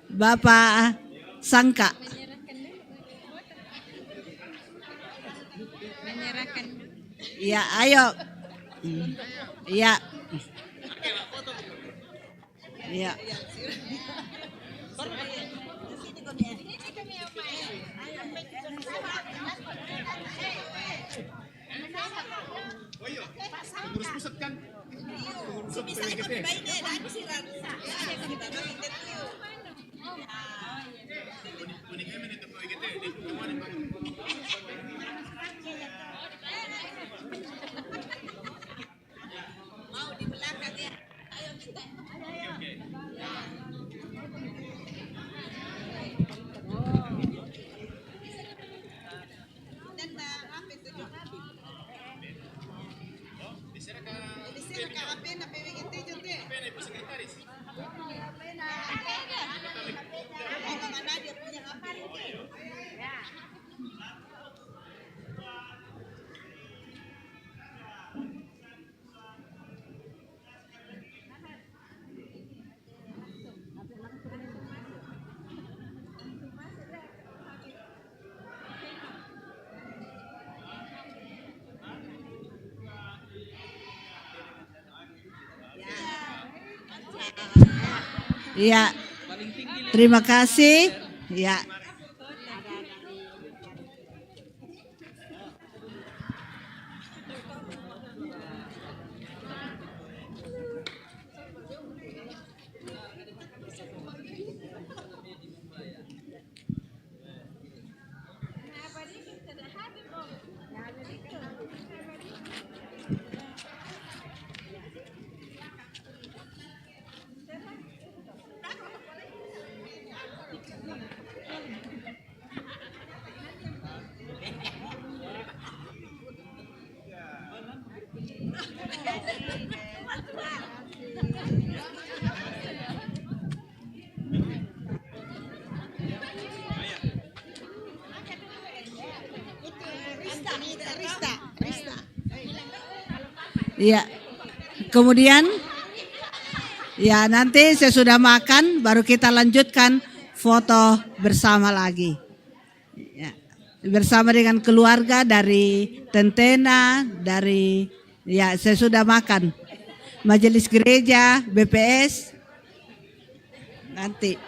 [SPEAKER 1] Bapak Sangka. Ya, ayo. Ya. Ya. Ya, terima kasih. Ya. Ya. Kemudian ya nanti sesudah makan baru kita lanjutkan foto bersama lagi. Ya. Bersama dengan keluarga dari Tentena, dari ya sesudah makan. Majelis gereja, BPS nanti.